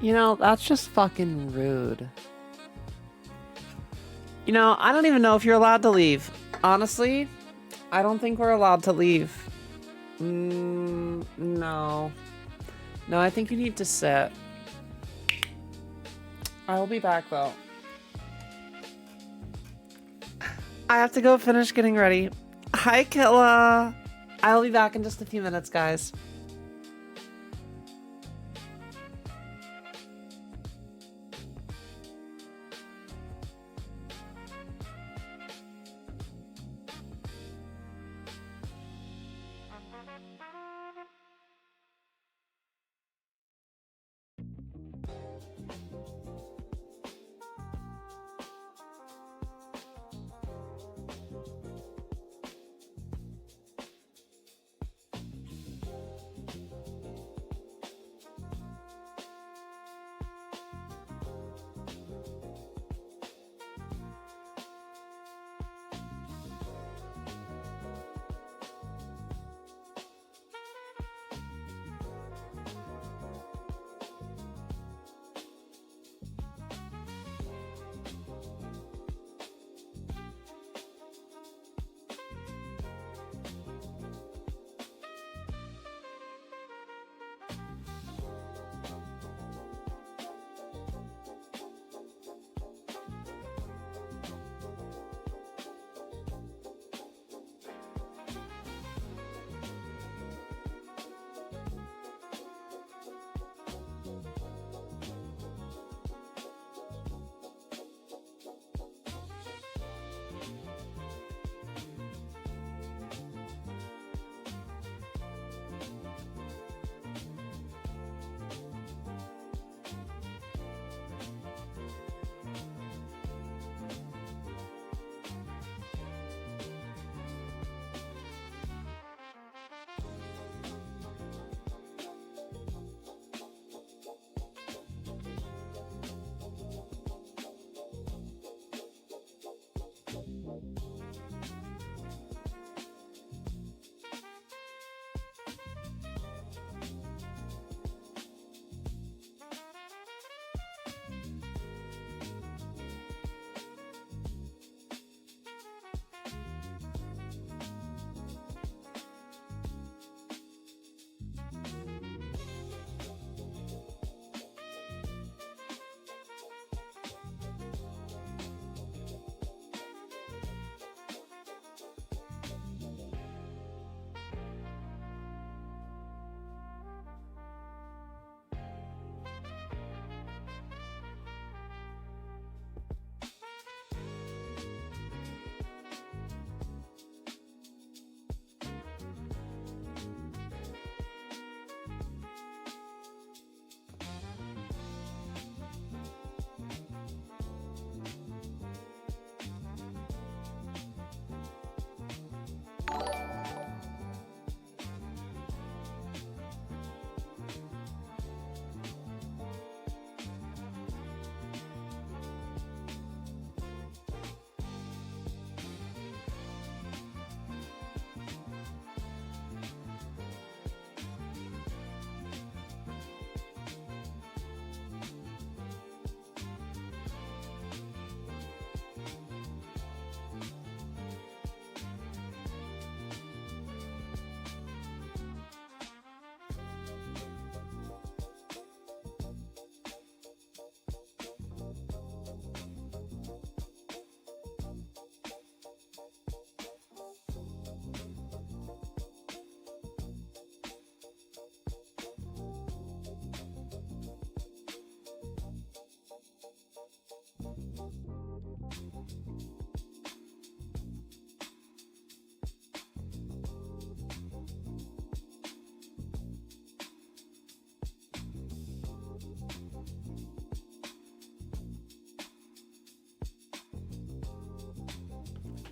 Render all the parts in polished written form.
You know, that's just fucking rude. You know, I don't even know if you're allowed to leave. Honestly, I don't think we're allowed to leave. No. No, I think you need to sit. I will be back though. I have to go finish getting ready. Hi, Killa. I'll be back in just a few minutes, guys.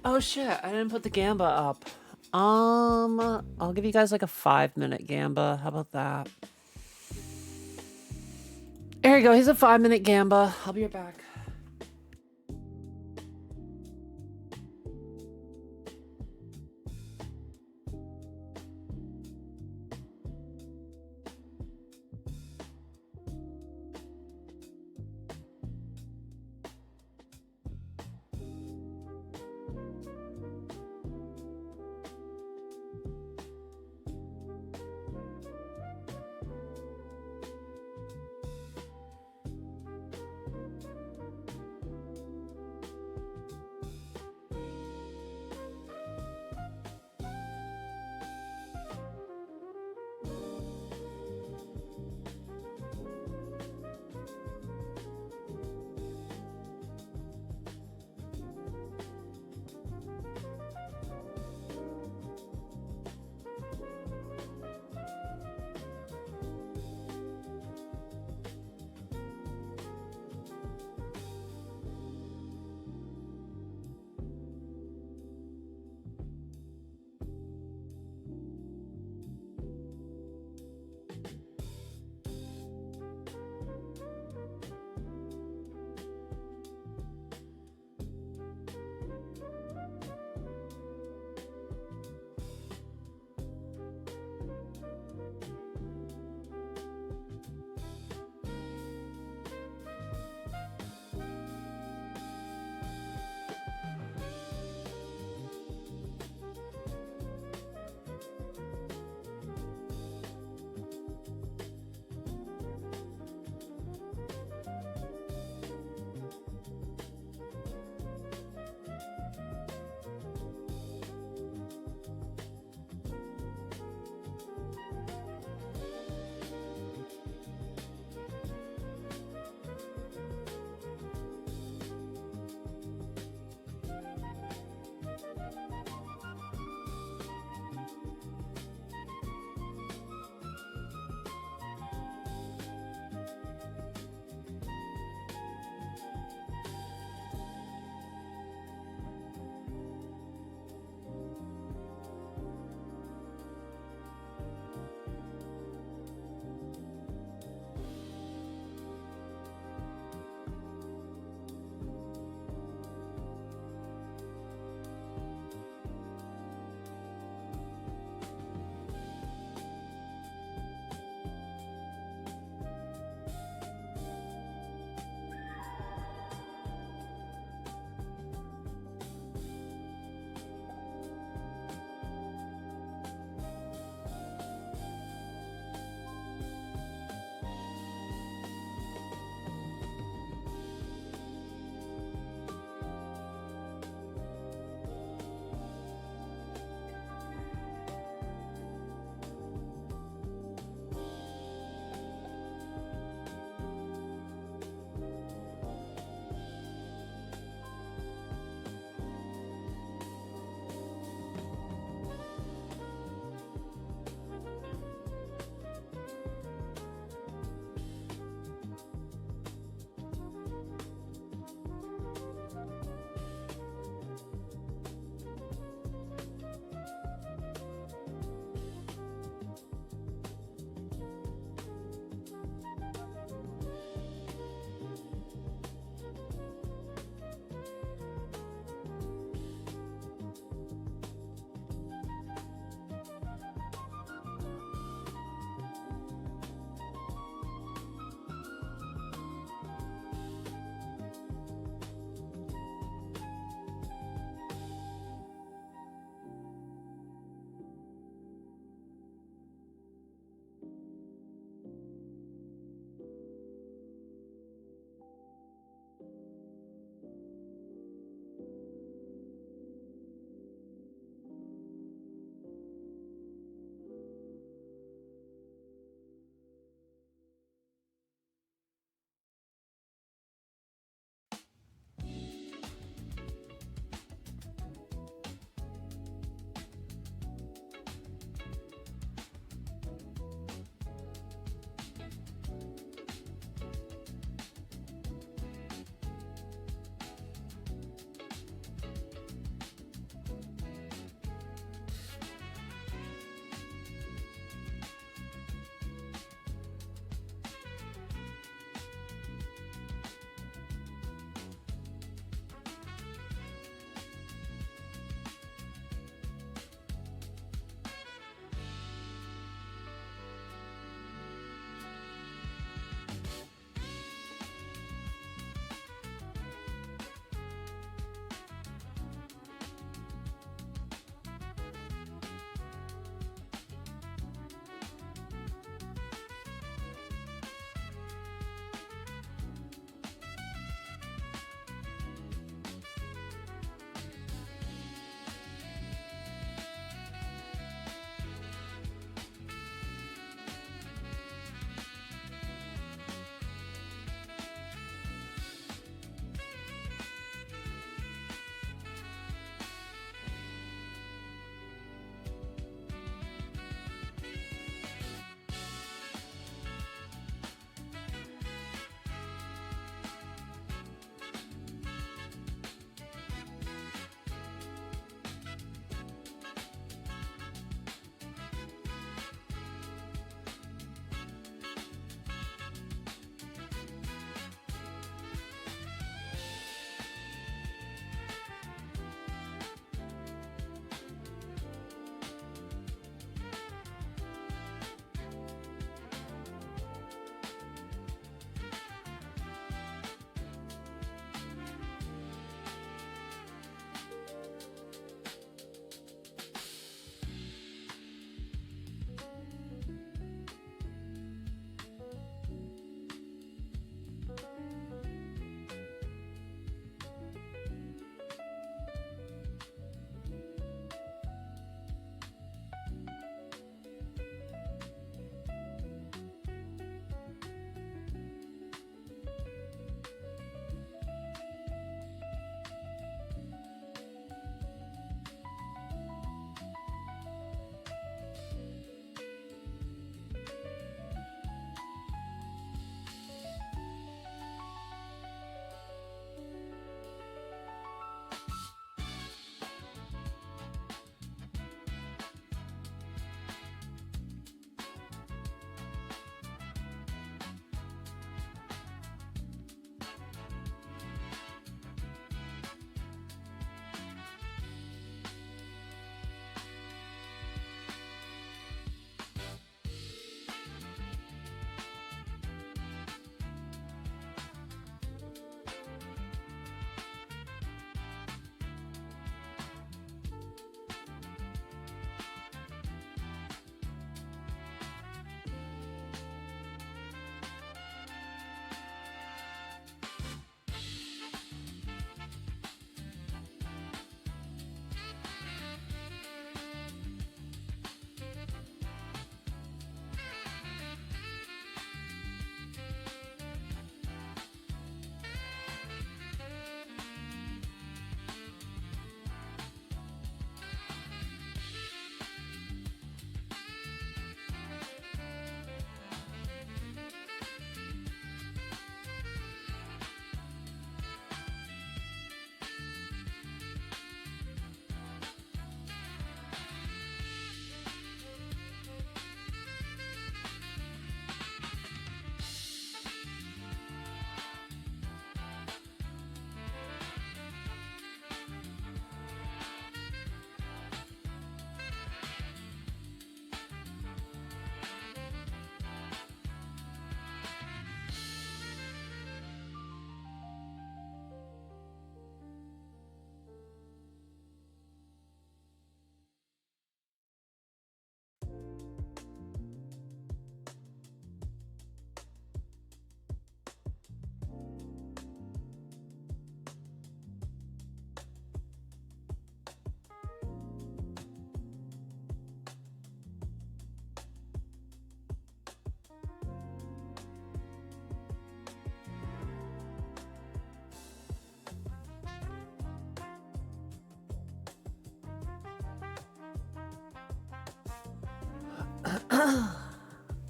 Oh shit, I didn't put the Gamba up. I'll give you guys like a 5-minute Gamba. How about that? There you go. Here's a 5-minute Gamba. I'll be right back.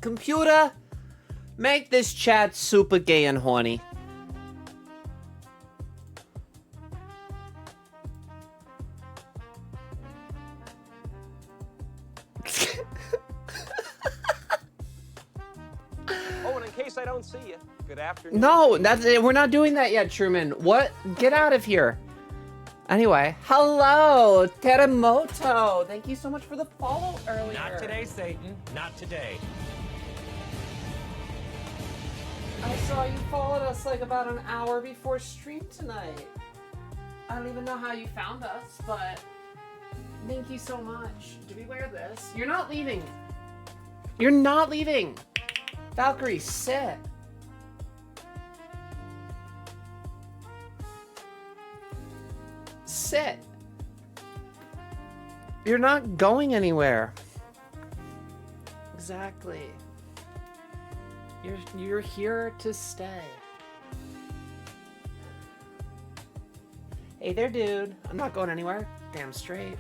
Computer, make this chat super gay and horny. Oh, and in case I don't see you, good afternoon. No, we're not doing that yet, Truman. What? Get out of here. Anyway, hello, Terremoto. Thank you so much for the follow earlier. Not today, Satan. Not today. I saw you followed us like about an hour before stream tonight. I don't even know how you found us, but thank you so much. Do we wear this? You're not leaving. You're not leaving. Valkyrie, sit. Sit. You're not going anywhere. Exactly. You're here to stay. Hey there, dude. I'm not going anywhere. Damn straight.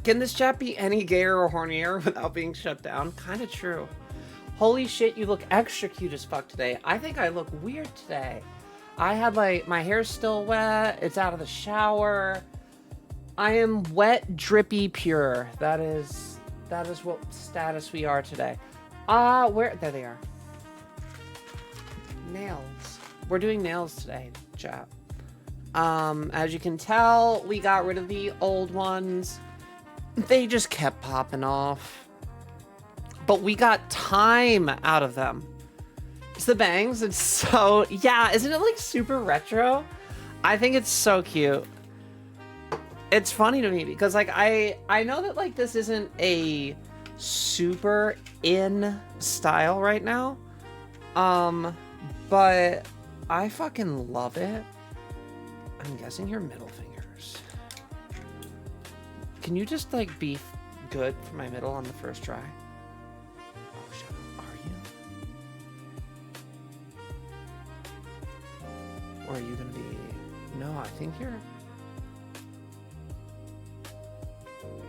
Can this chat be any gayer or hornier without being shut down? Kinda true. Holy shit, you look extra cute as fuck today. I think I look weird today. I had like, my hair's still wet. It's out of the shower. I am wet, drippy, pure. That is what status we are today. There they are. Nails. We're doing nails today, chat. As you can tell, we got rid of the old ones. They just kept popping off. But we got time out of them. It's the bangs. It's so... Yeah, isn't it like super retro? I think it's so cute. It's funny to me because like I know that like this isn't a super in style right now. But I fucking love it. I'm guessing your middle fingers. Can you just like be good for my middle on the first try? Oh shit, are you? Or are you gonna be... No, I think you're...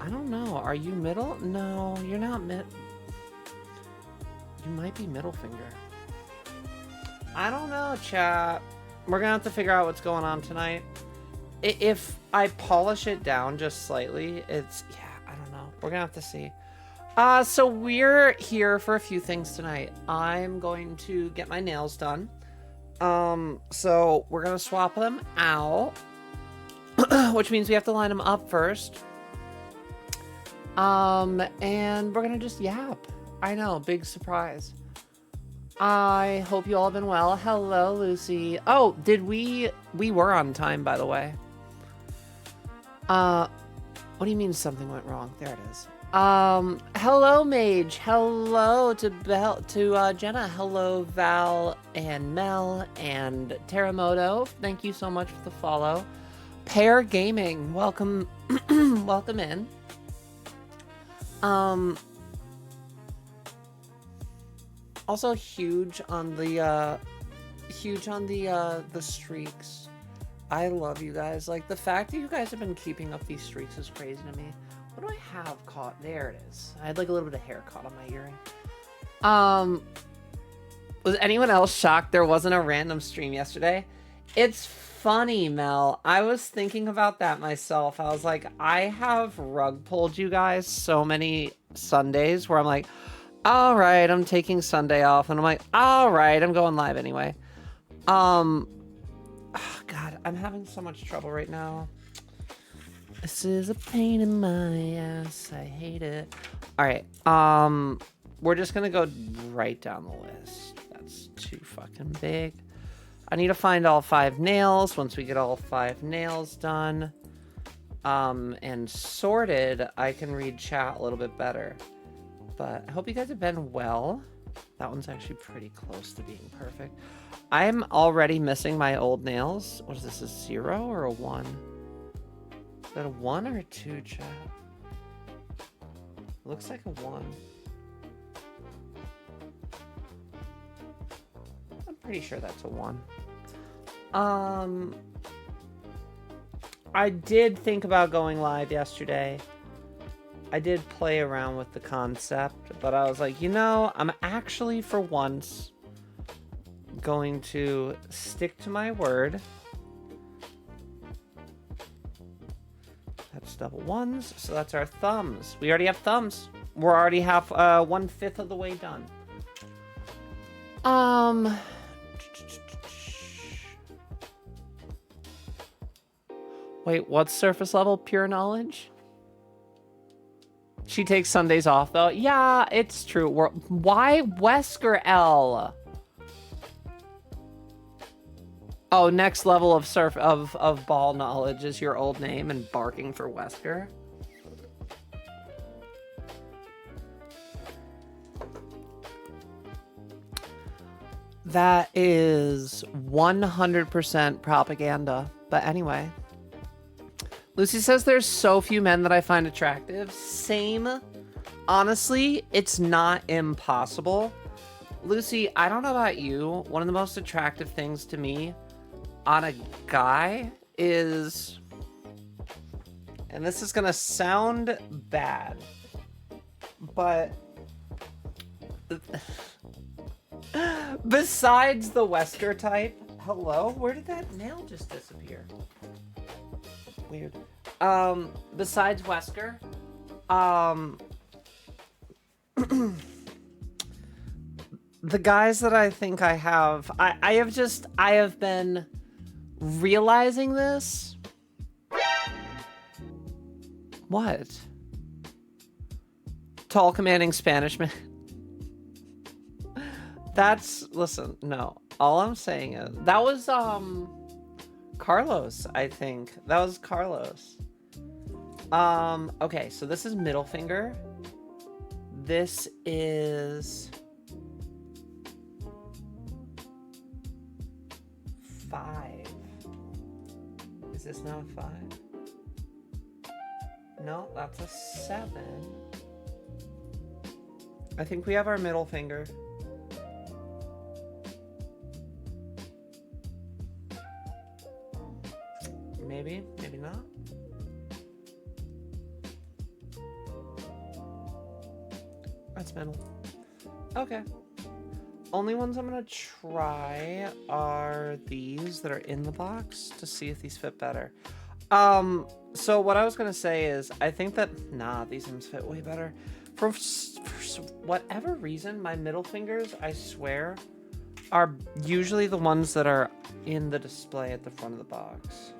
I don't know. Are you middle? No, you're not mid. You might be middle finger. I don't know, chat. We're gonna have to figure out what's going on tonight. If I polish it down just slightly, it's... Yeah, I don't know. We're gonna have to see. So we're here for a few things tonight. I'm going to get my nails done. So we're gonna swap them out. Which means we have to line them up first. And we're gonna just yap. I know, big surprise. I hope you all have been well. Hello, Lucy. Oh, we were on time, by the way. What do you mean something went wrong? There it is. Hello, Mage. Hello to Jenna. Hello, Val and Mel and Terremoto. Thank you so much for the follow. Pear Gaming, welcome, welcome in. Also huge on the streaks. I love you guys. Like the fact that you guys have been keeping up these streaks is crazy to me. What do I have caught? There it is. I had like a little bit of hair caught on my earring. Was anyone else shocked there wasn't a random stream yesterday? It's funny, Mel. I was thinking about that myself. I was like, I have rug pulled you guys so many Sundays where I'm like, all right, I'm taking Sunday off. And I'm like, all right, I'm going live anyway. Oh, God, I'm having so much trouble right now. This is a pain in my ass. I hate it. All right. We're just going to go right down the list. That's too fucking big. I need to find all 5 nails. Once we get all 5 nails done and sorted, I can read chat a little bit better. But I hope you guys have been well. That one's actually pretty close to being perfect. I'm already missing my old nails. What is this, a 0 or a 1? Is that a 1 or a 2, chat? Looks like a 1. I'm pretty sure that's a 1. I did think about going live yesterday. I did play around with the concept, but I was like, you know, I'm actually for once going to stick to my word. That's double ones, so that's our thumbs. We already have thumbs. We're already half, 1/5 of the way done. Wait, what's surface level pure knowledge? She takes Sundays off, though. Yeah, it's true. Why Wesker L? Oh, next level of ball knowledge is your old name and barking for Wesker. That is 100% propaganda. But anyway. Lucy says there's so few men that I find attractive. Same. Honestly, it's not impossible. Lucy, I don't know about you. One of the most attractive things to me on a guy is... And this is gonna sound bad. But... Besides the Wesker type... Hello? Where did that nail just disappear? Weird. Besides Wesker, the guys that I think I have, I have been realizing this. What? Tall, commanding Spanish man. Listen, no. All I'm saying is, that was, Carlos, I think. That was Carlos. Okay, so this is middle finger. This is 5. Is this not 5? No, that's a 7. I think we have our middle finger. Maybe, maybe not. That's middle. Okay. Only ones I'm gonna try are these that are in the box to see if these fit better. So what I was gonna say is, I think that, nah, these ones fit way better. For whatever reason, my middle fingers, I swear, are usually the ones that are in the display at the front of the box.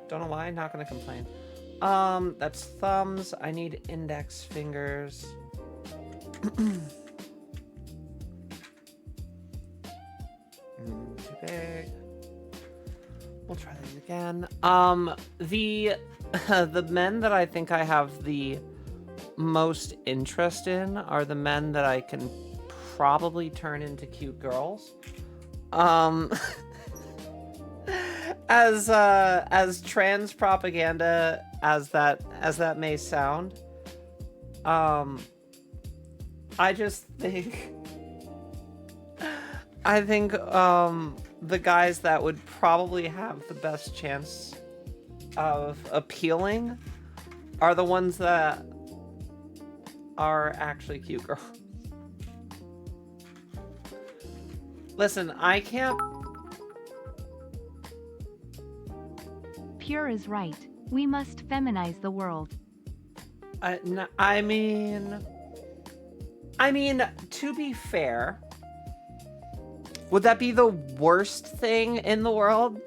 Don't know why, not gonna complain. That's thumbs. I need index fingers. Too big. We'll try these again. The men that I think I have the most interest in are the men that I can probably turn into cute girls. As trans propaganda as that may sound, I just think the guys that would probably have the best chance of appealing are the ones that are actually cute girls. Listen, I can't... Pure is right. We must feminize the world. I mean, to be fair, would that be the worst thing in the world?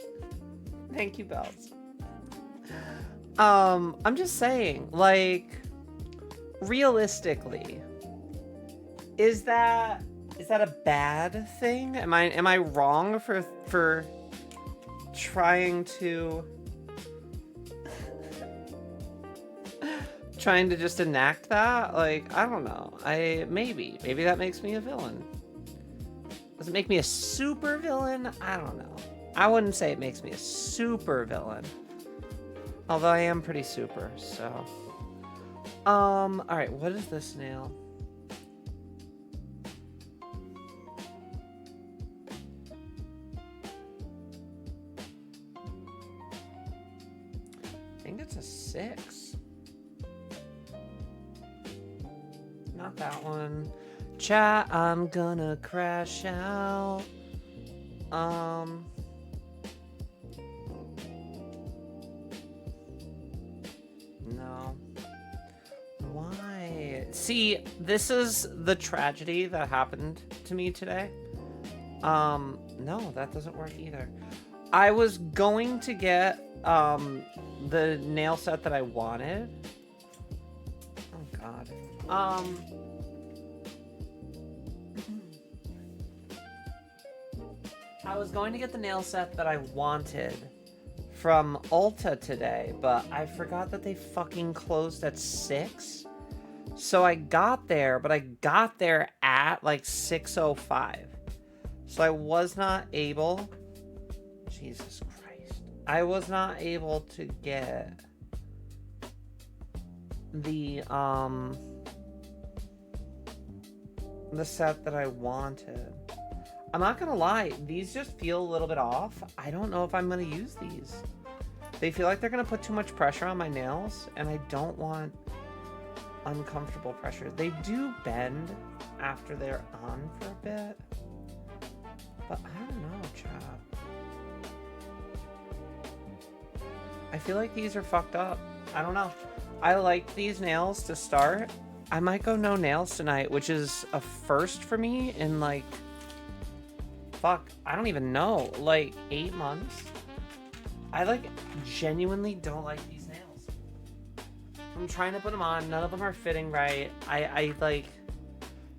Thank you, Bells. I'm just saying, like, realistically, is that a bad thing? Am I wrong for trying to just enact that? Like, I don't know. Maybe that makes me a villain. Does it make me a super villain? I don't know. I wouldn't say it makes me a super villain. Although I am pretty super, so. Alright, what is this nail? I think it's a 6. that one. Chat, I'm gonna crash out. No. Why? See, this is the tragedy that happened to me today. No, that doesn't work either. I was going to get, the nail set that I wanted. Oh, God. I was going to get the nail set that I wanted from Ulta today, but I forgot that they fucking closed at 6. So I got there, but I got there at like 6:05. So I was not able... Jesus Christ. I was not able to get the set that I wanted. I'm not gonna lie, these just feel a little bit off. I don't know if I'm gonna use these. They feel like they're gonna put too much pressure on my nails, and I don't want uncomfortable pressure. They do bend after they're on for a bit, but I don't know, chat. I feel like these are fucked up. I don't know. I like these nails to start. I might go no nails tonight, which is a first for me in like... Fuck, I don't even know. Like 8 months. I like genuinely don't like these nails. I'm trying to put them on. None of them are fitting right. I like,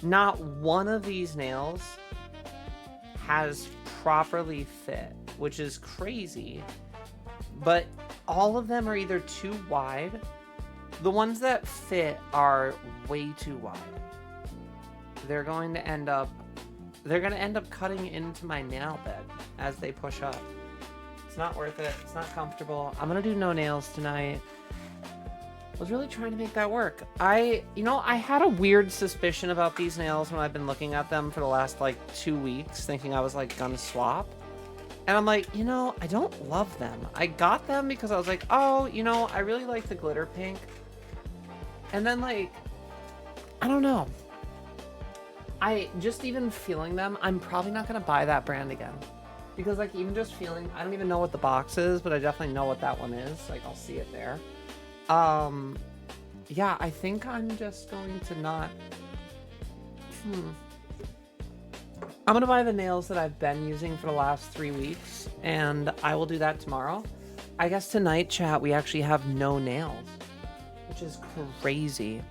not one of these nails has properly fit, which is crazy. But all of them are either too wide. The ones that fit are way too wide. They're going to end up cutting into my nail bed as they push up. It's not worth it. It's not comfortable. I'm gonna do no nails tonight. I was really trying to make that work. I had a weird suspicion about these nails when I've been looking at them for the last like 2 weeks, thinking I was like gonna swap. And I'm like, I don't love them. I got them because I was like, oh, I really like the glitter pink. And then like, I don't know. I just even feeling them, I'm probably not going to buy that brand again. Because like even just feeling, I don't even know what the box is, but I definitely know what that one is. Like I'll see it there. Yeah, I think I'm just going to not... I'm going to buy the nails that I've been using for the last 3 weeks, and I will do that tomorrow. I guess tonight, chat, we actually have no nails, which is crazy.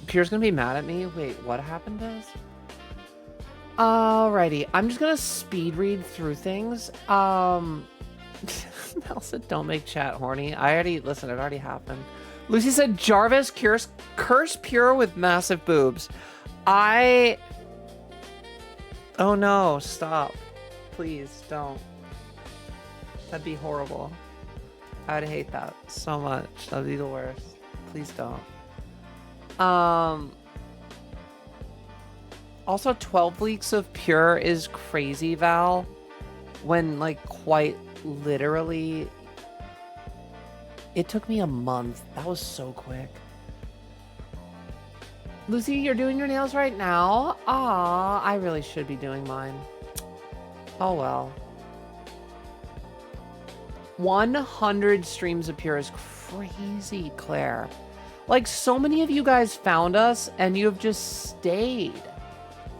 Pierre's gonna be mad at me. Wait, what happened to us? Alrighty, I'm just gonna speed read through things. Mel said, don't make chat horny. Listen, it already happened. Lucy said, Jarvis curse Pure with massive boobs. Oh no, stop. Please, don't. That'd be horrible. I'd hate that so much. That'd be the worst. Please don't. Also 12 weeks of Pure is crazy, Val, when like quite literally it took me a month. That was so quick. Lucy, you're doing your nails right now? Aw, I really should be doing mine. Oh well. 100 streams of Pure is crazy, Claire. Like, so many of you guys found us, and you have just stayed.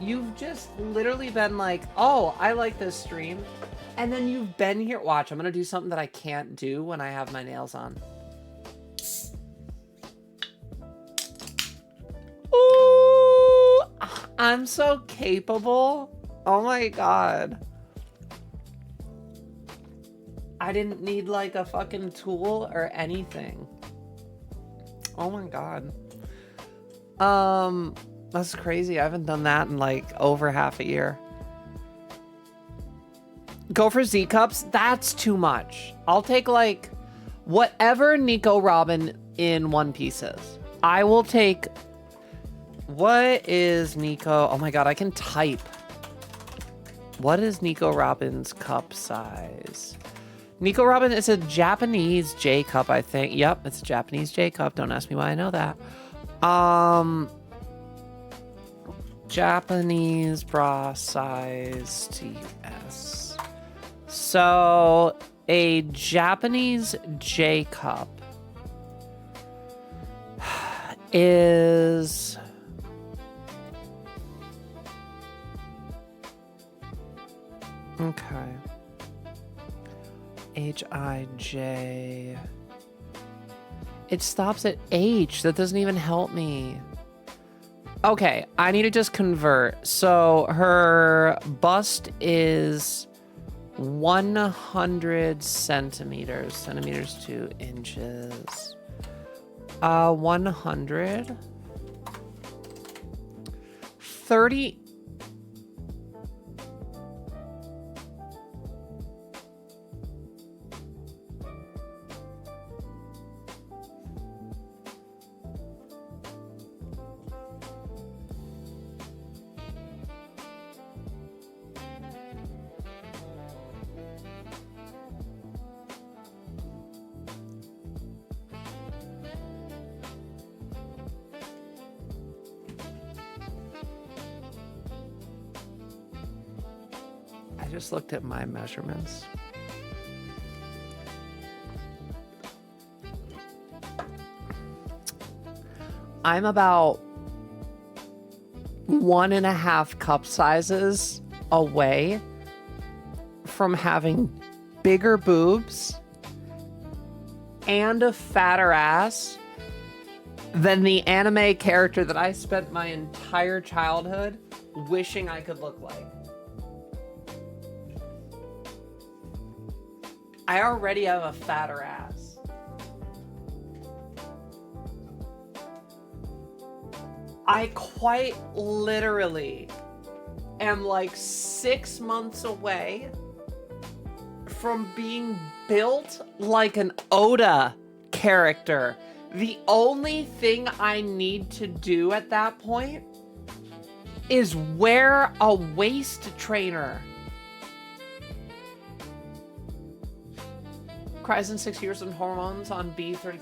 You've just literally been like, oh, I like this stream. And then you've been here. Watch, I'm going to do something that I can't do when I have my nails on. Ooh, I'm so capable. Oh my God. I didn't need, like, a fucking tool or anything. Oh my God. That's crazy. I haven't done that in like over half a year. Go for Z cups. That's too much. I'll take like whatever Nico Robin in One Piece is. I will take... What is Nico? Oh my God, I can type. What is Nico Robin's cup size? Nico Robin is a Japanese J cup, I think. Yep, it's a Japanese J cup. Don't ask me why I know that. Japanese bra size TS. So a Japanese J cup is okay. HIJ. It stops at H. That doesn't even help me. Okay, I need to just convert. So her bust is 100 centimeters. Centimeters to inches. 100. 30. I just looked at my measurements. I'm about 1.5 cup sizes away from having bigger boobs and a fatter ass than the anime character that I spent my entire childhood wishing I could look like. I already have a fatter ass. I quite literally am like 6 months away from being built like an Oda character. The only thing I need to do at that point is wear a waist trainer. Cries in 6 years on hormones on B30.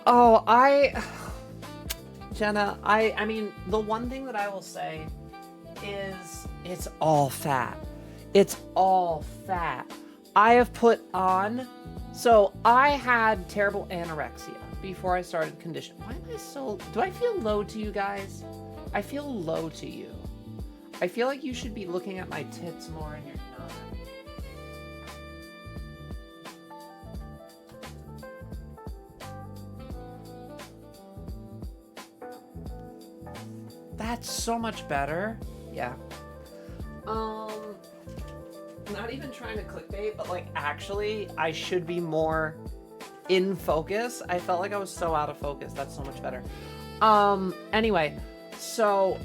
Oh, Jenna, I mean, the one thing that I will say is it's all fat. It's all fat. I have put on, so I had terrible anorexia before I started conditioning. Why am I so, do I feel low to you guys? I feel low to you. I feel like you should be looking at my tits more and you're not. That's so much better. Yeah. Not even trying to clickbait, but like actually I should be more in focus. I felt like I was so out of focus. That's so much better. Anyway, so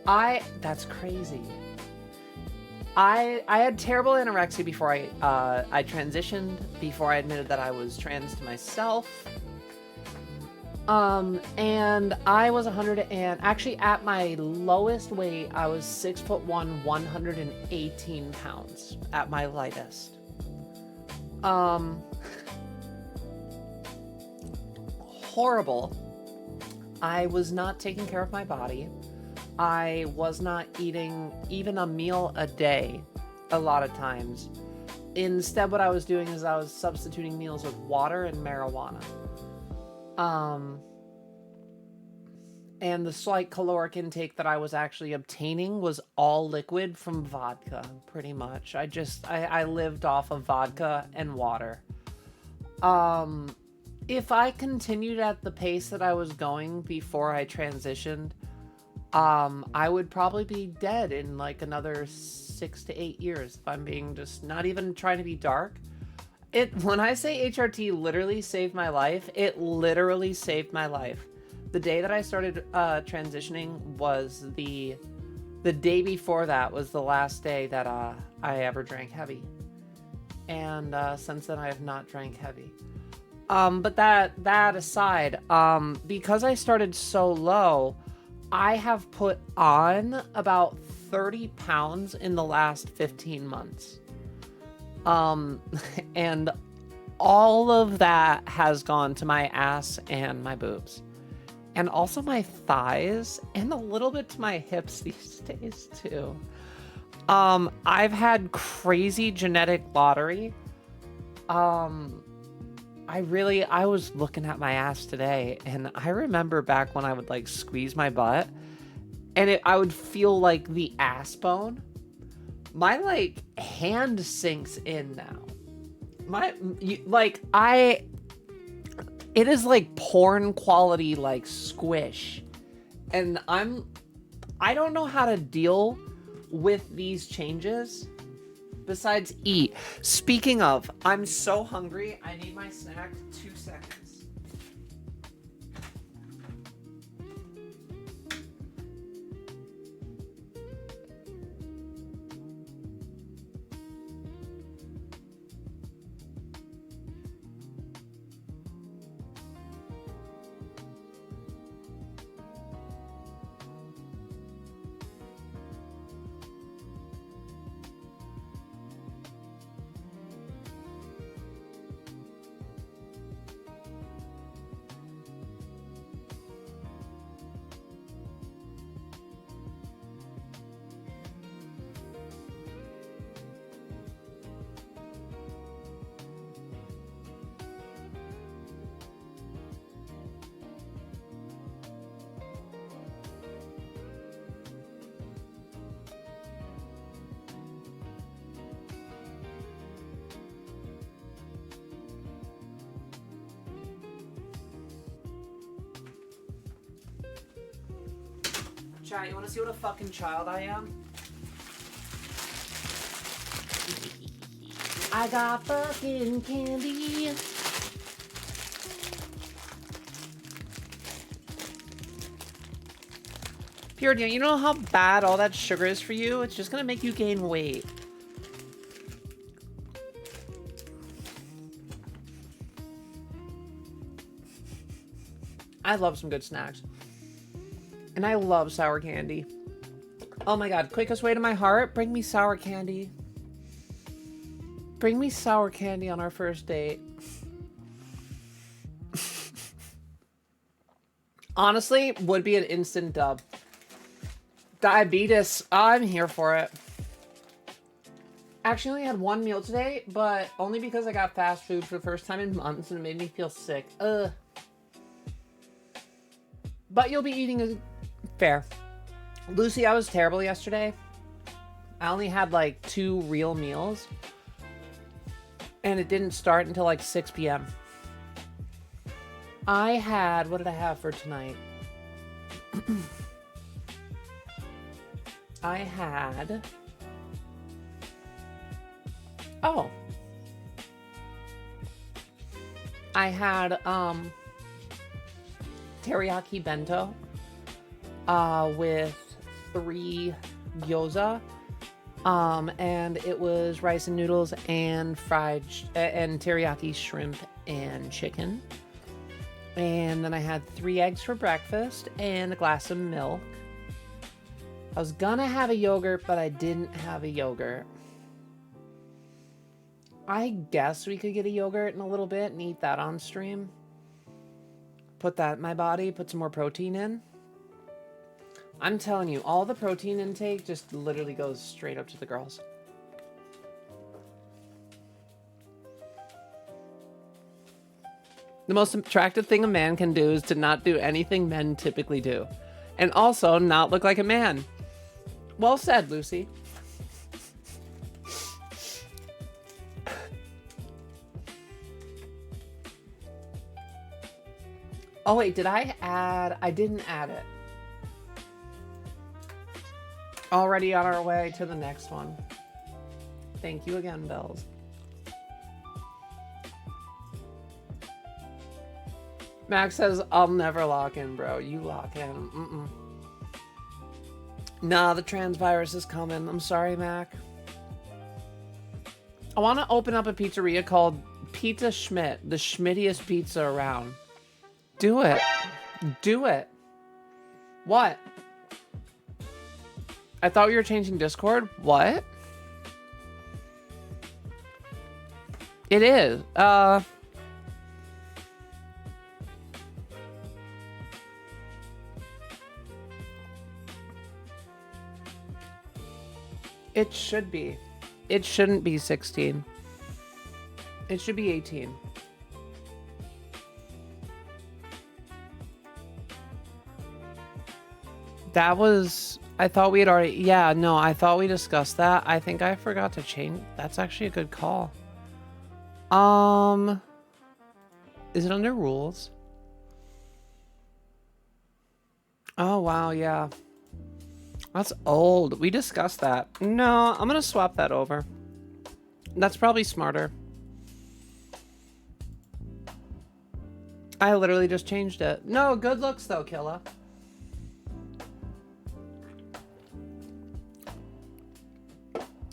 that's crazy. I had terrible anorexia before I transitioned, before I admitted that I was trans to myself. And I was 100 and actually at my lowest weight, I was 6'1", 118 pounds at my lightest. Horrible. I was not taking care of my body. I was not eating even a meal a day a lot of times. Instead, what I was doing is I was substituting meals with water and marijuana. And the slight caloric intake that I was actually obtaining was all liquid from vodka, pretty much. I lived off of vodka and water. If I continued at the pace that I was going before I transitioned, I would probably be dead in like another 6 to 8 years, if I'm being just not even trying to be dark. When I say HRT literally saved my life, it literally saved my life. The day that I started transitioning was the day before that was the last day that I ever drank heavy. And since then I have not drank heavy. But that aside, because I started so low, I have put on about 30 pounds in the last 15 months. And all of that has gone to my ass and my boobs. And also my thighs and a little bit to my hips these days too. I've had crazy genetic lottery. I was looking at my ass today, and I remember back when I would like squeeze my butt and I would feel like the ass bone. My like hand sinks in now. It is like porn quality, like squish. And I don't know how to deal with these changes besides eat. Speaking of, I'm so hungry. I need my snack. 2 seconds. Chat, you want to see what a fucking child I am? I got fucking candy. Pure, you know how bad all that sugar is for you? It's just gonna make you gain weight. I love some good snacks. And I love sour candy. Oh my god, quickest way to my heart, bring me sour candy. Bring me sour candy on our first date. Honestly, would be an instant dub. Diabetes, I'm here for it. Actually, only had one meal today, but only because I got fast food for the first time in months and it made me feel sick. Ugh. But you'll be eating a... Fair. Lucy, I was terrible yesterday. I only had like 2 real meals. And it didn't start until like 6 p.m. I had... What did I have for tonight? I had... Oh. I had, teriyaki bento, with 3 gyoza, and it was rice and noodles and and teriyaki shrimp and chicken. And then I had 3 eggs for breakfast and a glass of milk. I was gonna have a yogurt, but I didn't have a yogurt. I guess we could get a yogurt in a little bit and eat that on stream. Put that in my body, put some more protein in. I'm telling you, all the protein intake just literally goes straight up to the girls. The most attractive thing a man can do is to not do anything men typically do. And also not look like a man. Well said, Lucy. Oh wait, did I add? I didn't add it. Already on our way to the next one. Thank you again, Bells. Max says, I'll never lock in, bro. You lock in. Nah, the trans virus is coming. I'm sorry, Mac. I want to open up a pizzeria called Pizza Schmidt, the schmittiest pizza around. Do it. Do it. What? I thought we were changing Discord. What? It is. It should be. It shouldn't be 16. It should be 18. That was... I thought we had already... Yeah, no, I thought we discussed that. I think I forgot to change... That's actually a good call. Is it under rules? Oh, wow, yeah. That's old. We discussed that. No, I'm gonna swap that over. That's probably smarter. I literally just changed it. No, good looks though, Killa.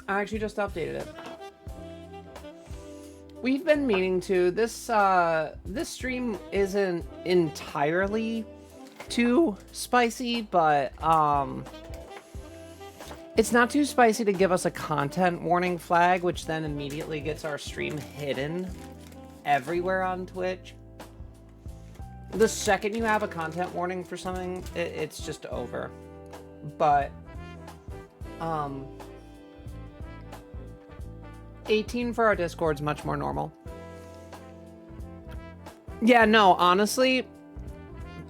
I actually just updated it. We've been meaning to. This stream isn't entirely too spicy, but it's not too spicy to give us a content warning flag, which then immediately gets our stream hidden everywhere on Twitch. The second you have a content warning for something, it's just over. But 18 for our Discord's much more normal. Yeah, no, honestly,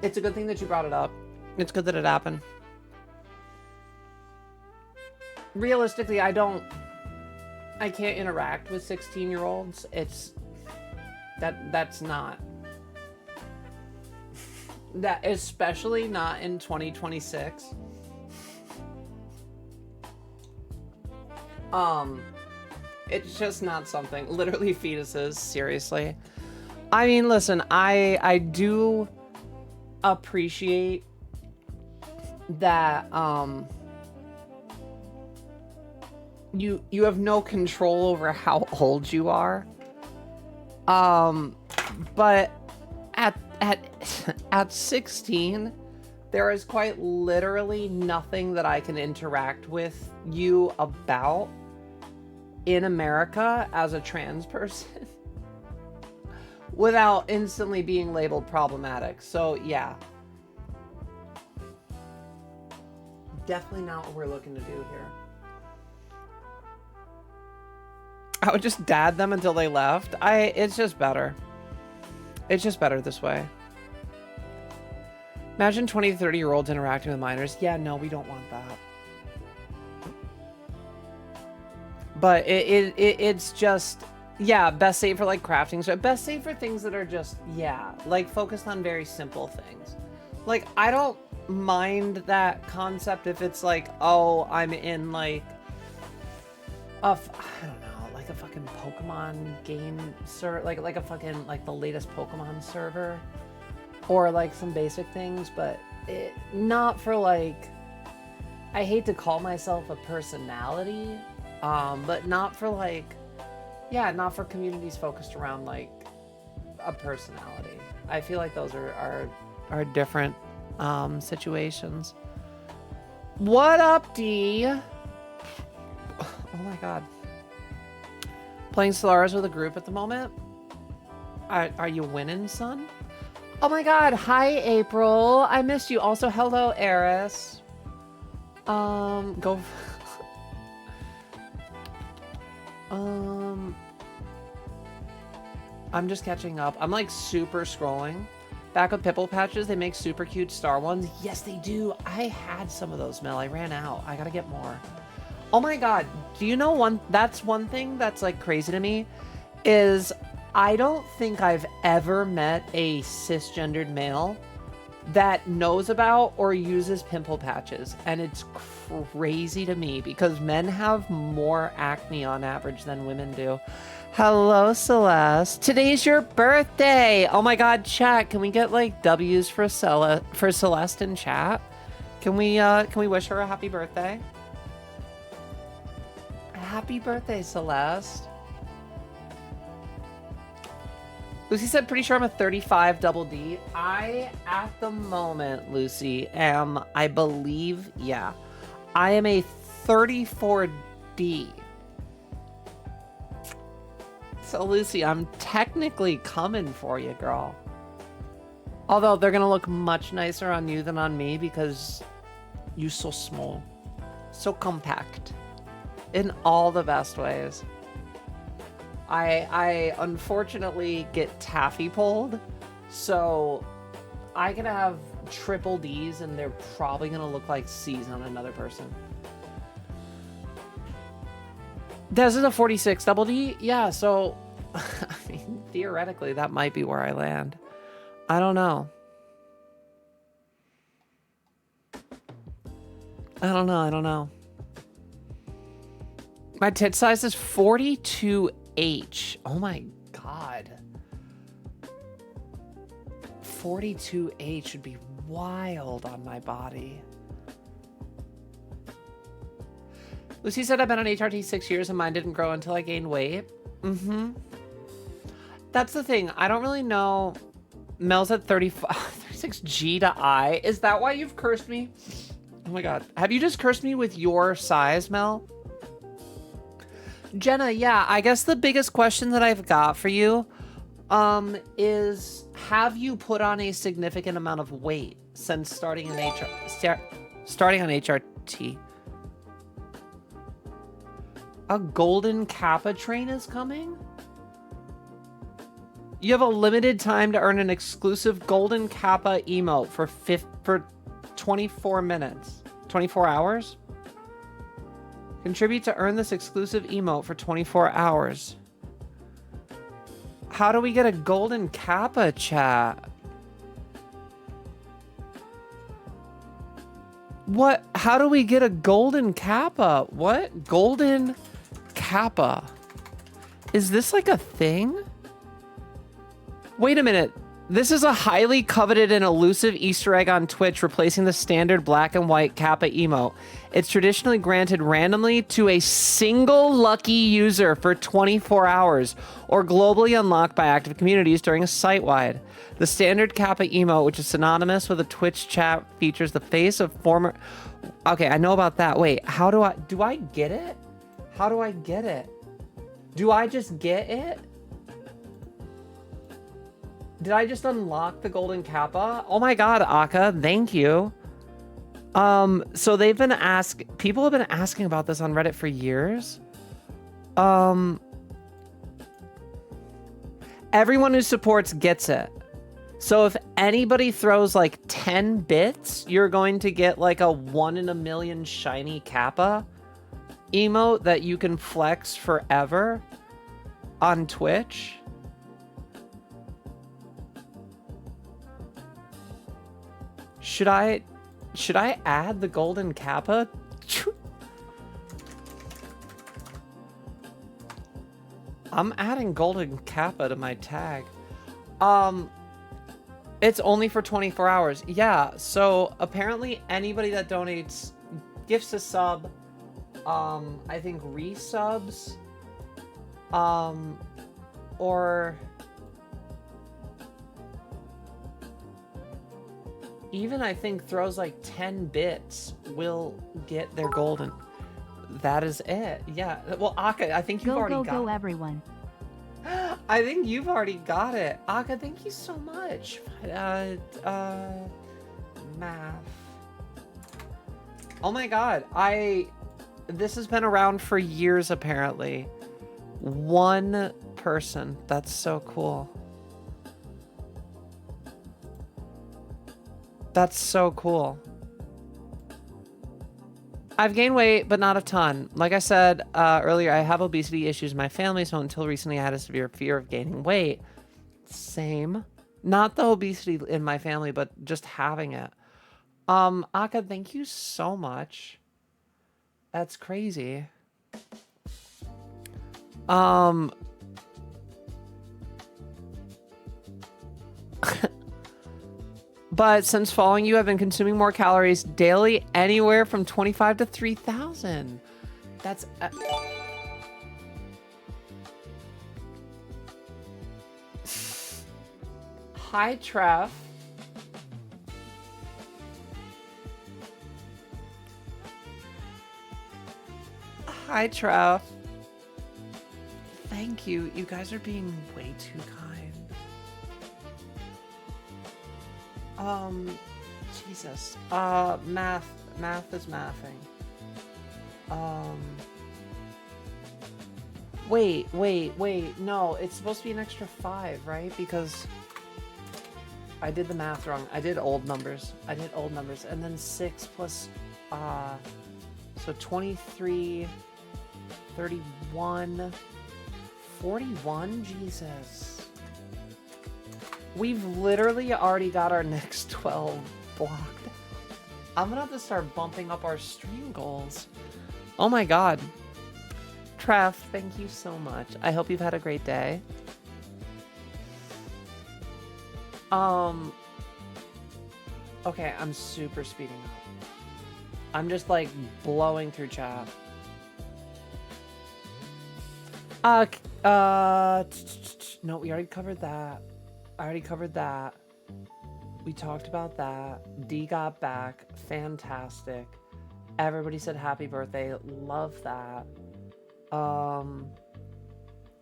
it's a good thing that you brought it up. It's good that it happened. Realistically, I can't interact with 16-year-olds. That's not. That, especially not in 2026. It's just not something. Literally fetuses, seriously. I mean, listen, I do appreciate that you have no control over how old you are. But at 16, there is quite literally nothing that I can interact with you about in America as a trans person without instantly being labeled problematic. So yeah, definitely not what we're looking to do here. I would just dad them until they left. It's just better. It's just better this way. Imagine 20 to 30-year-olds interacting with minors. Yeah, no, we don't want that. But it's just, yeah, best save for like crafting. So best save for things that are just, yeah, like focused on very simple things. Like, I don't mind that concept if it's like, oh, I'm in like I don't know, like a fucking Pokemon game like a fucking, like the latest Pokemon server, or like some basic things, but not for like, I hate to call myself a personality, but not for like, yeah, not for communities focused around like a personality. I feel like those are different situations. What up, D? Oh my god. Playing Stellaris with a group at the moment? Are you winning, son? Oh my god, hi April. I missed you. Also, hello, Eris. Go. I'm just catching up. I'm like super scrolling. Back with Pipple Patches, they make super cute star ones. Yes, they do. I had some of those, Mel. I ran out. I gotta get more. Oh my god, do you know that's one thing that's like crazy to me, is I don't think I've ever met a cisgendered male that knows about or uses pimple patches, and it's crazy to me because men have more acne on average than women do. Hello, Celeste. Today's your birthday. Oh my god, chat, can we get like W's for Celeste in chat? Can we wish her a happy birthday? Happy birthday, Celeste. Lucy said, pretty sure I'm a 35 double D. I, at the moment, Lucy, am, I believe, yeah. I am a 34D. So, Lucy, I'm technically coming for you, girl. Although they're gonna look much nicer on you than on me because you're so small. So compact. In all the best ways. I unfortunately get taffy pulled, so I can have triple D's and they're probably gonna look like C's on another person. This is a 46 double D? Yeah, so I mean, theoretically that might be where I land. I don't know. I don't know. My tit size is 42H. Oh my god. 42H would be wild on my body. Lucy said I've been on HRT 6 years and mine didn't grow until I gained weight. Mm-hmm. That's the thing. I don't really know. Mel's at 36G to I. Is that why you've cursed me? Oh my god. Have you just cursed me with your size, Mel? Jenna, yeah, I guess the biggest question that I've got for you is have you put on a significant amount of weight since starting on HRT? A golden Kappa train is coming? You have a limited time to earn an exclusive golden Kappa emote for 24 minutes. 24 hours? Contribute to earn this exclusive emote for 24 hours. How do we get a golden Kappa, chat? What? How do we get a golden Kappa? What? Golden Kappa. Is this like a thing? Wait a minute. This is a highly coveted and elusive Easter egg on Twitch, replacing the standard black and white Kappa emote. It's traditionally granted randomly to a single lucky user for 24 hours, or globally unlocked by active communities during a site-wide. The standard Kappa emote, which is synonymous with a Twitch chat, features the face of former... Okay, I know about that. Wait, how do I... Do I get it? How do I get it? Do I just get it? Did I just unlock the golden Kappa? Oh my god, Akka, thank you. So they've been people have been asking about this on Reddit for years. Everyone who supports gets it. So if anybody throws like 10 bits, you're going to get like a 1 in a million shiny Kappa emote that you can flex forever on Twitch. Should I add the golden Kappa? I'm adding golden Kappa to my tag. It's only for 24 hours. Yeah, so apparently anybody that donates, gifts a sub, I think resubs, or even I think throws like 10 bits will get their golden. That is it. Yeah. Well, Akka, I think you've already got it. Go, everyone. I think you've already got it. Akka, thank you so much. Math. Oh my god. This has been around for years, apparently. One person. That's so cool. That's so cool. I've gained weight, but not a ton. Like I said earlier, I have obesity issues in my family, so until recently I had a severe fear of gaining weight. Same. Not the obesity in my family, but just having it. Akka, thank you so much. That's crazy. But since following you, I've been consuming more calories daily, anywhere from 25 to 3,000. That's... Hi, Trev. Hi, Trev. Thank you. You guys are being way too kind. Jesus. Math is mathing. Wait. No, it's supposed to be an extra 5, right? Because I did the math wrong. I did old numbers. And then 6 plus, so 23, 31, 41? Jesus. We've literally already got our next 12 blocked. I'm gonna have to start bumping up our stream goals. Oh my god. Trev, thank you so much. I hope you've had a great day. Okay, I'm super speeding up. I'm just like blowing through chat. No, we already covered that. I already covered that. We talked about that. D got back. Fantastic. Everybody said happy birthday. Love that.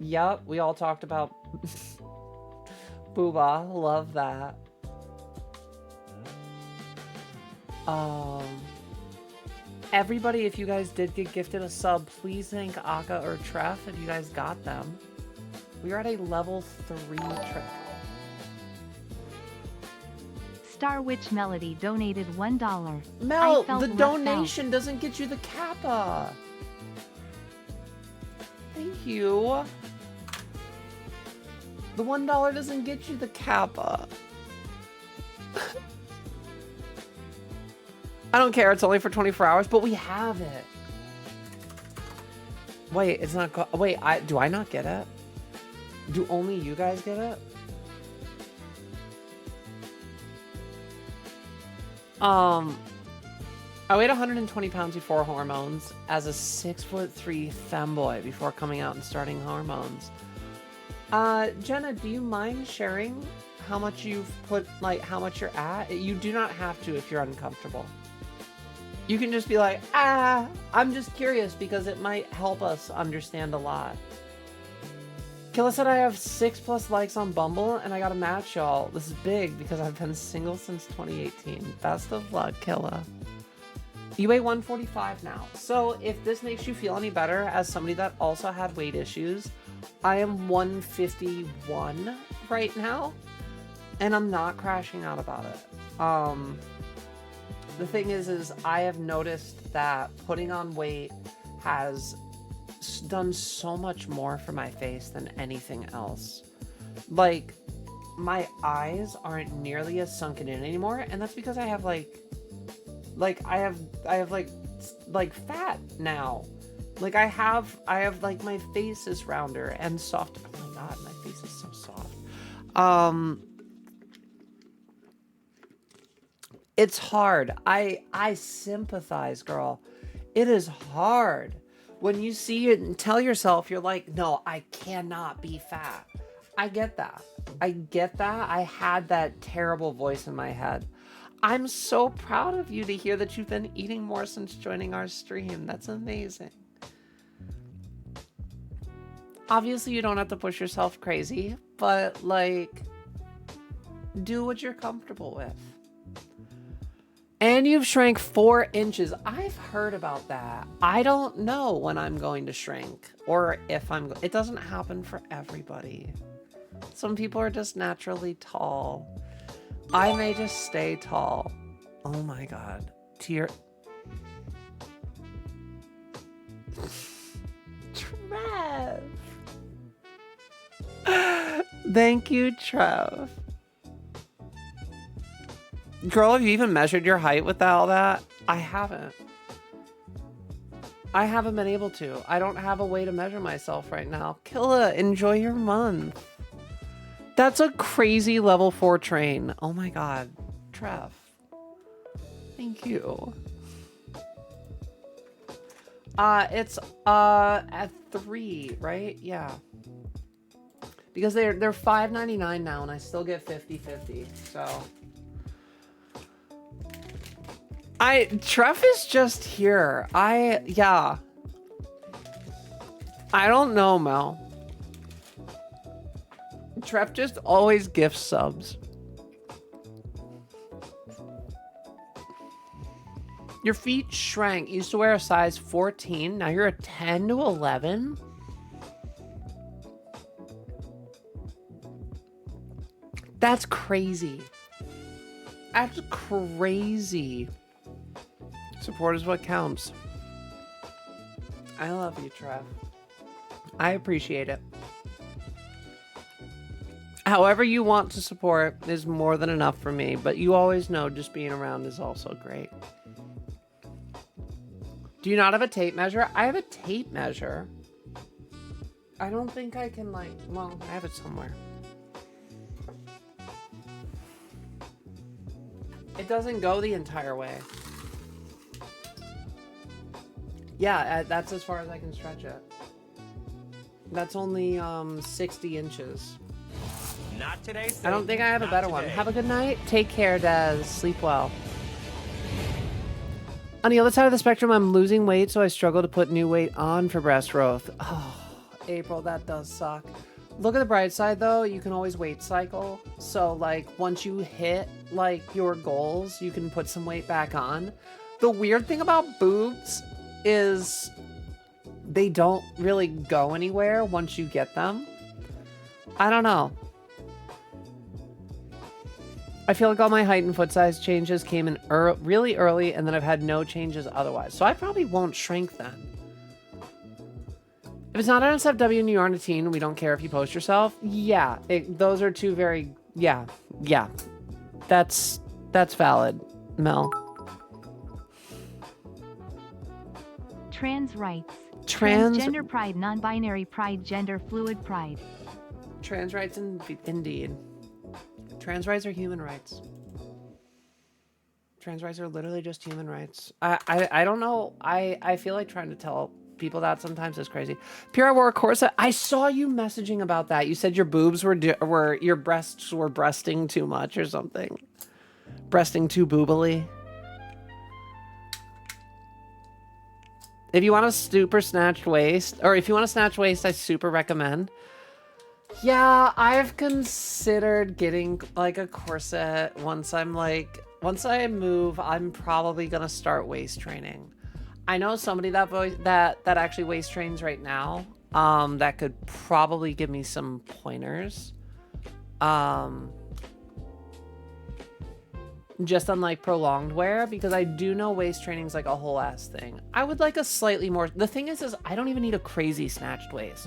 Yep, we all talked about Booba. Love that. Everybody, if you guys did get gifted a sub, please thank Aka or Treff if you guys got them. We are at a level 3 trick. Star Witch Melody donated $1. Mel, the donation doesn't get you the kappa. Thank you. The $1 doesn't get you the kappa. I don't care, it's only for 24 hours, but we have it. Wait, it's not wait, do I not get it? Do only you guys get it? I weighed 120 pounds before hormones as a 6'3" femboy before coming out and starting hormones. Jenna, do you mind sharing how much you've put, like how much you're at? You do not have to if you're uncomfortable. You can just be like, I'm just curious because it might help us understand a lot. Killa said I have 6+ likes on Bumble and I got a match, y'all. This is big because I've been single since 2018. Best of luck, Killa. You weigh 145 now. So if this makes you feel any better, as somebody that also had weight issues, I am 151 right now and I'm not crashing out about it. The thing is I have noticed that putting on weight has done so much more for my face than anything else. Like, my eyes aren't nearly as sunken in anymore, and that's because I have I have fat now. Like I have like my face is rounder and soft. Oh my god, my face is so soft. It's hard. I sympathize, girl. It is hard. When you see it and tell yourself, you're like, no, I cannot be fat. I get that. I had that terrible voice in my head. I'm so proud of you to hear that you've been eating more since joining our stream. That's amazing. Obviously, you don't have to push yourself crazy, but like, do what you're comfortable with. And you've shrank 4 inches. I've heard about that. I don't know when I'm going to shrink or if it doesn't happen for everybody. Some people are just naturally tall. I may just stay tall. Oh my god. Tear. Trev. Thank you, Trev. Girl, have you even measured your height with all that? I haven't. I haven't been able to. I don't have a way to measure myself right now. Killa, enjoy your month. That's a crazy level 4 train. Oh my god. Trev. Thank you. It's at 3, right? Yeah. Because they're $5.99 now and I still get 50/50. So Trev is just here. Yeah. I don't know, Mel. Trev just always gifts subs. Your feet shrank. You used to wear a size 14. Now you're a 10 to 11. That's crazy. That's crazy. Support is what counts. I love you, Trev. I appreciate it. However you want to support is more than enough for me, but you always know just being around is also great. Do you not have a tape measure? I have a tape measure. I don't think I can, like, well, I have it somewhere. It doesn't go the entire way. Yeah, that's as far as I can stretch it. That's only 60 inches. Not today, I don't think I have a better one. Have a good night. Take care, Daz. Sleep well. On the other side of the spectrum, I'm losing weight, so I struggle to put new weight on for breast growth. Oh, April, that does suck. Look at the bright side, though. You can always weight cycle. So, like, once you hit, like, your goals, you can put some weight back on. The weird thing about boobs is they don't really go anywhere once you get them. I don't know. I feel like all my height and foot size changes came in really early, and then I've had no changes otherwise. So I probably won't shrink then. If it's not an SFW and you aren't a teen, we don't care if you post yourself. Yeah, those are two very... Yeah. That's valid, Mel. Trans rights. Transgender pride, non-binary pride, gender fluid pride. Trans rights, indeed. Trans rights are human rights. Trans rights are literally just human rights. I don't know. I feel like trying to tell people that sometimes is crazy. Pure, I wore a corset. I saw you messaging about that. You said your boobs were your breasts were breasting too much or something. Breasting too boobily. If you want a super snatched waist, or if you want a snatched waist, I super recommend. Yeah, I've considered getting like a corset once I move. I'm probably gonna start waist training. I know somebody that actually waist trains right now. That could probably give me some pointers. Just on like prolonged wear, because I do know waist training is like a whole ass thing. I would like a slightly more. The thing is I don't even need a crazy snatched waist.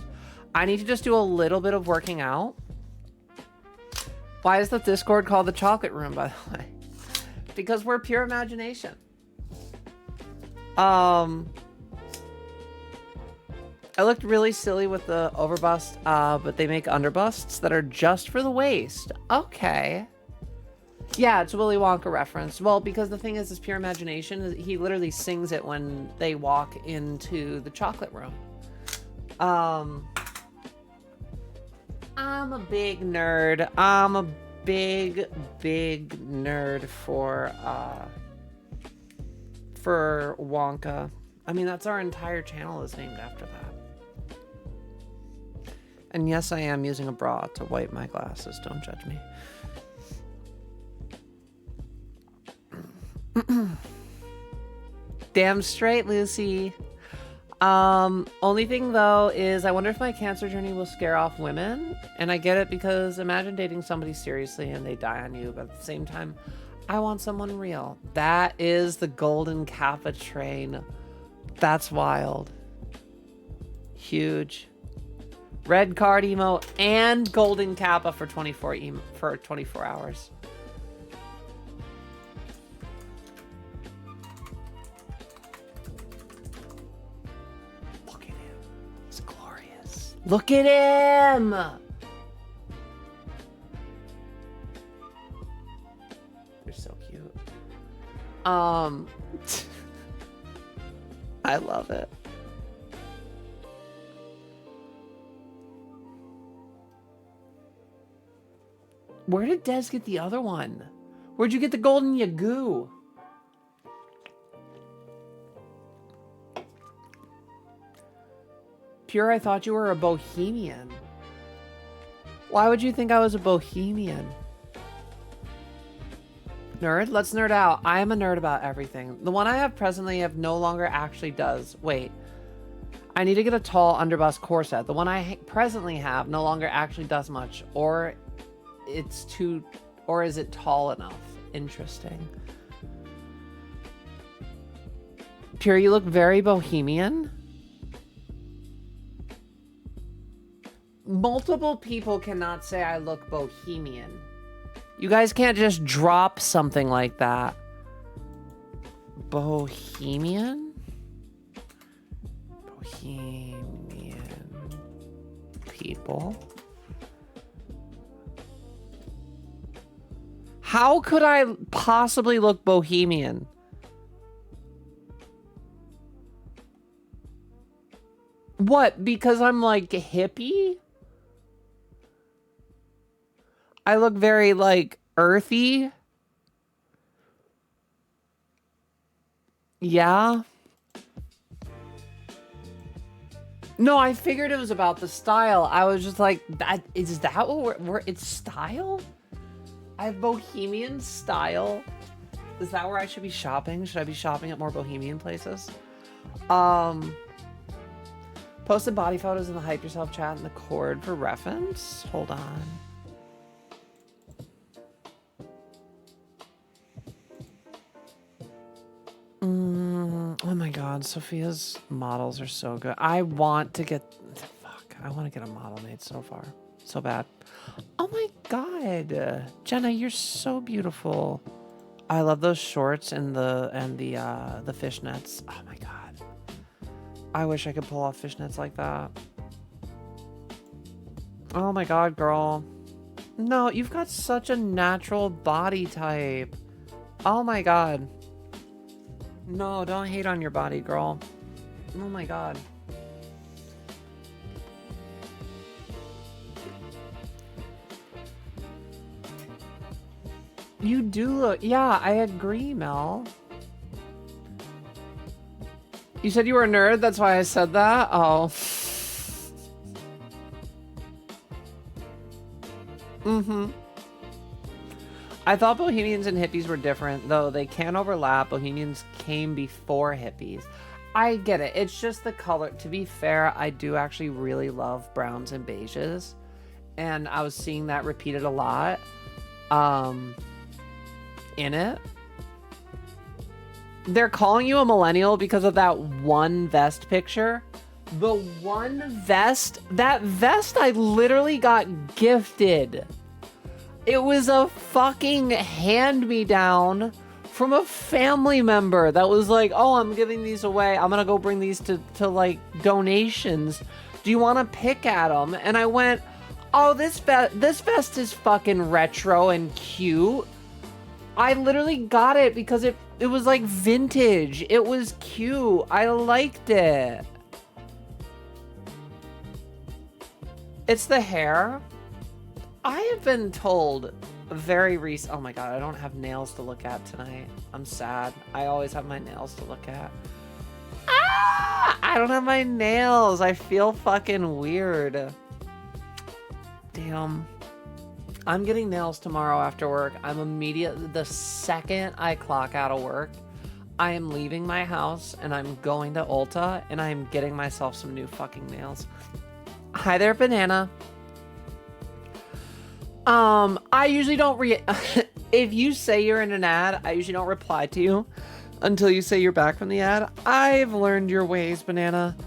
I need to just do a little bit of working out. Why is the Discord called the chocolate room, by the way? Because we're pure imagination. I looked really silly with the overbust, but they make underbusts that are just for the waist. Okay. Yeah, it's a Willy Wonka reference. Well, because the thing is pure imagination. He literally sings it when they walk into the chocolate room. I'm a big nerd. I'm a big nerd for Wonka. I mean, that's our entire channel is named after that. And yes, I am using a bra to wipe my glasses. Don't judge me. Damn straight, Lucy. Only thing though is I wonder if my cancer journey will scare off women. And I get it, because imagine dating somebody seriously and they die on you, but at the same time, I want someone real. That is the golden Kappa train. That's wild. Huge. Red card emo and golden Kappa for 24 hours. Look at him! They're so cute. I love it. Where did Des get the other one? Where'd you get the golden Yagoo? Pure, I thought you were a bohemian. Why would you think I was a bohemian? Nerd? Let's nerd out. I am a nerd about everything. The one I have presently have no longer actually does. Wait. I need to get a tall underbust corset. The one I presently have no longer actually does much. Or it's too... Or is it tall enough? Interesting. Pure, you look very bohemian. Multiple people cannot say I look bohemian. You guys can't just drop something like that. Bohemian? Bohemian people. How could I possibly look bohemian? What? Because I'm like hippie? I look very, like, earthy. Yeah. No, I figured it was about the style. I was just like, is that what it's style? I have bohemian style. Is that where I should be shopping? Should I be shopping at more bohemian places? Posted body photos in the Hype Yourself chat in the cord for reference. Hold on. Oh my god, Sophia's models are so good. I want to get... Fuck, I want to get a model made so far. So bad. Oh my god. Jenna, you're so beautiful. I love those shorts and the fishnets. Oh my god. I wish I could pull off fishnets like that. Oh my god, girl. No, you've got such a natural body type. Oh my god. No, don't hate on your body, girl. Oh my god. You do look... Yeah, I agree, Mel. You said you were a nerd? That's why I said that? Oh. Mm-hmm. I thought bohemians and hippies were different, though they can overlap. Bohemians came before hippies. I get it. It's just the color. To be fair, I do actually really love browns and beiges. And I was seeing that repeated a lot in it. They're calling you a millennial because of that one vest picture. The one vest, that vest I literally got gifted. It was a fucking hand-me-down from a family member that was like, oh, I'm giving these away. I'm gonna go bring these to like donations. Do you want to pick at them? And I went, oh, this vest is fucking retro and cute. I literally got it because it was like vintage. It was cute. I liked it. It's the hair. I have been told very recent. Oh my god, I don't have nails to look at tonight. I'm sad. I always have my nails to look at. Ah! I don't have my nails. I feel fucking weird. Damn. I'm getting nails tomorrow after work. I'm immediately, the second I clock out of work, I am leaving my house and I'm going to Ulta and I'm getting myself some new fucking nails. Hi there, Banana. I usually don't if you say you're in an ad, I usually don't reply to you until you say you're back from the ad. I've learned your ways, Banana.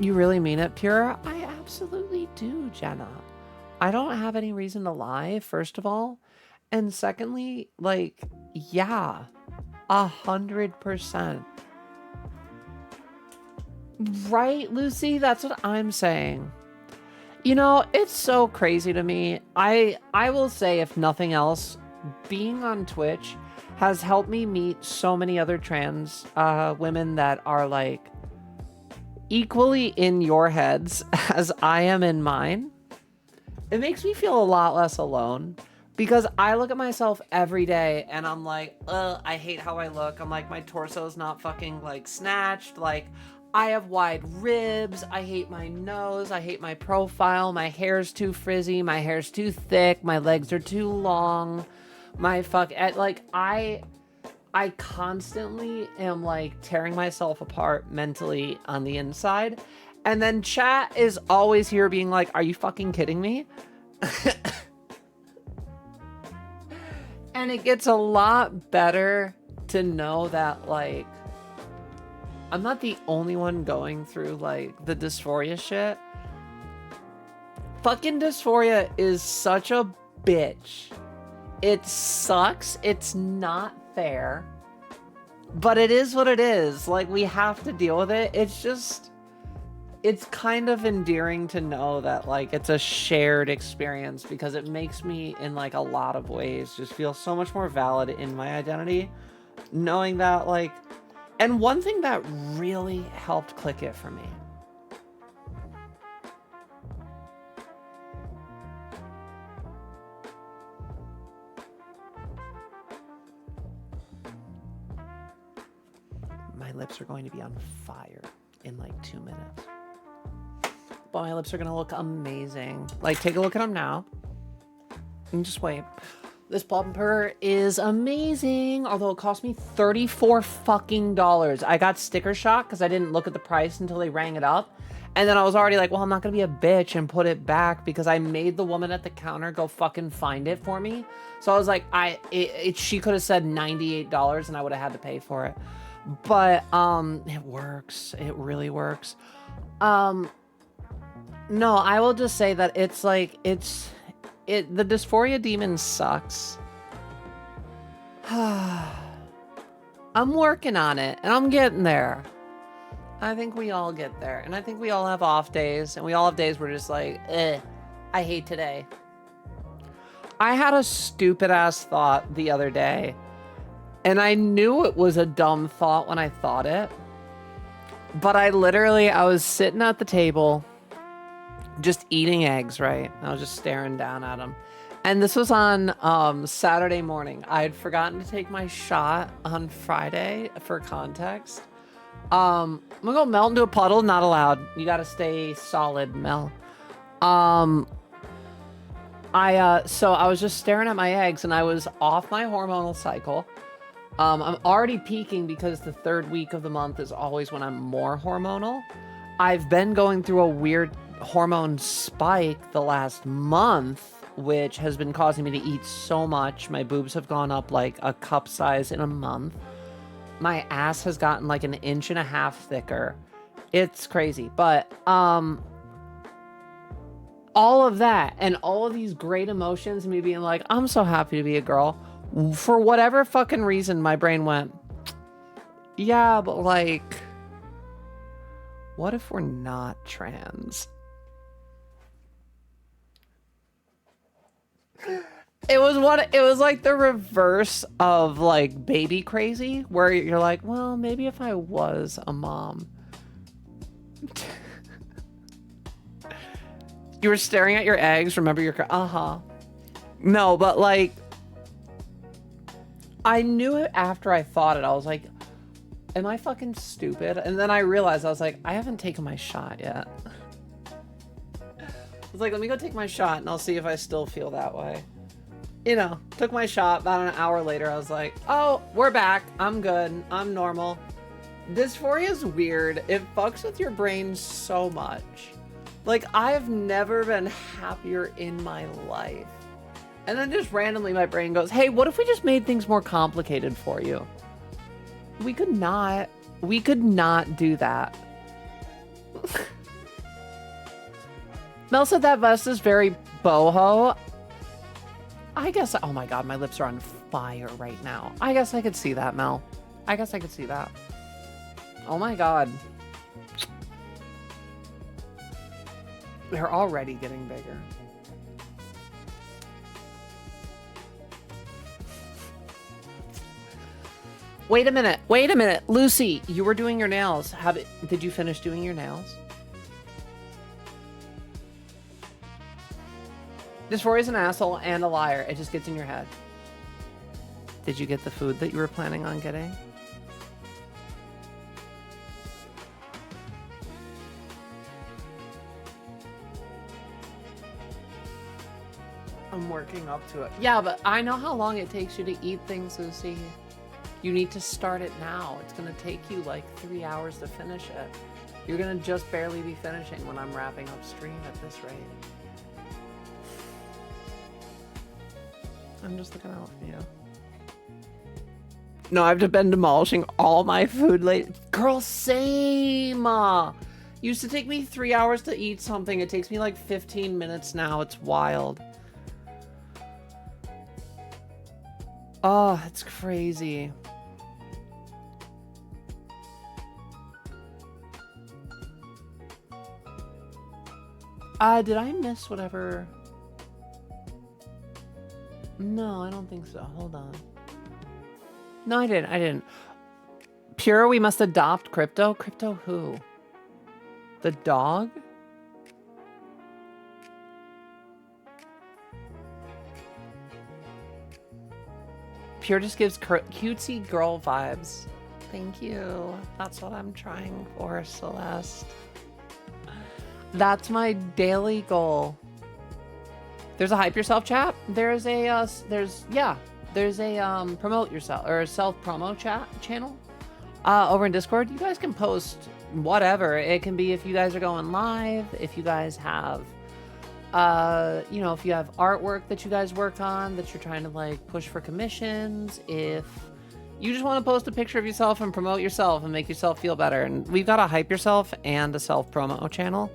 You really mean it, Pure? I absolutely do, Jenna. I don't have any reason to lie, first of all. And secondly, like, yeah, 100%. Right, Lucy? That's what I'm saying. You know, it's so crazy to me. I will say, if nothing else, being on Twitch has helped me meet so many other trans women that are like equally in your heads as I am in mine. It makes me feel a lot less alone. Because I look at myself every day and I'm like, I hate how I look. I'm like, my torso's not fucking like snatched. Like, I have wide ribs. I hate my nose. I hate my profile. My hair's too frizzy. My hair's too thick. My legs are too long. I constantly am like tearing myself apart mentally on the inside. And then chat is always here being like, are you fucking kidding me? And it gets a lot better to know that, like, I'm not the only one going through, like, the dysphoria shit. Fucking dysphoria is such a bitch. It sucks. It's not fair. But it is what it is. Like, we have to deal with it. It's just... It's kind of endearing to know that, like, it's a shared experience because it makes me, in, like, a lot of ways, just feel so much more valid in my identity. Knowing that, like... And one thing that really helped click it for me. My lips are going to be on fire in, like, 2 minutes. But my lips are gonna look amazing. Like, take a look at them now. And just wait. This plumper is amazing, although it cost me $34 fucking dollars. I got sticker shock because I didn't look at the price until they rang it up. And then I was already like, well, I'm not gonna be a bitch and put it back because I made the woman at the counter go fucking find it for me. So I was like, she could have said $98 and I would have had to pay for it. But it works. It really works. No, I will just say that it's like, the dysphoria demon sucks. I'm working on it, and I'm getting there. I think we all get there, and I think we all have off days, and we all have days where we're just like, I hate today. I had a stupid-ass thought the other day, and I knew it was a dumb thought when I thought it, but I was sitting at the table, just eating eggs, right? I was just staring down at them. And this was on Saturday morning. I had forgotten to take my shot on Friday for context. I'm gonna go melt into a puddle, not allowed. You gotta stay solid, Mel. So I was just staring at my eggs and I was off my hormonal cycle. I'm already peaking because the third week of the month is always when I'm more hormonal. I've been going through a weird hormone spike the last month, which has been causing me to eat so much. My boobs have gone up like a cup size in a month. My ass has gotten like 1.5 inches thicker. It's crazy. But all of that and all of these great emotions, me being like, I'm so happy to be a girl. For whatever fucking reason, my brain went, yeah, but like, what if we're not trans? It was like the reverse of like baby crazy, where you're like, well, maybe if I was a mom. You were staring at your eggs, remember your no, but like I knew it after I thought it. I was like, am I fucking stupid? And then I realized, I was like, I haven't taken my shot yet. I was like, let me go take my shot and I'll see if I still feel that way. You know, took my shot. About an hour later, I was like, oh, we're back. I'm good. I'm normal. Dysphoria is weird. It fucks with your brain so much. Like, I've never been happier in my life. And then just randomly my brain goes, hey, what if we just made things more complicated for you? We could not do that. Mel said that vest is very boho. I guess, oh my God, my lips are on fire right now. I guess I could see that, Mel. I guess I could see that. Oh my God. They're already getting bigger. Wait a minute. Lucy, you were doing your nails. Did you finish doing your nails? Dysphoria is an asshole and a liar. It just gets in your head. Did you get the food that you were planning on getting? I'm working up to it. Yeah, but I know how long it takes you to eat things, Lucy. You need to start it now. It's going to take you like 3 hours to finish it. You're going to just barely be finishing when I'm wrapping up stream at this rate. I'm just looking out for you. No, I've been demolishing all my food late. Girl, same. Used to take me 3 hours to eat something. It takes me like 15 minutes now. It's wild. Oh, it's crazy. Did I miss whatever? No, I don't think so. Hold on. No, I didn't. Pure, we must adopt Crypto? Crypto who? The dog? Pure just gives cutesy girl vibes. Thank you. That's what I'm trying for, Celeste. That's my daily goal. There's a hype yourself chat. There's a promote yourself or a self promo chat channel over in Discord. You guys can post whatever. It can be if you guys are going live, if you guys have you know, if you have artwork that you guys work on that you're trying to like push for commissions, if you just want to post a picture of yourself and promote yourself and make yourself feel better. And we've got a hype yourself and a self promo channel.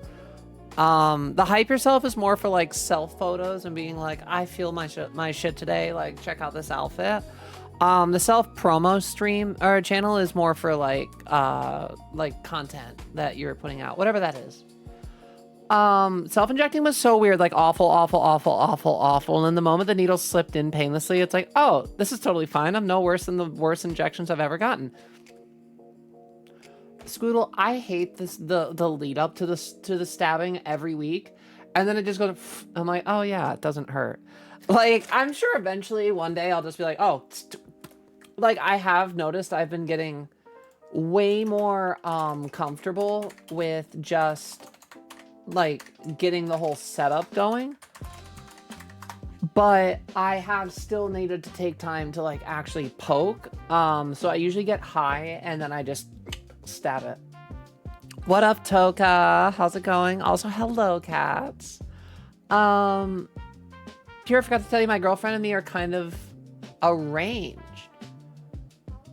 The hype yourself is more for like self photos and being like, I feel my shit today, like check out this outfit. The self promo stream or channel is more for like content that you're putting out, whatever that is. Self-injecting was so weird, like awful. And then the moment the needle slipped in painlessly, it's like, oh, this is totally fine. I'm no worse than the worst injections I've ever gotten. Scoodle, I hate this the lead up to the stabbing every week, and then it just goes. I'm like, oh yeah, it doesn't hurt. Like I'm sure eventually one day I'll just be like, oh, like I have noticed I've been getting way more comfortable with just like getting the whole setup going, but I have still needed to take time to like actually poke. So I usually get high and then I just stab it. What up, Toka? How's it going? Also, hello, cats. Pure, forgot to tell you, my girlfriend and me are kind of arranged.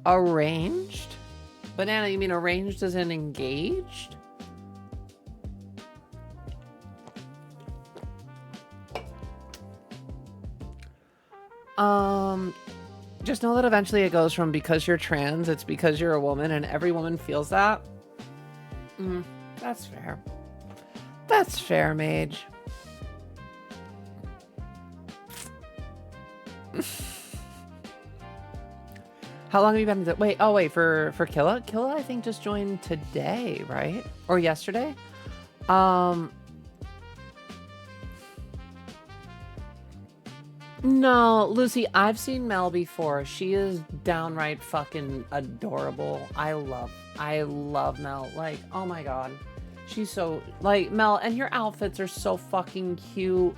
Arranged? Banana, you mean arranged as in engaged? Just know that eventually it goes from because you're trans, it's because you're a woman, and every woman feels that. That's fair. That's fair, Mage. How long have you been? Wait, for Killa? Killa, I think just joined today, right? Or yesterday? No, Lucy, I've seen Mel before. She is downright fucking adorable. I love Mel. Like, oh my god. She's so, like, Mel, and your outfits are so fucking cute.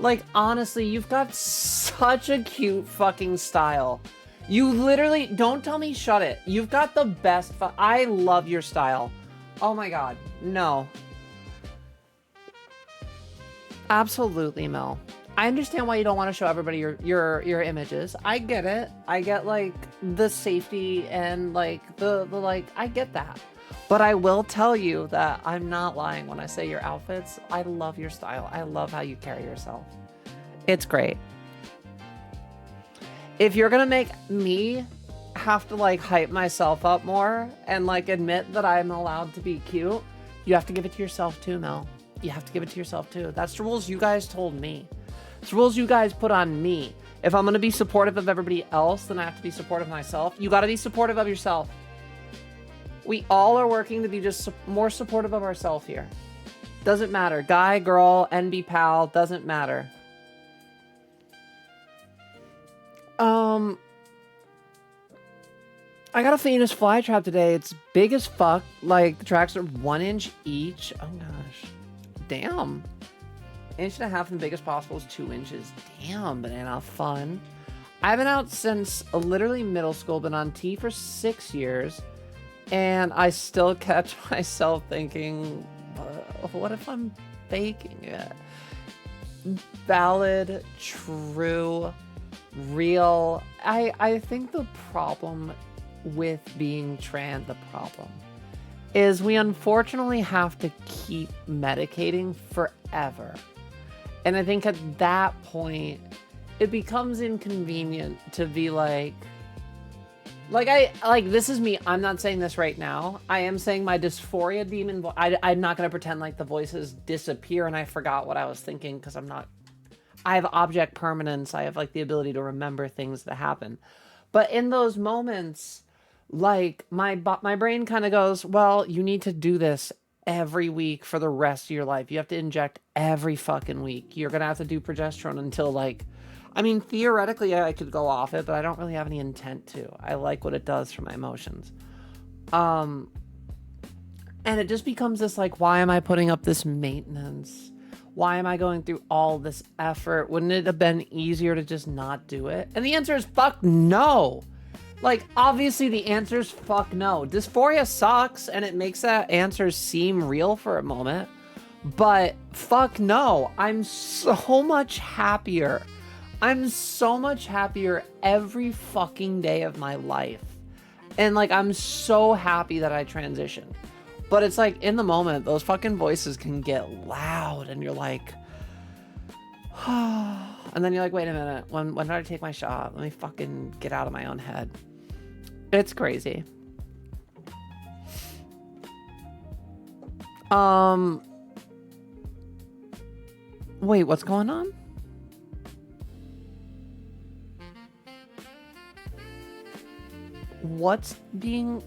Like, honestly, you've got such a cute fucking style. You literally, don't tell me shut it. You've got the best, I love your style. Oh my god. No. Absolutely, Mel. I understand why you don't want to show everybody your images. I get it. I get like the safety and like the like, I get that. But I will tell you that I'm not lying when I say your outfits. I love your style. I love how you carry yourself. It's great. If you're gonna make me have to like hype myself up more and like admit that I'm allowed to be cute, you have to give it to yourself too, Mel. You have to give it to yourself too. That's the rules you guys told me. It's rules you guys put on me. If I'm going to be supportive of everybody else, then I have to be supportive of myself. You got to be supportive of yourself. We all are working to be just more supportive of ourselves here. Doesn't matter. Guy, girl, NB pal, doesn't matter. I got a famous fly trap today. It's big as fuck. Like, the tracks are 1 inch each. Oh gosh. Damn. 1.5 inches and big as possible is 2 inches. Damn, banana, fun. I've been out since literally middle school, been on T for 6 years, and I still catch myself thinking, what if I'm faking it? Valid, true, real. I think the problem with being trans, the problem is we unfortunately have to keep medicating forever. And I think at that point, it becomes inconvenient to be like, this is me. I'm not saying this right now. I am saying my dysphoria demon. I'm not going to pretend like the voices disappear and I forgot what I was thinking, because I have object permanence. I have like the ability to remember things that happen. But in those moments, like my brain kind of goes, well, you need to do this every week for the rest of your life. You have to inject every fucking week. You're going to have to do progesterone until like, I mean, theoretically, I could go off it, but I don't really have any intent to. I like what it does for my emotions. And it just becomes this, like, why am I putting up this maintenance? Why am I going through all this effort? Wouldn't it have been easier to just not do it? And the answer is fuck no. Like, obviously the answer is fuck no. Dysphoria sucks, and it makes that answer seem real for a moment. But fuck no. I'm so much happier. I'm so much happier every fucking day of my life. And like, I'm so happy that I transitioned. But it's like, in the moment, those fucking voices can get loud and you're like, and then you're like, wait a minute, when did I take my shot? Let me fucking get out of my own head. It's crazy. Wait, what's going on? What's being...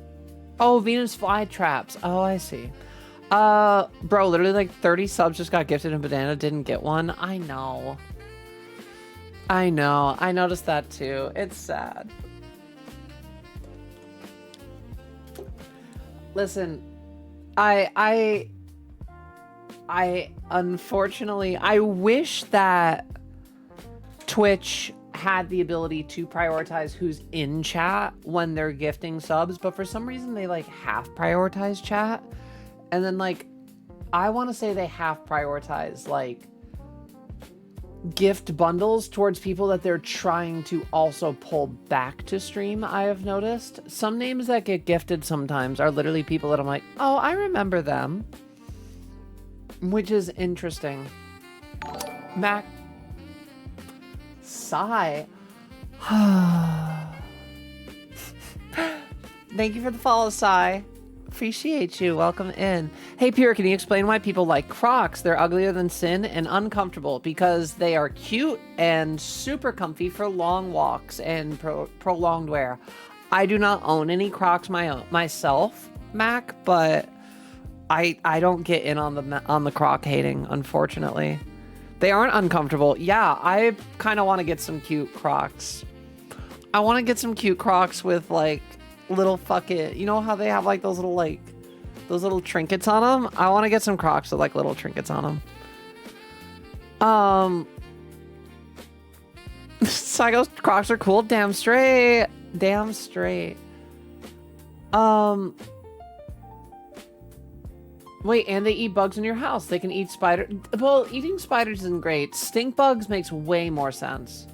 Oh, Venus flytraps. Oh, I see. Bro, literally like 30 subs just got gifted and Banana didn't get one. I know. I noticed that too. It's sad. Listen, I unfortunately, I wish that Twitch had the ability to prioritize who's in chat when they're gifting subs, but for some reason they like half prioritize chat, and then like I want to say they half prioritize like gift bundles towards people that they're trying to also pull back to stream. I have noticed some names that get gifted sometimes are literally people that I'm like, oh, I remember them, which is interesting. Mac sigh. Thank you for the follow, Sai. Appreciate you. Welcome in. Hey, Pure, can you explain why people like Crocs? They're uglier than sin and uncomfortable because they are cute and super comfy for long walks and prolonged wear. I do not own any Crocs myself, Mac, but I don't get in on the Croc hating, unfortunately. They aren't uncomfortable. Yeah, I kind of want to get some cute Crocs. I want to get some cute Crocs with like little fucking, you know how they have like those little trinkets on them? I want to get some Crocs with like little trinkets on them. Psycho's Crocs are cool. Damn straight. Damn straight. Wait, and they eat bugs in your house. They can eat spiders. Well, eating spiders isn't great. Stink bugs makes way more sense.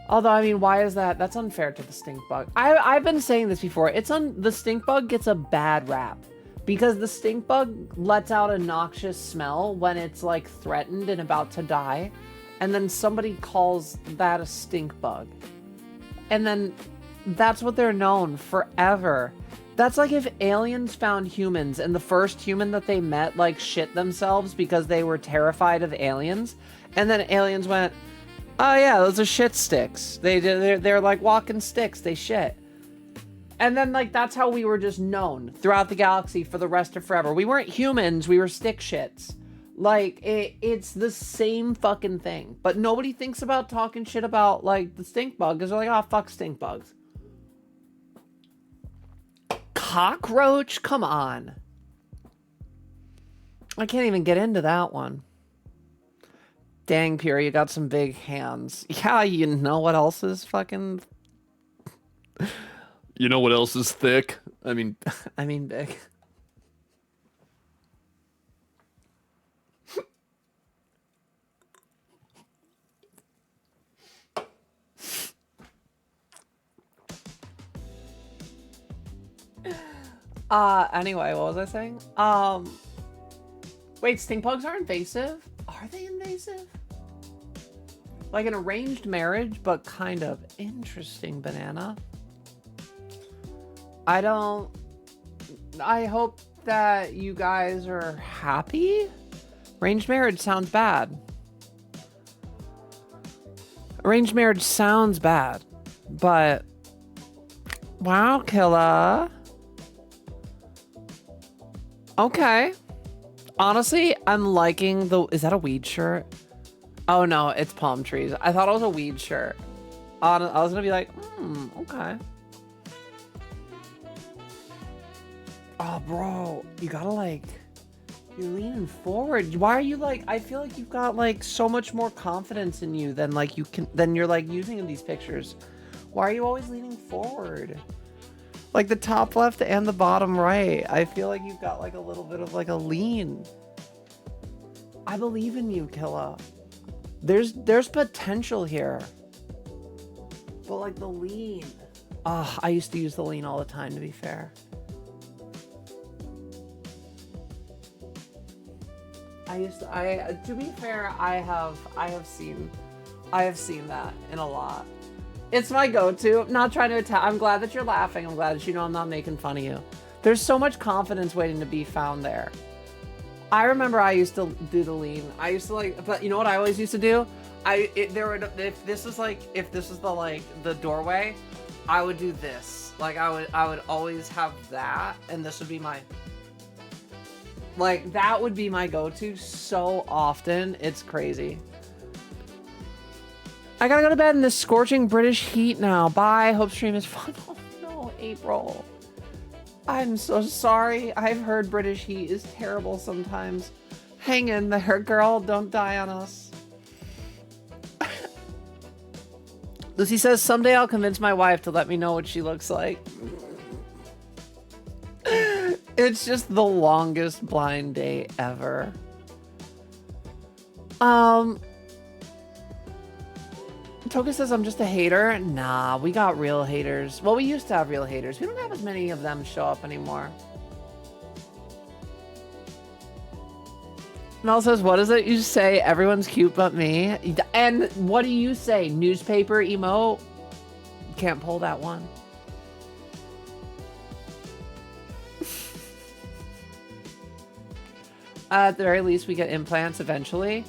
Although, I mean, why is that? That's unfair to the stink bug. I've been saying this before. The stink bug gets a bad rap because the stink bug lets out a noxious smell when it's like threatened and about to die. And then somebody calls that a stink bug. And then that's what they're known forever. That's like if aliens found humans and the first human that they met like shit themselves because they were terrified of aliens. And then aliens went, oh yeah, those are shit sticks. They're like walking sticks. They shit. And then like that's how we were just known throughout the galaxy for the rest of forever. We weren't humans. We were stick shits. Like, it's the same fucking thing. But nobody thinks about talking shit about, like, the stink bug. Because they're like, oh, fuck stink bugs. Cockroach? Come on. I can't even get into that one. Dang, Pure, you got some big hands. Yeah, you know what else is fucking... You know what else is thick? I mean big. Anyway, what was I saying? Wait, stink bugs are invasive? Are they invasive? Like an arranged marriage, but kind of interesting, Banana. I hope that you guys are happy. Arranged marriage sounds bad. Arranged marriage sounds bad, but wow, Killa. Okay. Honestly, I'm liking the... Is that a weed shirt? Oh no, it's palm trees. I thought it was a weed shirt. I was gonna be like, okay. Oh, bro, you gotta like... You're leaning forward. Why are you like... I feel like you've got like so much more confidence in you than like you can... Than you're like using in these pictures. Why are you always leaning forward? Like the top left and the bottom right. I feel like you've got like a little bit of like a lean. I believe in you, Killa. There's potential here. But like the lean. I used to use the lean all the time, to be fair. To be fair, I have seen that in a lot. It's my go-to. I'm not trying to attack. I'm glad that you're laughing. I'm glad that you know I'm not making fun of you. There's so much confidence waiting to be found there. I remember I used to do the lean. I used to like, but you know what I always used to do? If this was the doorway, I would do this. Like I would always have that, and this would be my, like that would be my go-to so often. It's crazy. I gotta go to bed in this scorching British heat now. Bye. Hope stream is fun. Oh no, April. I'm so sorry. I've heard British heat is terrible sometimes. Hang in there, girl. Don't die on us. Lucy says, someday I'll convince my wife to let me know what she looks like. It's just the longest blind date ever. Toka says I'm just a hater. Nah, we got real haters. Well, we used to have real haters. We don't have as many of them show up anymore. Mel says, what is it you say? Everyone's cute but me. And what do you say? Newspaper emote? Can't pull that one. At the very least, we get implants eventually.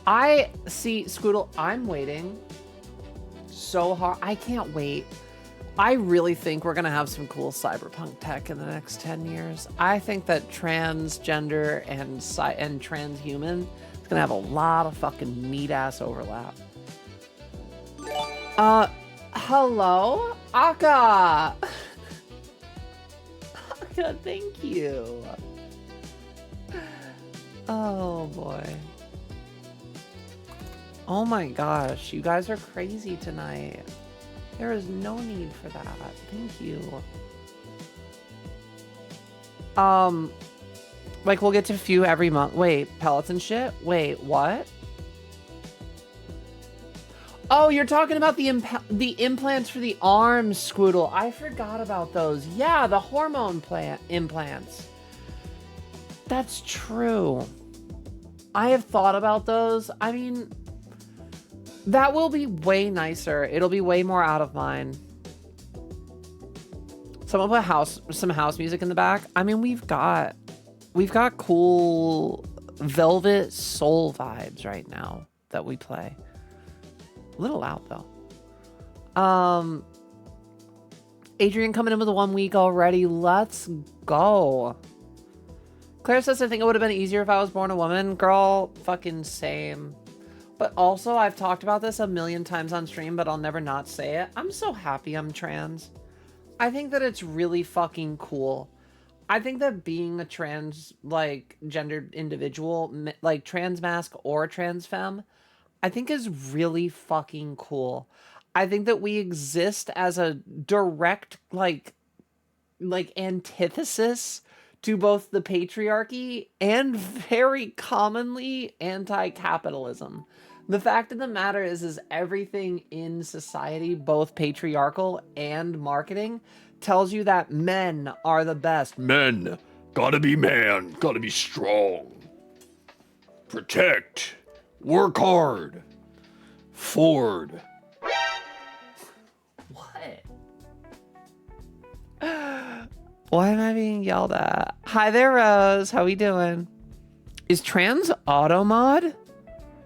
I see, Scoodle, I'm waiting so hard. I can't wait. I really think we're gonna have some cool cyberpunk tech in the next 10 years. I think that transgender and transhuman is gonna have a lot of fucking neat ass overlap. Hello? Aka! Aka, thank you. Oh boy. Oh my gosh, you guys are crazy tonight. There is no need for that. Thank you. Like we'll get to a few every month. Wait, pellets and shit? Wait, what? Oh, you're talking about the implants for the arms, Squoodle. I forgot about those. Yeah, the hormone implants. That's true. I have thought about those. I mean, that will be way nicer. It'll be way more out of mine. Someone put some house music in the back. I mean, we've got cool velvet soul vibes right now that we play. A little loud though. Adrian coming in with 1 week already. Let's go. Claire says, I think it would have been easier if I was born a woman. Girl, fucking same. But also, I've talked about this a million times on stream, but I'll never not say it. I'm so happy I'm trans. I think that it's really fucking cool. I think that being a trans, like, gendered individual, like trans masc or trans femme, I think is really fucking cool. I think that we exist as a direct, like antithesis to both the patriarchy and very commonly anti-capitalism. The fact of the matter is everything in society, both patriarchal and marketing, tells you that men are the best. Men, gotta be man, gotta be strong. Protect, work hard, Ford. What? Why am I being yelled at? Hi there, Rose. How we doing? Is trans auto mod?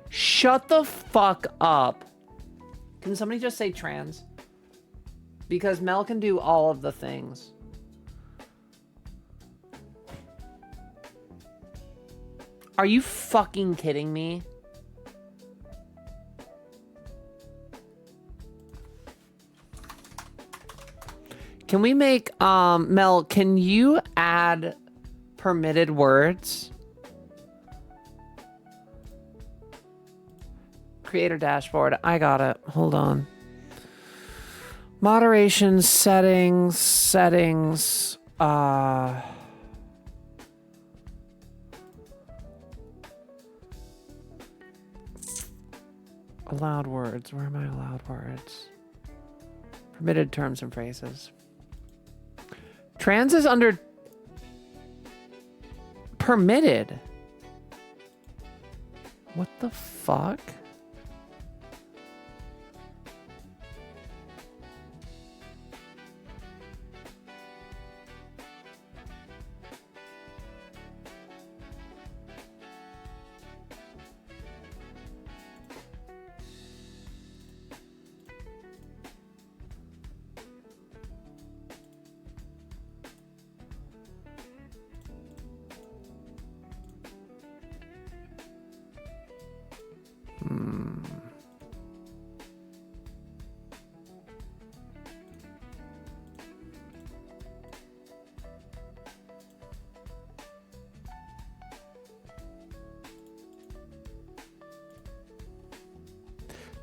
Shut the fuck up. Can somebody just say trans? Because Mel can do all of the things. Are you fucking kidding me? Can we make, Mel, can you add permitted words? Creator dashboard. I got it. Hold on. Moderation settings. Allowed words. Where are my allowed words? Permitted terms and phrases. Trans is under permitted. What the fuck?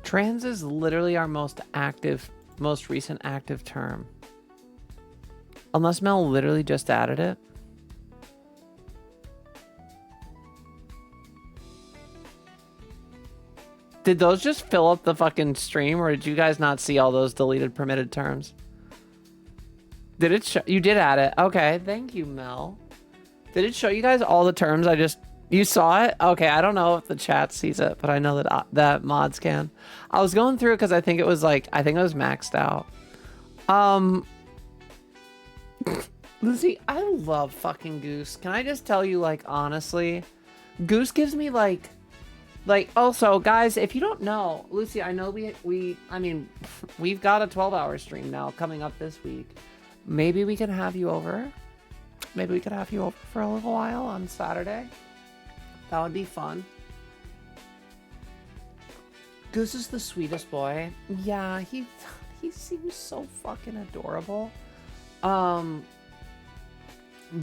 Trans is literally our most recent active term. Unless Mel literally just added it. Did those just fill up the fucking stream, or did you guys not see all those deleted permitted terms? Did it show? You did add it. Okay, thank you, Mel. Did it show you guys all the terms? You saw it? Okay, I don't know if the chat sees it, but I know that that mods can. I was going through it because I think it was maxed out. Lucy, I love fucking Goose. Can I just tell you, like, honestly, Goose gives me like, also, guys, if you don't know, Lucy, I know we've got a 12-hour stream now coming up this week. Maybe we can have you over. Maybe we could have you over for a little while on Saturday. That would be fun. Goose is the sweetest boy. Yeah, he seems so fucking adorable. But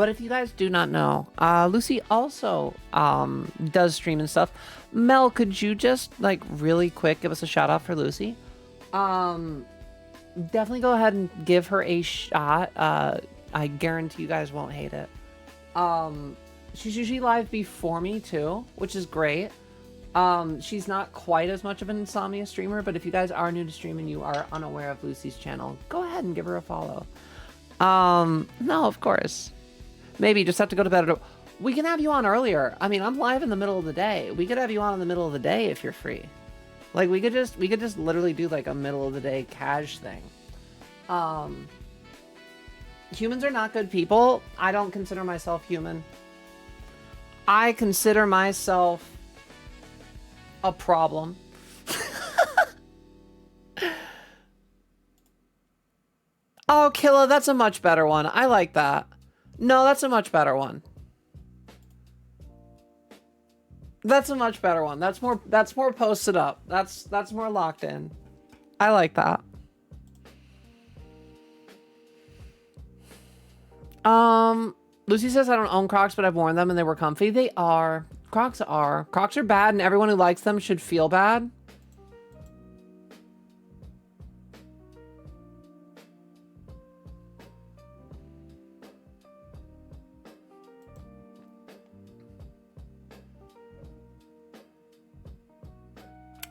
if you guys do not know, Lucy also does stream and stuff. Mel, could you just, like, really quick give us a shout out for Lucy? Definitely go ahead and give her a shot. I guarantee you guys won't hate it. She's usually live before me too, which is great. She's not quite as much of an insomnia streamer, but if you guys are new to stream and you are unaware of Lucy's channel, go ahead and give her a follow. No, of course. Maybe you just have to go to bed. We can have you on earlier. I mean, I'm live in the middle of the day. We could have you on in the middle of the day if you're free. Like, we could just literally do like a middle of the day cash thing. Humans are not good people. I don't consider myself human. I consider myself a problem. Oh, Killa, that's a much better one. I like that. No, that's a much better one. That's a much better one. That's more posted up. That's more locked in. I like that. Lucy says I don't own Crocs, but I've worn them and they were comfy. They are. Crocs are. Crocs are bad and everyone who likes them should feel bad.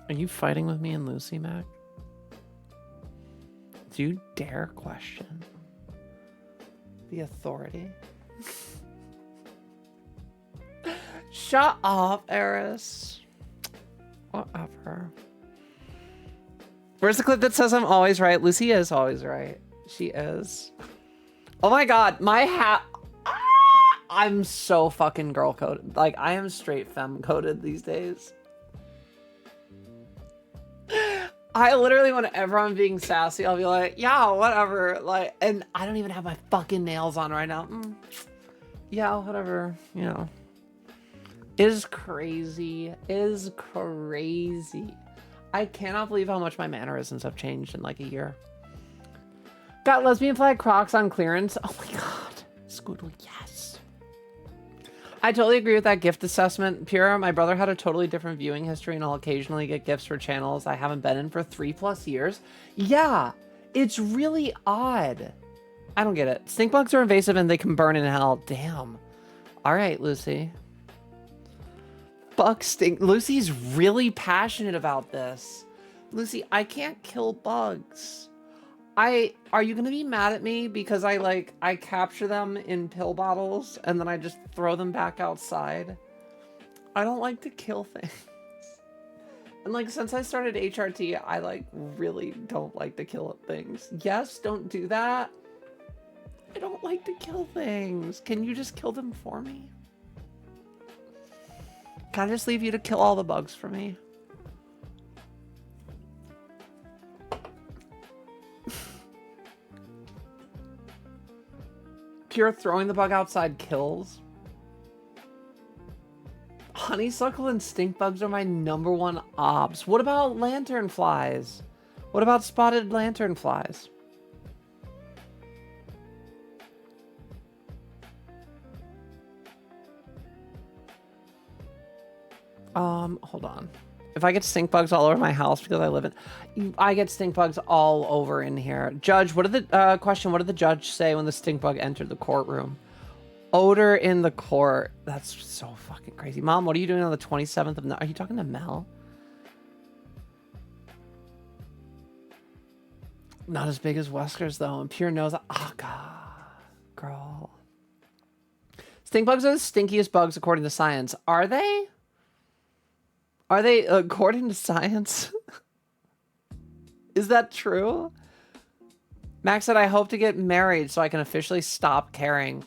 Are you fighting with me and Lucy, Mac? Do you dare question the authority? Shut up, Eris. Whatever. Where's the clip that says I'm always right? Lucy is always right. She is. Oh my god, my hat. Ah! I'm so fucking girl coded. Like, I am straight femme coded these days. I literally, whenever I'm being sassy, I'll be like, yeah, whatever. Like, and I don't even have my fucking nails on right now. Yeah, whatever, you know. Is crazy. Is crazy. I cannot believe how much my mannerisms have changed in like a year. Got lesbian flag Crocs on clearance. Oh my god. Scoodle, yes. I totally agree with that gift assessment. Pura, my brother had a totally different viewing history and I'll occasionally get gifts for channels I haven't been in for 3+ years. Yeah, it's really odd. I don't get it. Stink bugs are invasive and they can burn in hell. Damn. All right, Lucy. Fuck stink. Lucy's really passionate about this. Lucy, I can't kill bugs. Are you gonna be mad at me because I capture them in pill bottles and then I just throw them back outside? I don't like to kill things. And like, since I started HRT, I like really don't like to kill things. Yes, don't do that. I don't like to kill things. Can you just kill them for me? Can I just leave you to kill all the bugs for me? Pure throwing the bug outside kills. Honeysuckle and stink bugs are my #1 obs. What about lantern flies? What about spotted lantern flies? Hold on. If I get stink bugs all over my house because I live in... I get stink bugs all over in here. Judge, what did the... question, what did the judge say when the stink bug entered the courtroom? Odor in the court. That's so fucking crazy. Mom, what are you doing on the 27th of... Are you talking to Mel? Not as big as Wesker's, though. And Pure knows... Oh, God. Girl. Stink bugs are the stinkiest bugs according to science. Are they? Are they according to science? Is that true? Max said, I hope to get married so I can officially stop caring.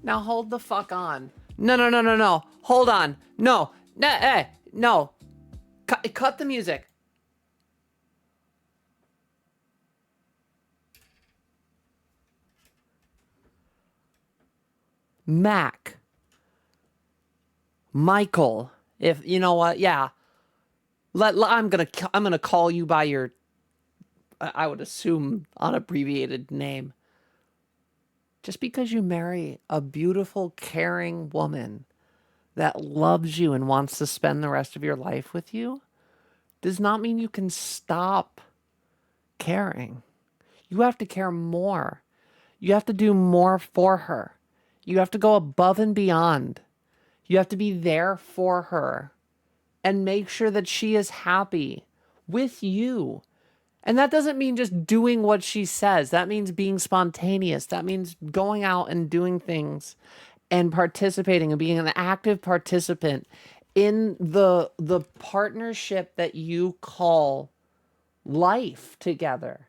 Now hold the fuck on. No. Hold on. No. No. Cut the music. Mac. Michael. If you know what, yeah. I'm gonna call you by your, I would assume, unabbreviated name. Just because you marry a beautiful, caring woman that loves you and wants to spend the rest of your life with you does not mean you can stop caring. You have to care more. You have to do more for her. You have to go above and beyond. You have to be there for her and make sure that she is happy with you. And that doesn't mean just doing what she says. That means being spontaneous. That means going out and doing things and participating and being an active participant in the partnership that you call life together.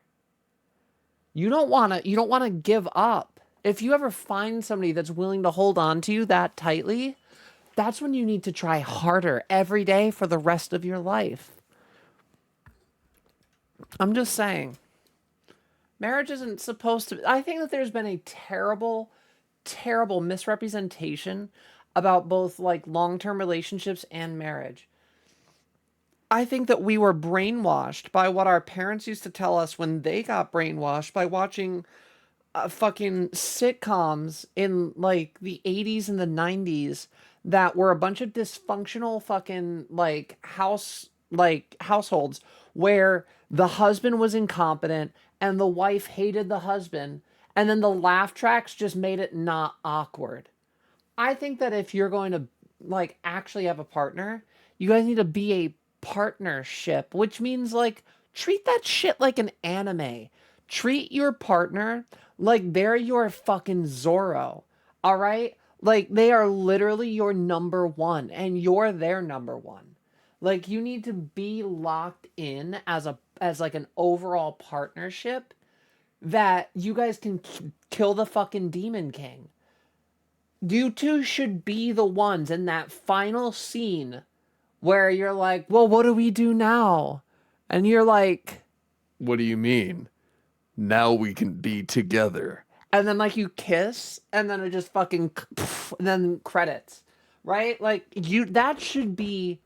You don't want to give up. If you ever find somebody that's willing to hold on to you that tightly, that's when you need to try harder every day for the rest of your life. I'm just saying. Marriage isn't supposed to... I think that there's been a terrible, terrible misrepresentation about both like long-term relationships and marriage. I think that we were brainwashed by what our parents used to tell us when they got brainwashed by watching fucking sitcoms in like the 80s and the 90s that were a bunch of dysfunctional fucking like households where the husband was incompetent and the wife hated the husband, and then the laugh tracks just made it not awkward. I think that if you're going to like actually have a partner, you guys need to be a partnership, which means like treat that shit like an anime. Treat your partner like they're your fucking Zorro. All right? Like they are literally your number one and you're their number one. Like you need to be locked in as like an overall partnership that you guys can kill the fucking Demon King. You two should be the ones in that final scene where you're like, well, what do we do now? And you're like, What do you mean? Now we can be together. and then like you kiss, and then it just fucking, and then credits, right? Like that should be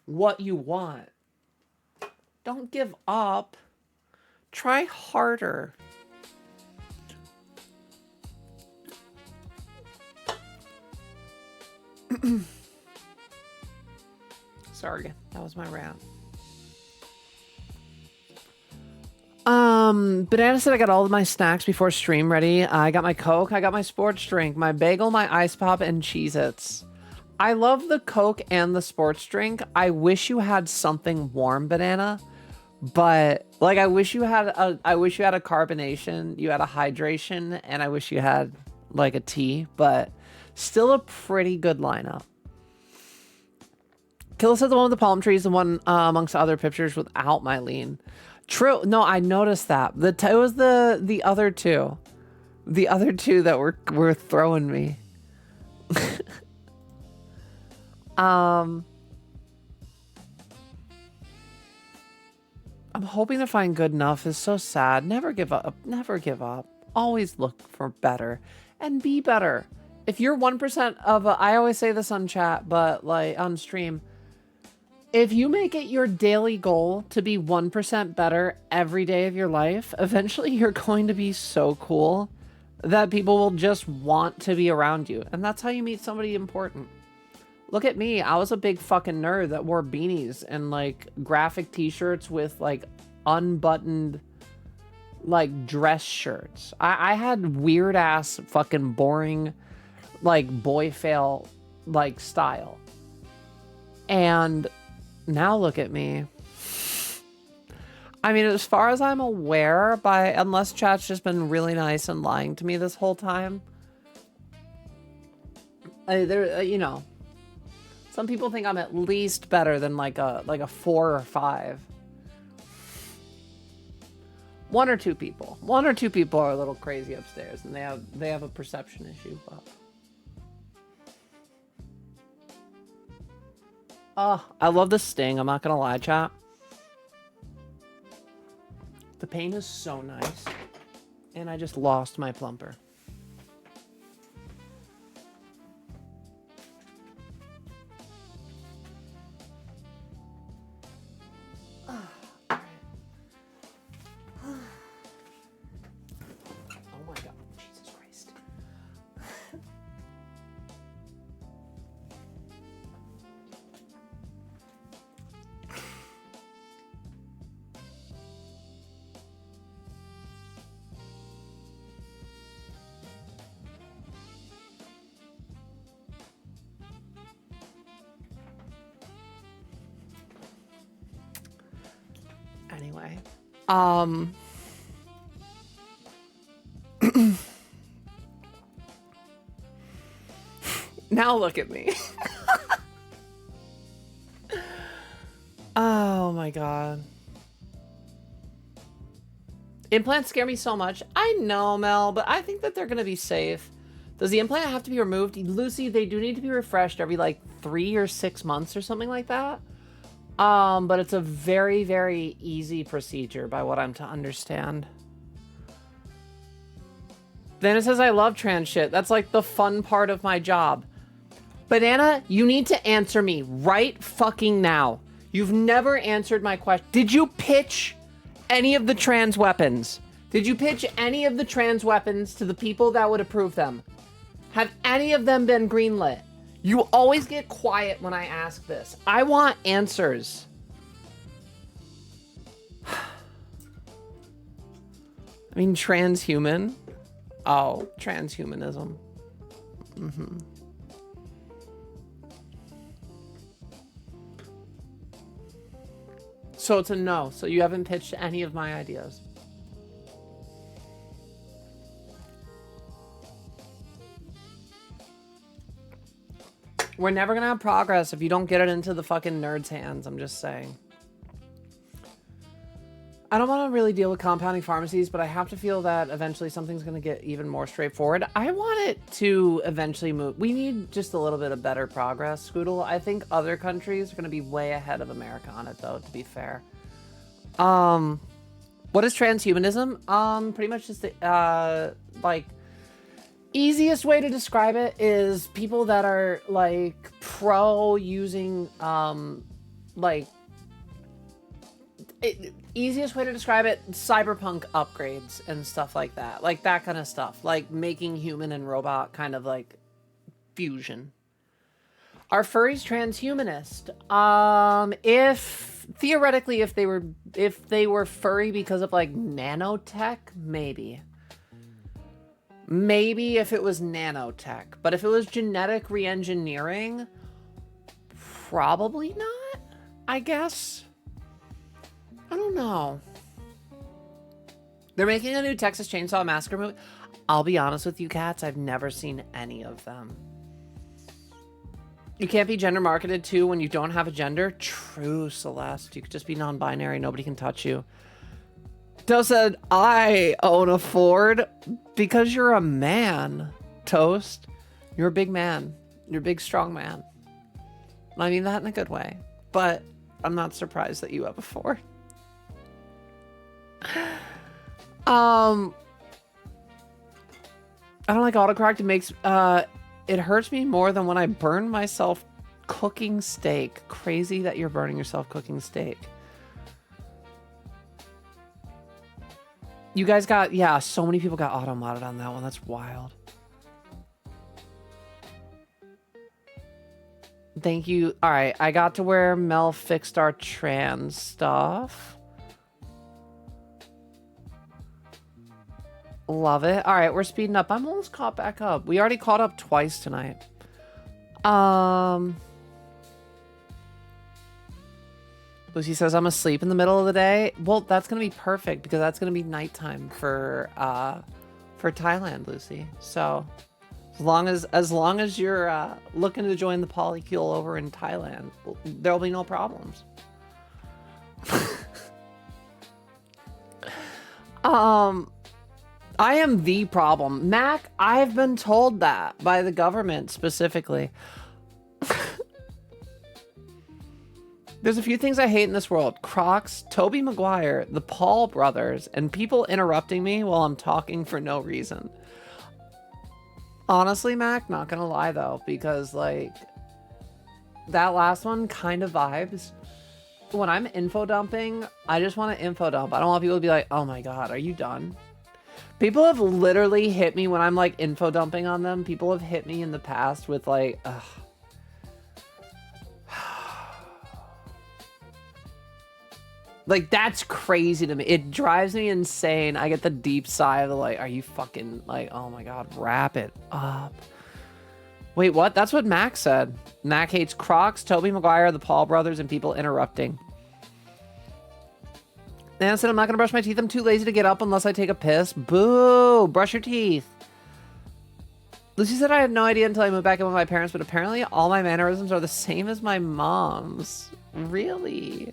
what you want. Don't give up. Try harder. Sorry, that was my rant. Banana said I got all of my snacks before stream ready. I got my Coke, I got my sports drink, my bagel, my ice pop, and Cheez-Its. I love the Coke and the sports drink. I wish you had something warm, Banana. But like I wish you had a carbonation, you had a hydration, and I wish you had like a tea, but still a pretty good lineup. Killa said the one with the palm trees, the one amongst other pictures without Mylene. True. No, I noticed that. It was the other two. The other two that were throwing me. I'm hoping to find good enough is so sad. Never give up. Never give up. Always look for better and be better. If you're 1% of I always say this on chat, but like on stream, if you make it your daily goal to be 1% better every day of your life, eventually you're going to be so cool that people will just want to be around you. And that's how you meet somebody important. Look at me. I was a big fucking nerd that wore beanies and like graphic t-shirts with like unbuttoned like dress shirts. I had weird ass fucking boring like boy fail like style. And now look at me. I mean, as far as I'm aware, unless chat's just been really nice and lying to me this whole time, you know, some people think I'm at least better than like a 4 or 5. One or two people are a little crazy upstairs, and they have a perception issue. But oh, I love the sting. I'm not gonna lie, chat. The paint is so nice, and I just lost my plumper. Anyway, now look at me. Oh my god. Implants scare me so much. I know, Mel, but I think that they're gonna be safe. Does the implant have to be removed? Lucy, they do need to be refreshed every like 3 or 6 months or something like that. But it's a very, very easy procedure by what I'm to understand. Then it says I love trans shit. That's like the fun part of my job. Banana, you need to answer me right fucking now. You've never answered my question. Did you pitch any of the trans weapons? Did you pitch any of the trans weapons to the people that would approve them? Have any of them been greenlit? You always get quiet when I ask this. I want answers. I mean, transhuman. Oh, transhumanism. Mm-hmm. So it's a no. So you haven't pitched any of my ideas. We're never gonna have progress if you don't get it into the fucking nerds' hands. I'm just saying. I don't want to really deal with compounding pharmacies, but I have to feel that eventually something's going to get even more straightforward. I want it to eventually move. We need just a little bit of better progress, Scoodle. I think other countries are going to be way ahead of America on it, though, to be fair. What is transhumanism? Pretty much just the, like, easiest way to describe it is people that are, like, pro using, easiest way to describe it, cyberpunk upgrades and stuff like that. Like that kind of stuff. Like making human and robot kind of like fusion. Are furries transhumanist? If theoretically if they were furry because of like nanotech, maybe. Maybe if it was nanotech. But if it was genetic re-engineering, probably not, I guess. I don't know. They're making a new Texas Chainsaw Massacre movie. I'll be honest with you, cats. I've never seen any of them. You can't be gender marketed to when you don't have a gender. True, Celeste. You could just be non-binary. Nobody can touch you. Doe said, I own a Ford because you're a man, Toast. You're a big man. You're a big, strong man. I mean that in a good way. But I'm not surprised that you have a Ford. I don't like autocorrect. It makes it hurts me more than when I burn myself cooking steak. Crazy that you're burning yourself cooking steak. You guys got, yeah, so many people got auto-modded on that one. That's wild. Thank you. All right, I got to where Mel fixed our trans stuff. Love it. All right, we're speeding up. I'm almost caught back up. We already caught up twice tonight. Lucy says, I'm asleep in the middle of the day. Well, that's going to be perfect because that's going to be nighttime for Thailand, Lucy. So as long as you're looking to join the polycule over in Thailand, there'll be no problems. I am the problem. Mac, I've been told that by the government specifically. There's a few things I hate in this world. Crocs, Tobey Maguire, the Paul brothers, and people interrupting me while I'm talking for no reason. Honestly, Mac, not gonna lie though, because like that last one kind of vibes. When I'm info dumping, I just want to info dump. I don't want people to be like, oh my God, are you done? People have literally hit me when I'm like info dumping on them. People have hit me in the past with like, ugh. Like, that's crazy to me. It drives me insane. I get the deep sigh of the like, are you fucking like, oh my God, wrap it up. Wait, what? That's what Mac said. Mac hates Crocs, Tobey Maguire, the Paul brothers, and people interrupting. Nana said, I'm not going to brush my teeth. I'm too lazy to get up unless I take a piss. Boo! Brush your teeth. Lucy said, I had no idea until I moved back in with my parents, but apparently all my mannerisms are the same as my mom's. Really?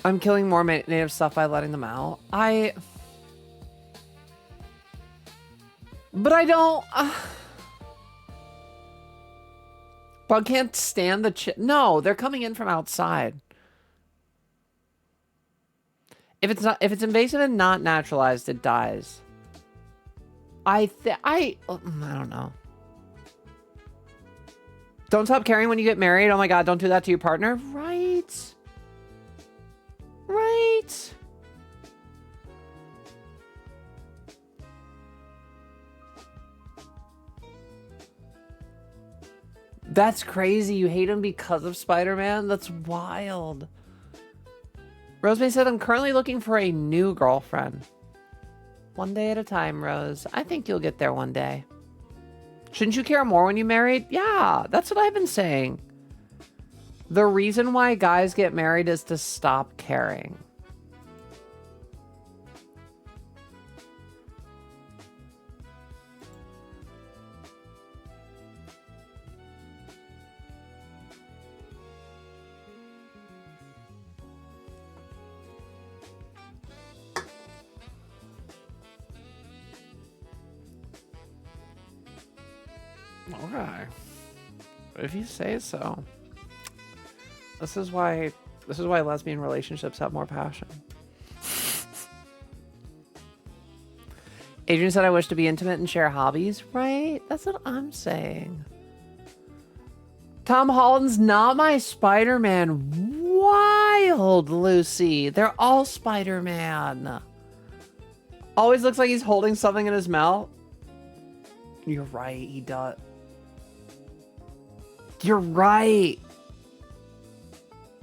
I'm killing more native stuff by letting them out. But I don't... Bug can't stand the No, they're coming in from outside. If it's invasive and not naturalized, it dies. I don't know. Don't stop caring when you get married. Oh my God, don't do that to your partner. Right. Right. That's crazy. You hate him because of Spider-Man? That's wild. Rosemary said, I'm currently looking for a new girlfriend. One day at a time, Rose. I think you'll get there one day. Shouldn't you care more when you married? Yeah, that's what I've been saying. The reason why guys get married is to stop caring. Okay. If you say so. This is why lesbian relationships have more passion. Adrian said I wish to be intimate and share hobbies. Right? That's what I'm saying. Tom Holland's not my Spider-Man. Wild, Lucy. They're all Spider-Man. Always looks like he's holding something in his mouth. You're right, he does. You're right.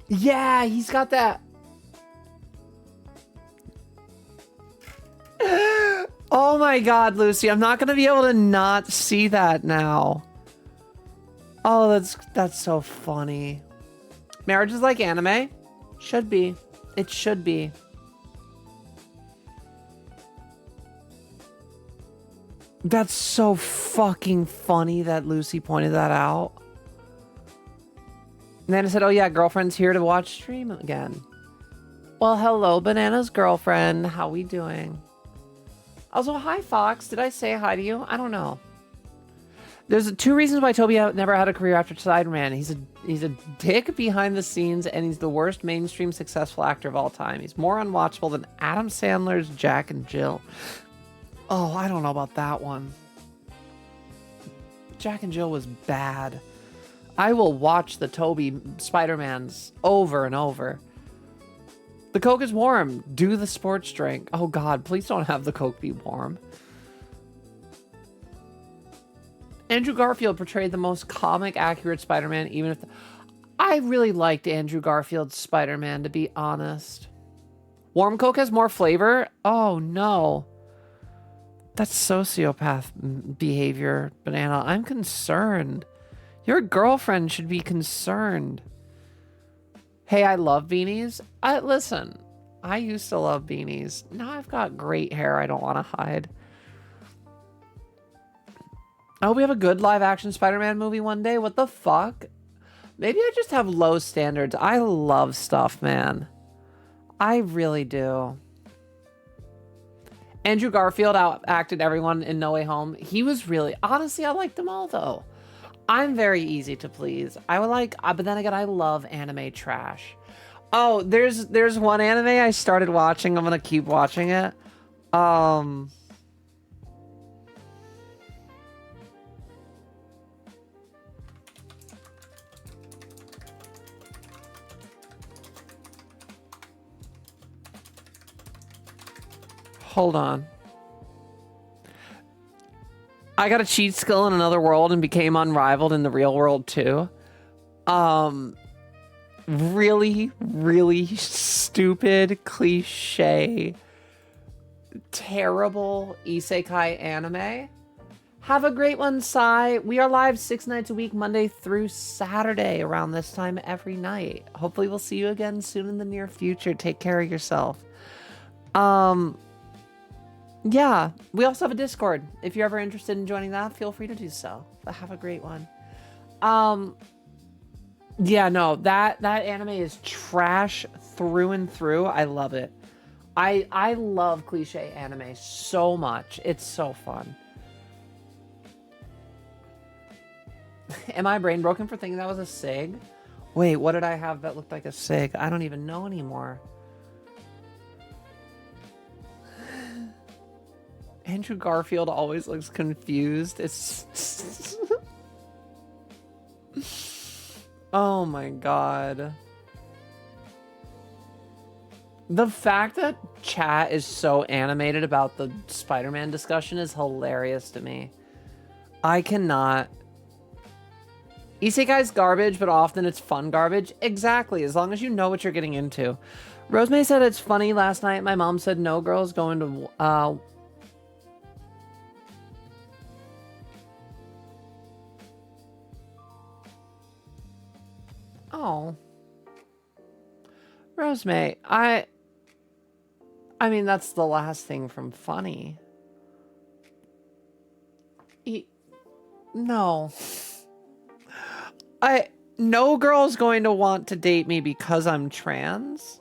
Yeah, he's got that. Oh my God, Lucy, I'm not going to be able to not see that now. Oh, that's so funny. Marriage is like anime. Should be. It should be. That's so fucking funny that Lucy pointed that out. Nana said, oh yeah, girlfriend's here to watch stream again. Well, hello, Banana's girlfriend. How we doing? Also, hi, Fox. Did I say hi to you? I don't know. There's two reasons why Toby never had a career after Spider-Man. He's a dick behind the scenes, and he's the worst mainstream successful actor of all time. He's more unwatchable than Adam Sandler's Jack and Jill. Oh, I don't know about that one. Jack and Jill was bad. I will watch the Toby Spider-Mans over and over. The Coke is warm. Do the sports drink. Oh God, please don't have the Coke be warm. Andrew Garfield portrayed the most comic accurate Spider-Man, even if... I really liked Andrew Garfield's Spider-Man, to be honest. Warm Coke has more flavor? Oh no. That's sociopath behavior, Banana. I'm concerned. Your girlfriend should be concerned. Hey, I love beanies. Listen, I used to love beanies. Now I've got great hair I don't want to hide. I hope we have a good live-action Spider-Man movie one day. What the fuck? Maybe I just have low standards. I love stuff, man. I really do. Andrew Garfield out-acted everyone in No Way Home. He was really... Honestly, I liked them all, though. I'm very easy to please. I would like... But then again, I love anime trash. Oh, there's one anime I started watching. I'm gonna keep watching it. Hold on. I got a cheat skill in another world and became unrivaled in the real world too. Really, really stupid, cliche, terrible isekai anime. Have a great one, Sai. We are live 6 nights a week, Monday through Saturday, around this time every night. Hopefully we'll see you again soon in the near future. Take care of yourself. Yeah, we also have a Discord. If you're ever interested in joining that, feel free to do so. But have a great one. Yeah, no, that anime is trash through and through. I love it. I love cliche anime so much. It's so fun. Am I brain broken for thinking that was a SIG? Wait, what did I have that looked like a SIG? I don't even know anymore. Andrew Garfield always looks confused. It's... Oh my god. The fact that chat is so animated about the Spider-Man discussion is hilarious to me. I cannot. Isekai's garbage, but often it's fun garbage. Exactly, as long as you know what you're getting into. Rosemary said it's funny last night. My mom said no girls going to... Oh. Rosemary, I mean, that's the last thing from funny. No. No girl's going to want to date me because I'm trans.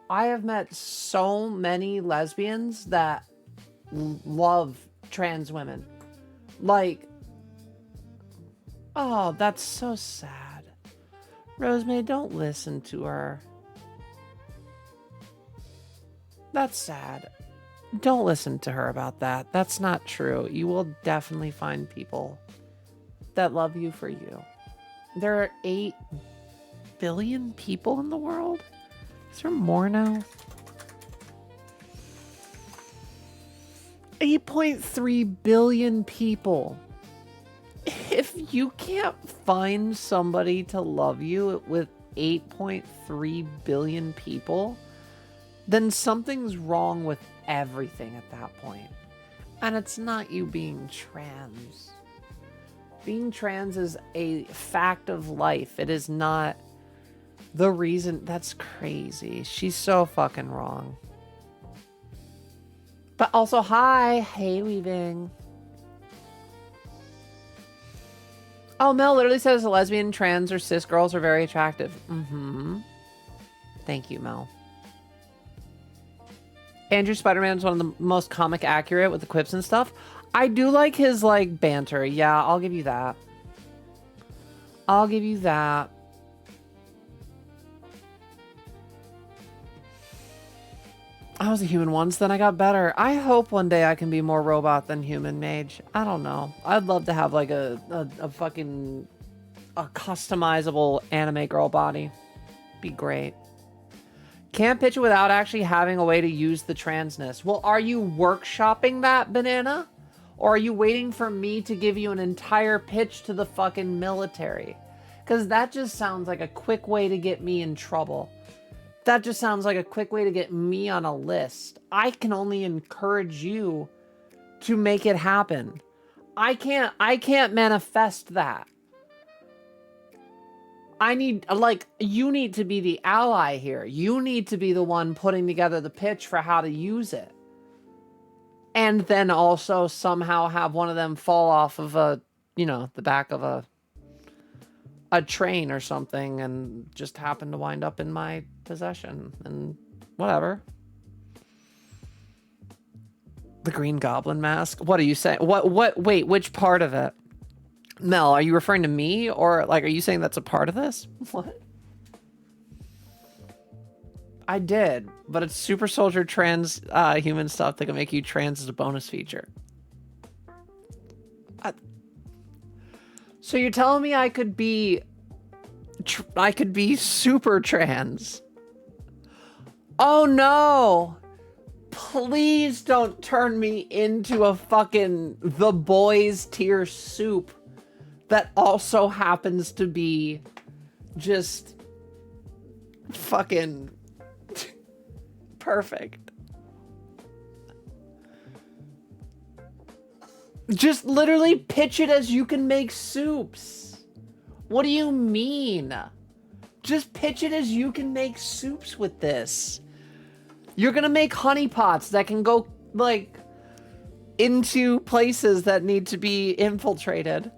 I have met so many lesbians that love trans women. Like, oh, that's so sad. Rosemary, don't listen to her. That's sad. Don't listen to her about that. That's not true. You will definitely find people that love you for you. There are 8 billion people in the world? Is there more now? 8.3 billion people. If you can't find somebody to love you with 8.3 billion people, then something's wrong with everything at that point. And it's not you being trans. Being trans is a fact of life. It is not the reason. That's crazy. She's so fucking wrong. But also, hi. Hey, Weaving. Oh, Mel literally says lesbian, trans, or cis girls are very attractive. Mm-hmm. Thank you, Mel. Andrew Spider-Man is one of the most comic accurate with the quips and stuff. I do like his, like, banter. Yeah, I'll give you that. I'll give you that. I was a human once, then I got better. I hope one day I can be more robot than human, Mage. I don't know. I'd love to have, like, a fucking... a customizable anime girl body. Be great. Can't pitch it without actually having a way to use the transness. Well, are you workshopping that, Banana? Or are you waiting for me to give you an entire pitch to the fucking military? Because that just sounds like a quick way to get me in trouble. That just sounds like a quick way to get me on a list. I can only encourage you to make it happen. I can't manifest that. I need, like, you need to be the ally here. You need to be the one putting together the pitch for how to use it. And then also somehow have one of them fall off of a, you know, the back of a train or something and just happen to wind up in my possession and whatever. The Green Goblin mask? What are you saying? Wait, which part of it? Mel, are you referring to me, or like, are you saying that's a part of this? What? I did, but it's super soldier trans human stuff that can make you trans as a bonus feature. So you're telling me I could be super trans? Oh no! Please don't turn me into a fucking The Boys tier soup that also happens to be just fucking perfect. Just literally pitch it as you can make soups. What do you mean? Just pitch it as you can make soups with this. You're gonna make honeypots that can go, like, into places that need to be infiltrated.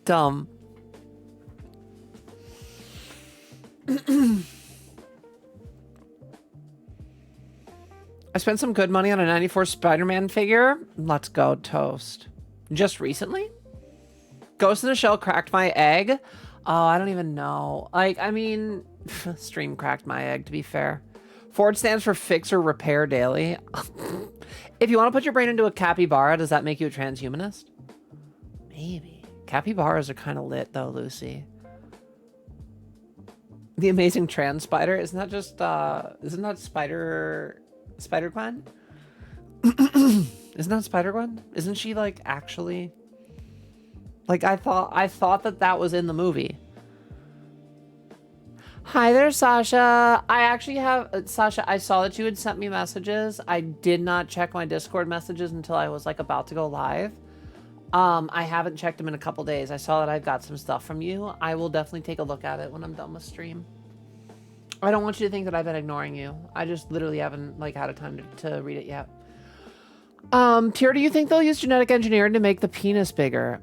Dumb. I spent some good money on a 94 Spider-Man figure. Let's go, toast. Just recently? Ghost in the Shell cracked my egg. Oh, I don't even know. Like, I mean, stream cracked my egg, to be fair. Ford stands for fix or repair daily. If you want to put your brain into a capybara, does that make you a transhumanist? Maybe. Capybaras are kind of lit, though, Lucy. The amazing trans spider. Isn't that just, isn't that Spider-Gwen? Isn't that Spider-Gwen? Isn't she, like, actually... Like, I thought that was in the movie. Hi there, Sasha. I actually have... Sasha, I saw that you had sent me messages. I did not check my Discord messages until I was, like, about to go live. I haven't checked them in a couple days. I saw that I've got some stuff from you. I will definitely take a look at it when I'm done with stream. I don't want you to think that I've been ignoring you. I just literally haven't, like, had a time to read it yet. Tier, do you think they'll use genetic engineering to make the penis bigger?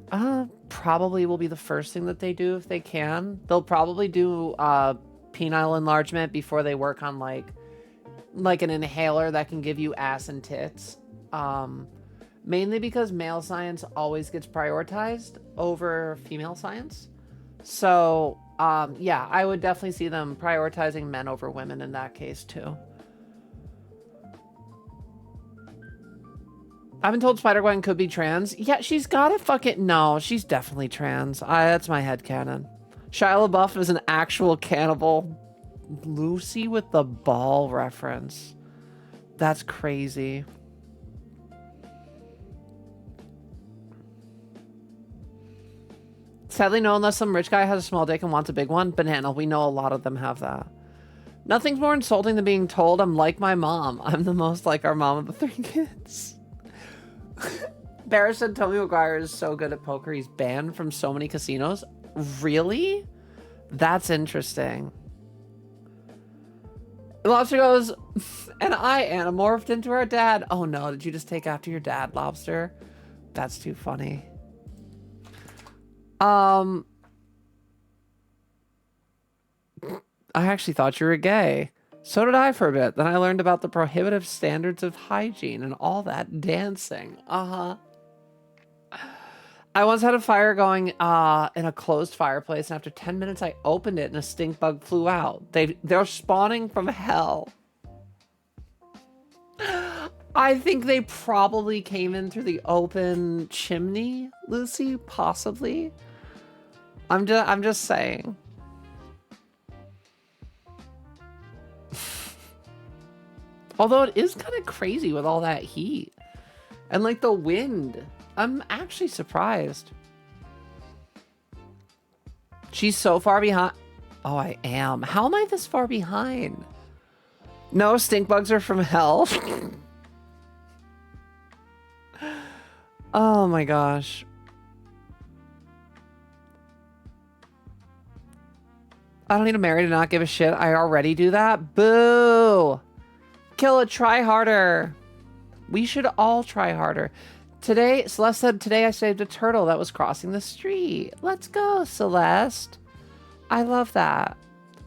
Probably will be the first thing that they do if they can. They'll probably do, penile enlargement before they work on, like an inhaler that can give you ass and tits. Mainly because male science always gets prioritized over female science. So, yeah, I would definitely see them prioritizing men over women in that case, too. I've been told Spider-Gwen could be trans. Yeah, she's got a fucking... No, she's definitely trans. That's my headcanon. Shia LaBeouf is an actual cannibal. Lucy with the ball reference. That's crazy. Sadly, no, unless some rich guy has a small dick and wants a big one. Banana, we know a lot of them have that. Nothing's more insulting than being told I'm like my mom. I'm the most like our mom of the 3 kids. Barra said Tommy McGuire is so good at poker, he's banned from so many casinos. Really? That's interesting. Lobster goes, and I anamorphed into our dad. Oh no, did you just take after your dad, Lobster? That's too funny. I actually thought you were gay. So did I for a bit. Then I learned about the prohibitive standards of hygiene and all that dancing. I once had a fire going in a closed fireplace, and after 10 minutes I opened it and a stink bug flew out. They're spawning from hell. I think they probably came in through the open chimney, Lucy, possibly. I'm just saying. Although it is kind of crazy with all that heat. And like the wind. I'm actually surprised. She's so far behind. Oh, I am. How am I this far behind? No, stink bugs are from hell. Oh my gosh. I don't need to marry to not give a shit. I already do that. Boo. Kill it. Try harder. We should all try harder. Today, Celeste said, today I saved a turtle that was crossing the street. Let's go, Celeste. I love that.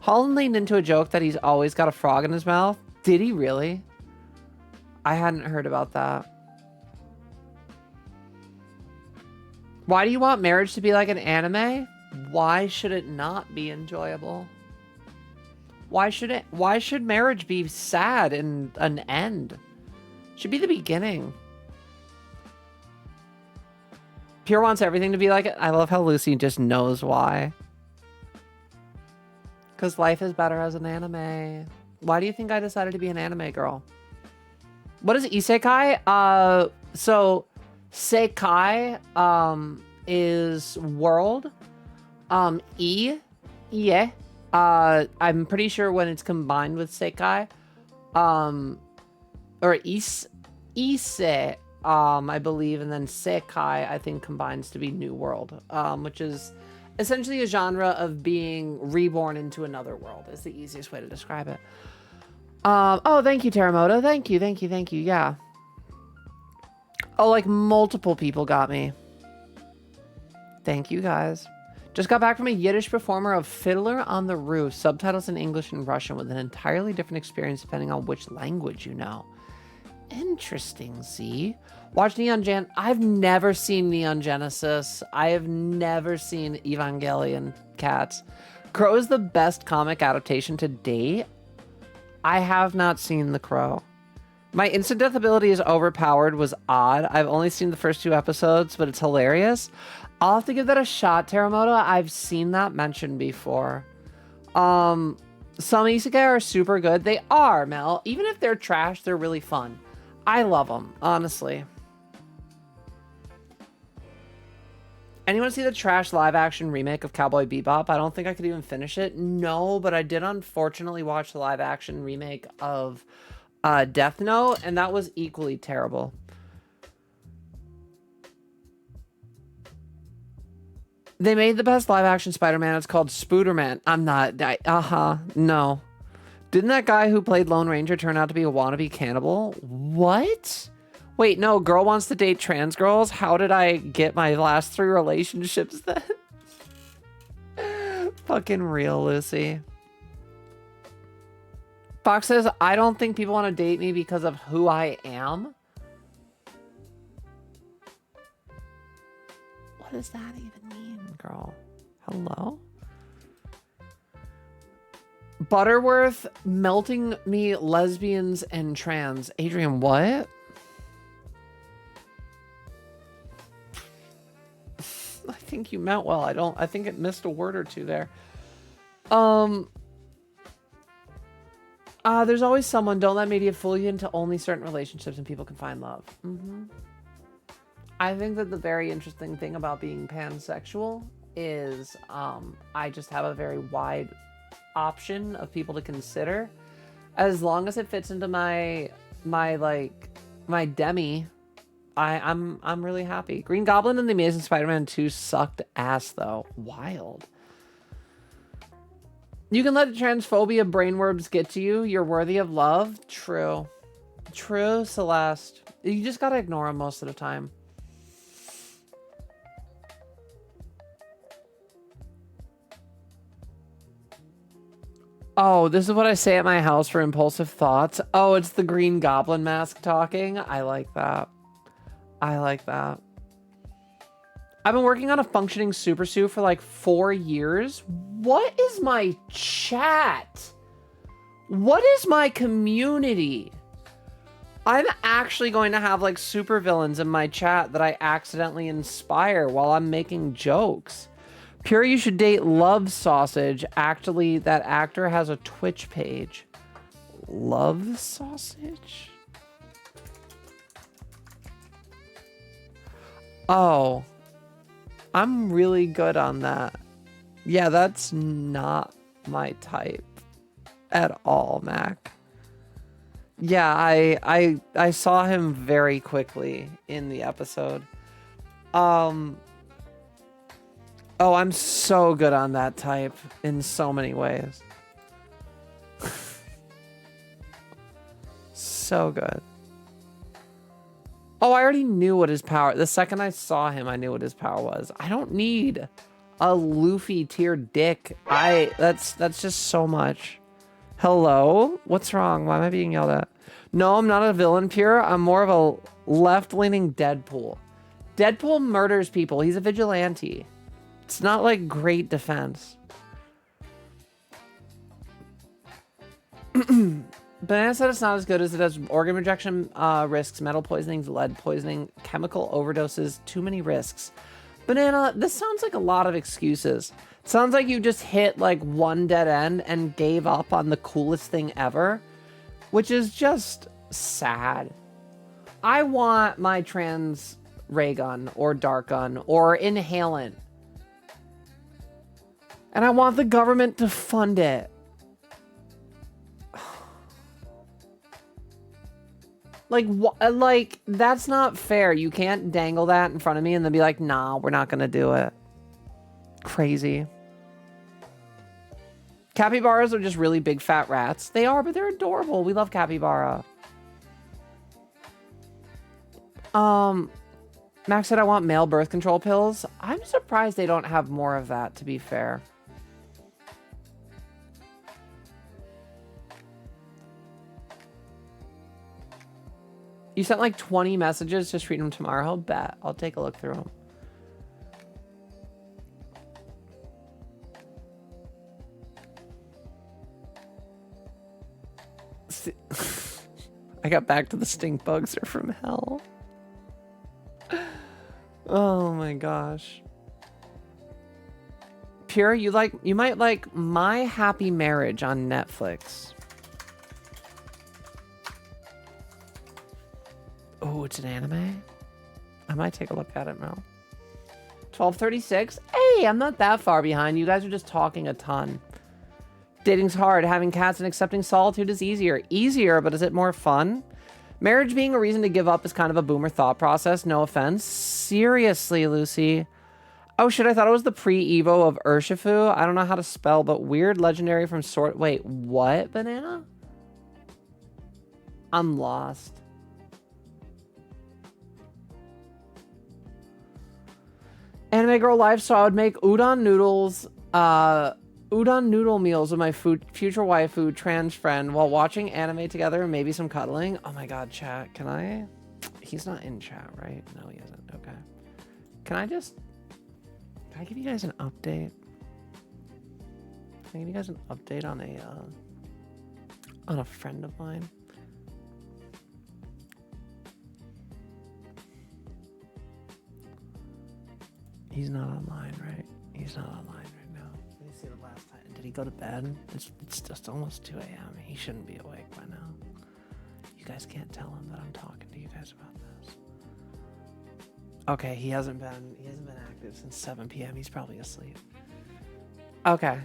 Holland leaned into a joke that he's always got a frog in his mouth. Did he really? I hadn't heard about that. Why do you want marriage to be like an anime? Why should it not be enjoyable? Why should marriage be sad and an end? It should be the beginning. Pure wants everything to be like it. I love how Lucy just knows why. Because life is better as an anime. Why do you think I decided to be an anime girl? What is isekai? So sekai is world. Yeah. I'm pretty sure when it's combined with sekai, or ise, I believe, and then sekai, I think, combines to be new world, which is essentially a genre of being reborn into another world, is the easiest way to describe it. Oh, thank you, Terremoto. Thank you. Yeah. Oh, like multiple people got me. Thank you, guys. Just got back from a Yiddish performer of Fiddler on the Roof, subtitles in English and Russian with an entirely different experience depending on which language you know. Interesting, Z. Watch Neon Gen. I've never seen Neon Genesis. I have never seen Evangelion Cats. Crow is the best comic adaptation to date. I have not seen The Crow. My instant death ability is overpowered was odd. I've only seen the first 2 episodes, but it's hilarious. I'll have to give that a shot, Terramoto. I've seen that mentioned before. Some isekai are super good. They are, Mel. Even if they're trash, they're really fun. I love them, honestly. Anyone see the trash live-action remake of Cowboy Bebop? I don't think I could even finish it. No, but I did unfortunately watch the live-action remake of Death Note, and that was equally terrible. They made the best live-action Spider-Man. It's called Spooderman. I'm not... no. Didn't that guy who played Lone Ranger turn out to be a wannabe cannibal? What? Wait, no, girl wants to date trans girls? How did I get my last 3 relationships then? Fucking real, Lucy. Fox says, I don't think people want to date me because of who I am. What does that even mean, girl? Hello? Butterworth melting me lesbians and trans. Adrian, what? I think you meant well. I think it missed a word or two there. There's always someone. Don't let media fool you into only certain relationships and people can find love. I think that the very interesting thing about being pansexual is I just have a very wide option of people to consider. As long as it fits into my demi, I'm really happy. Green Goblin and the Amazing Spider-Man 2 sucked ass though. Wild. You can let transphobia brainworms get to you. You're worthy of love. True. True, Celeste. You just gotta ignore them most of the time. Oh, this is what I say at my house for impulsive thoughts. Oh, it's the Green Goblin mask talking. I like that. I like that. I've been working on a functioning super suit for like 4 years. What is my chat? What is my community? I'm actually going to have like super villains in my chat that I accidentally inspire while I'm making jokes. Pure, you should date Love Sausage. Actually, that actor has a Twitch page. Love Sausage? Oh. I'm really good on that. Yeah, that's not my type at all, Mac. Yeah, I saw him very quickly in the episode. Oh, I'm so good on that type in so many ways. So good. Oh, I already knew what his power... The second I saw him, I knew what his power was. I don't need a Luffy tier dick. That's just so much. Hello? What's wrong? Why am I being yelled at? No, I'm not a villain, Pure. I'm more of a left-leaning Deadpool. Deadpool murders people. He's a vigilante. It's not like great defense. Banana said it's not as good as it does. Organ rejection risks, metal poisoning, lead poisoning, chemical overdoses, too many risks. Banana, this sounds like a lot of excuses. It sounds like you just hit like one dead end and gave up on the coolest thing ever, which is just sad. I want my trans ray gun or dart gun or inhalant. And I want the government to fund it. Like, that's not fair. You can't dangle that in front of me and then be like, nah, we're not gonna do it. Crazy. Capybaras are just really big fat rats. They are, but they're adorable. We love capybara. Max said I want male birth control pills. I'm surprised they don't have more of that, to be fair. You sent like 20 messages. Just read them tomorrow. Bet. I'll take a look through them. I got back to the stink bugs are from hell. Oh my gosh. Pure, you might like My Happy Marriage on Netflix. Oh, it's an anime? I might take a look at it now. 12:36. Hey, I'm not that far behind. You guys are just talking a ton. Dating's hard. Having cats and accepting solitude is easier. Easier, but is it more fun? Marriage being a reason to give up is kind of a boomer thought process. No offense. Seriously, Lucy. Oh shit, I thought it was the pre-Evo of Urshifu. I don't know how to spell, but weird legendary from sort. Wait, what, Banana? I'm lost. Anime Girl Life, so I would make udon noodles, udon noodle meals with my future waifu trans friend while watching anime together and maybe some cuddling. Oh my god, chat. Can I? He's not in chat, right? No, he isn't. Okay. Can I give you guys an update? Can I give you guys an update on a friend of mine? He's not online, right? He's not online right now. Let me see the last time. Did he go to bed? It's just almost 2 a.m. He shouldn't be awake by now. You guys can't tell him that I'm talking to you guys about this. Okay, he hasn't been active since 7 p.m. He's probably asleep. Okay.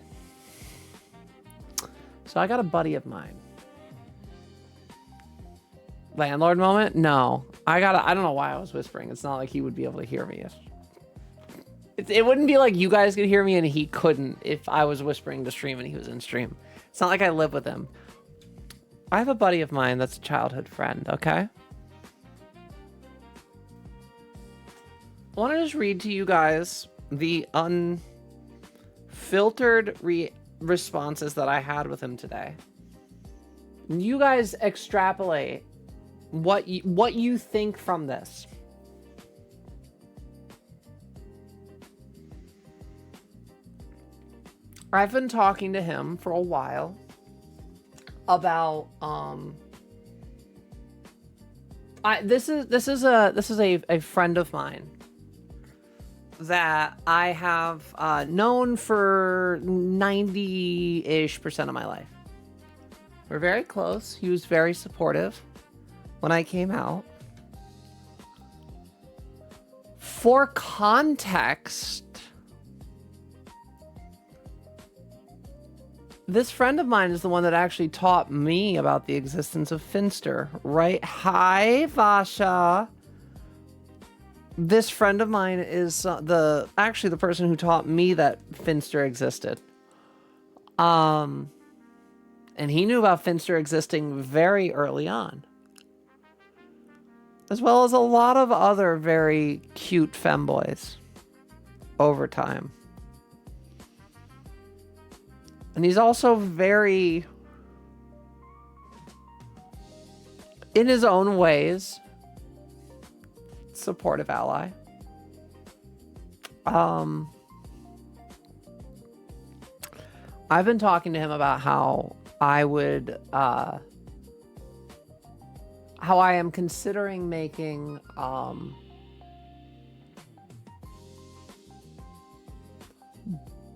So I got a buddy of mine. Landlord moment? No. I don't know why I was whispering. It's not like he would be able to hear me. It wouldn't be like you guys could hear me and he couldn't if I was whispering to stream and he was in stream. It's not like I live with him. I have a buddy of mine that's a childhood friend, okay? I want to just read to you guys the unfiltered responses that I had with him today. You guys extrapolate what you think from this. I've been talking to him for a while about this is a friend of mine that I have known for 90-ish% of my life. We're very close. He was very supportive when I came out. For context, this friend of mine is the one that actually taught me about the existence of Finster, right? Hi, Vasha. This friend of mine is actually the person who taught me that Finster existed. And he knew about Finster existing very early on. As well as a lot of other very cute femboys over time. And he's also very, in his own ways, supportive ally. I've been talking to him about how I would, how I am considering making,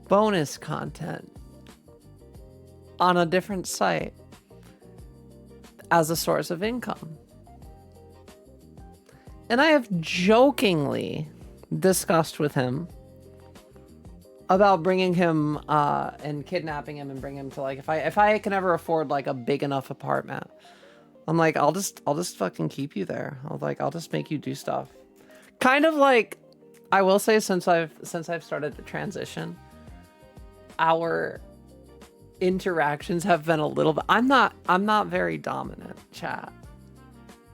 bonus content on a different site as a source of income. And I have jokingly discussed with him about bringing him and kidnapping him and bring him to, like, if I can ever afford like a big enough apartment, I'm like, I'll just fucking keep you there. I'll just make you do stuff. Kind of like, I will say, since I've started to transition, our interactions have been a little bit, I'm not very dominant, chat,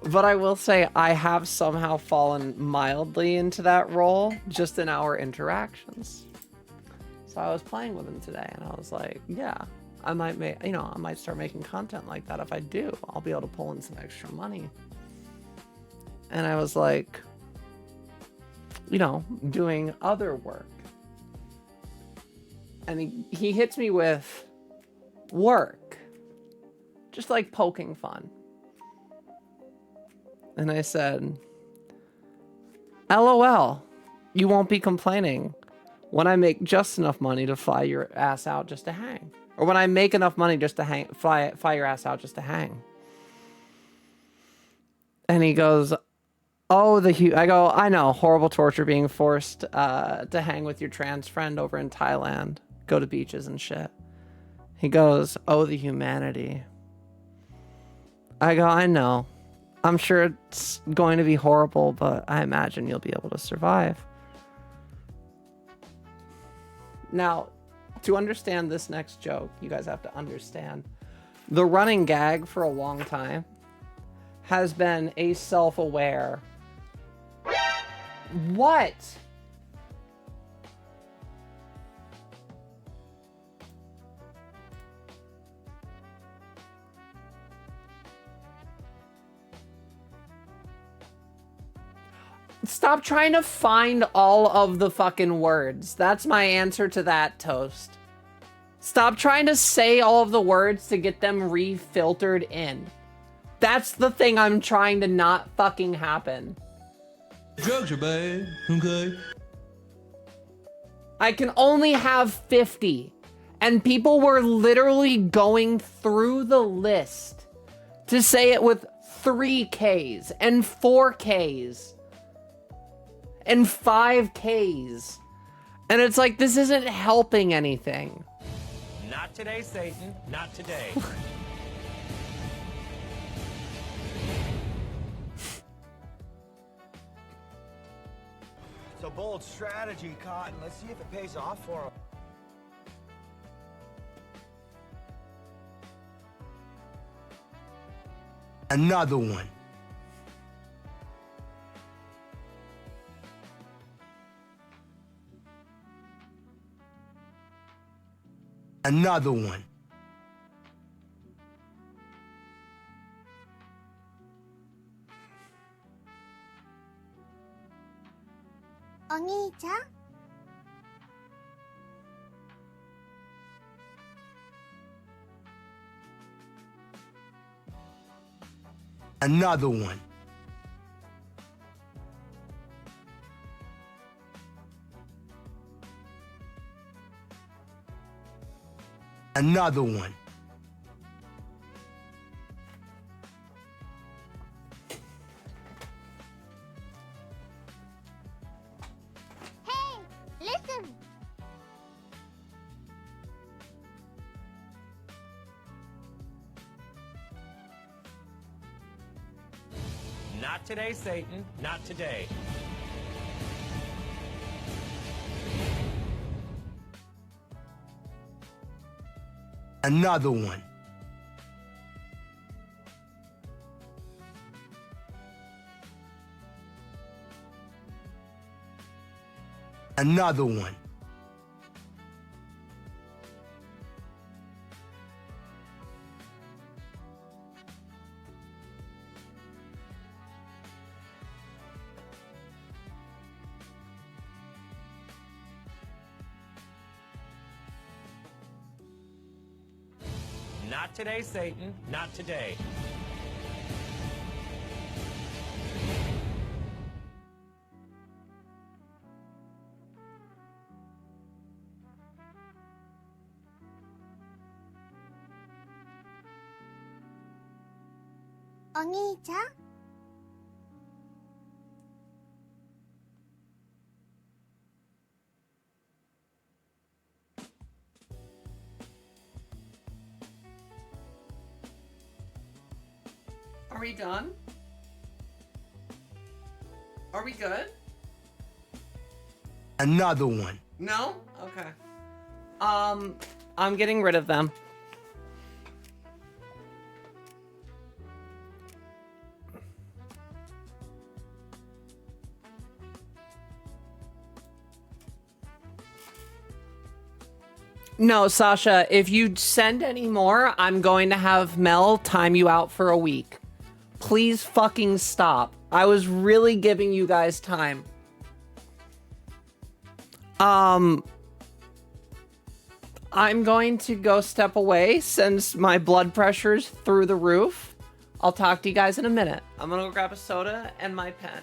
but I will say I have somehow fallen mildly into that role just in our interactions. So I was playing with him today and I was like, yeah, I might start making content like that. If I do, I'll be able to pull in some extra money. And I was like, you know, doing other work. And he hits me with work. Just like poking fun. And I said, LOL, you won't be complaining when I make just enough money to fly your ass out just to hang. Or when I make enough money just to fly your ass out just to hang. And he goes, oh, I go, I know, horrible torture being forced to hang with your trans friend over in Thailand. Go to beaches and shit. He goes, oh, the humanity. I go, I know. I'm sure it's going to be horrible, but I imagine you'll be able to survive. Now, to understand this next joke, you guys have to understand. The running gag for a long time has been a self-aware. What? Stop trying to find all of the fucking words. That's my answer to that, Toast. Stop trying to say all of the words to get them refiltered in. That's the thing I'm trying to not fucking happen. Drugs are bad, okay? I can only have 50. And people were literally going through the list to say it with 3 Ks and 4 Ks. And 5 Ks. And it's like, this isn't helping anything. Not today, Satan. Not today. It's a bold strategy, Cotton. Let's see if it pays off for him. Another one. Another one. Oni-chan? Another one. Another one. Hey, listen. Not today, Satan. Not today. Another one. Another one. Not today, Satan. Not today. Oni-chan? Are we done? Are we good? Another one. No? Okay. I'm getting rid of them. No, Sasha, if you send any more, I'm going to have Mel time you out for a week. Please fucking stop. I was really giving you guys time. I'm going to go step away since my blood pressure's through the roof. I'll talk to you guys in a minute. I'm gonna go grab a soda and my pen.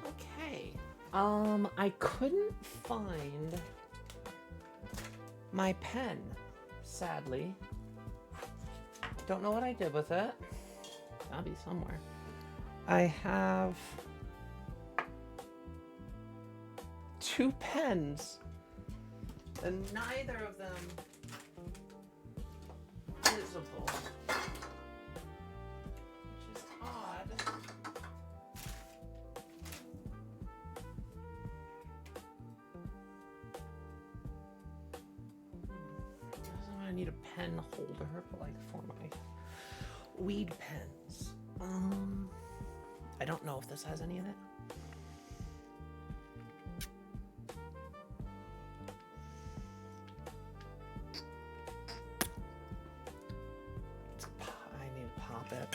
Okay. I couldn't find my pen, sadly. Don't know what I did with it. Gotta be somewhere. I have 2 pens, and neither of them visible. Which is odd. need a pen holder, but like for my weed pens. I don't know if this has any in it. I need to pop it.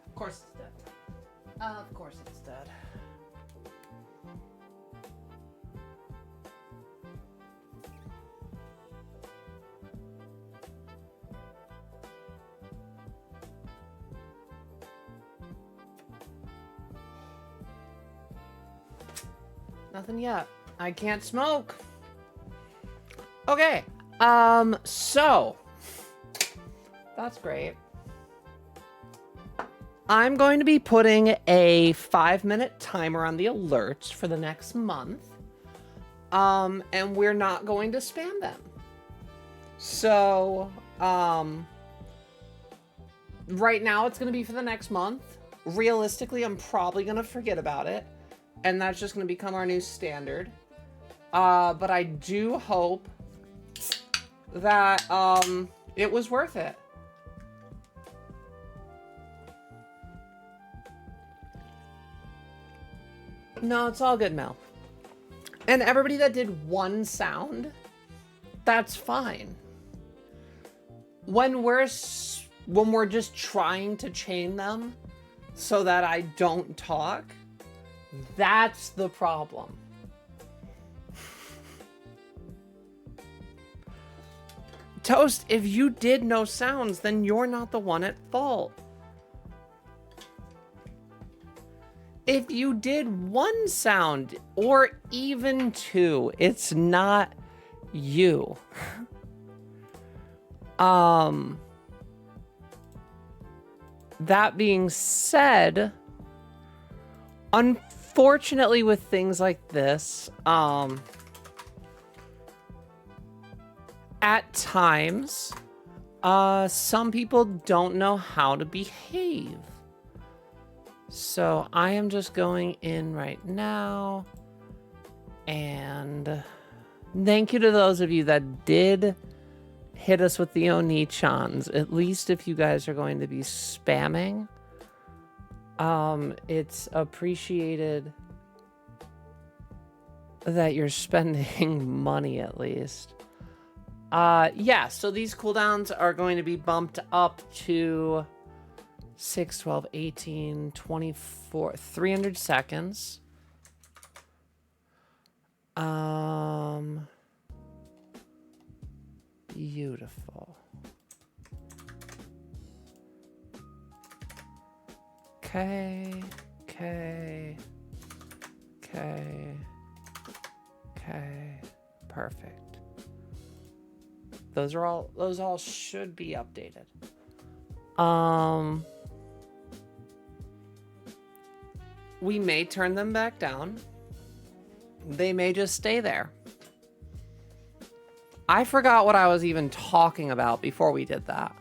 Of course it's dead. Of course it's dead. Nothing yet. I can't smoke. Okay. So that's great. I'm going to be putting a 5-minute timer on the alerts for the next month. And we're not going to spam them. So, right now it's going to be for the next month. Realistically, I'm probably going to forget about it. And that's just going to become our new standard. But I do hope that, it was worth it. No, it's all good, Mel. And everybody that did one sound, that's fine. When we're just trying to chain them so that I don't talk, that's the problem. Toast, if you did no sounds, then you're not the one at fault. If you did one sound or even two, it's not you. That being said, unfortunately with things like this, at times, some people don't know how to behave. So I am just going in right now, and thank you to those of you that did hit us with the Oni-chans. At least if you guys are going to be spamming, it's appreciated that you're spending money at least. Yeah, so these cooldowns are going to be bumped up to 6, 12, 18, 24, 300 seconds. Beautiful. Okay. Perfect. Those all should be updated. We may turn them back down. They may just stay there. I forgot what I was even talking about before we did that.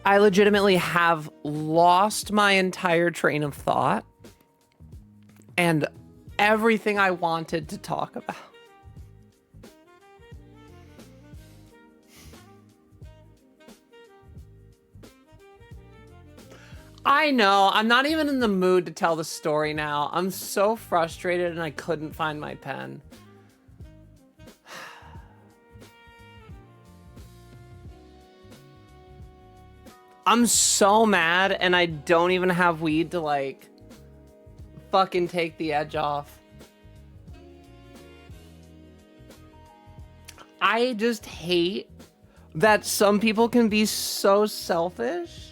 I legitimately have lost my entire train of thought and everything I wanted to talk about. I know, I'm not even in the mood to tell the story now. I'm so frustrated and I couldn't find my pen. I'm so mad and I don't even have weed to like fucking take the edge off. I just hate that some people can be so selfish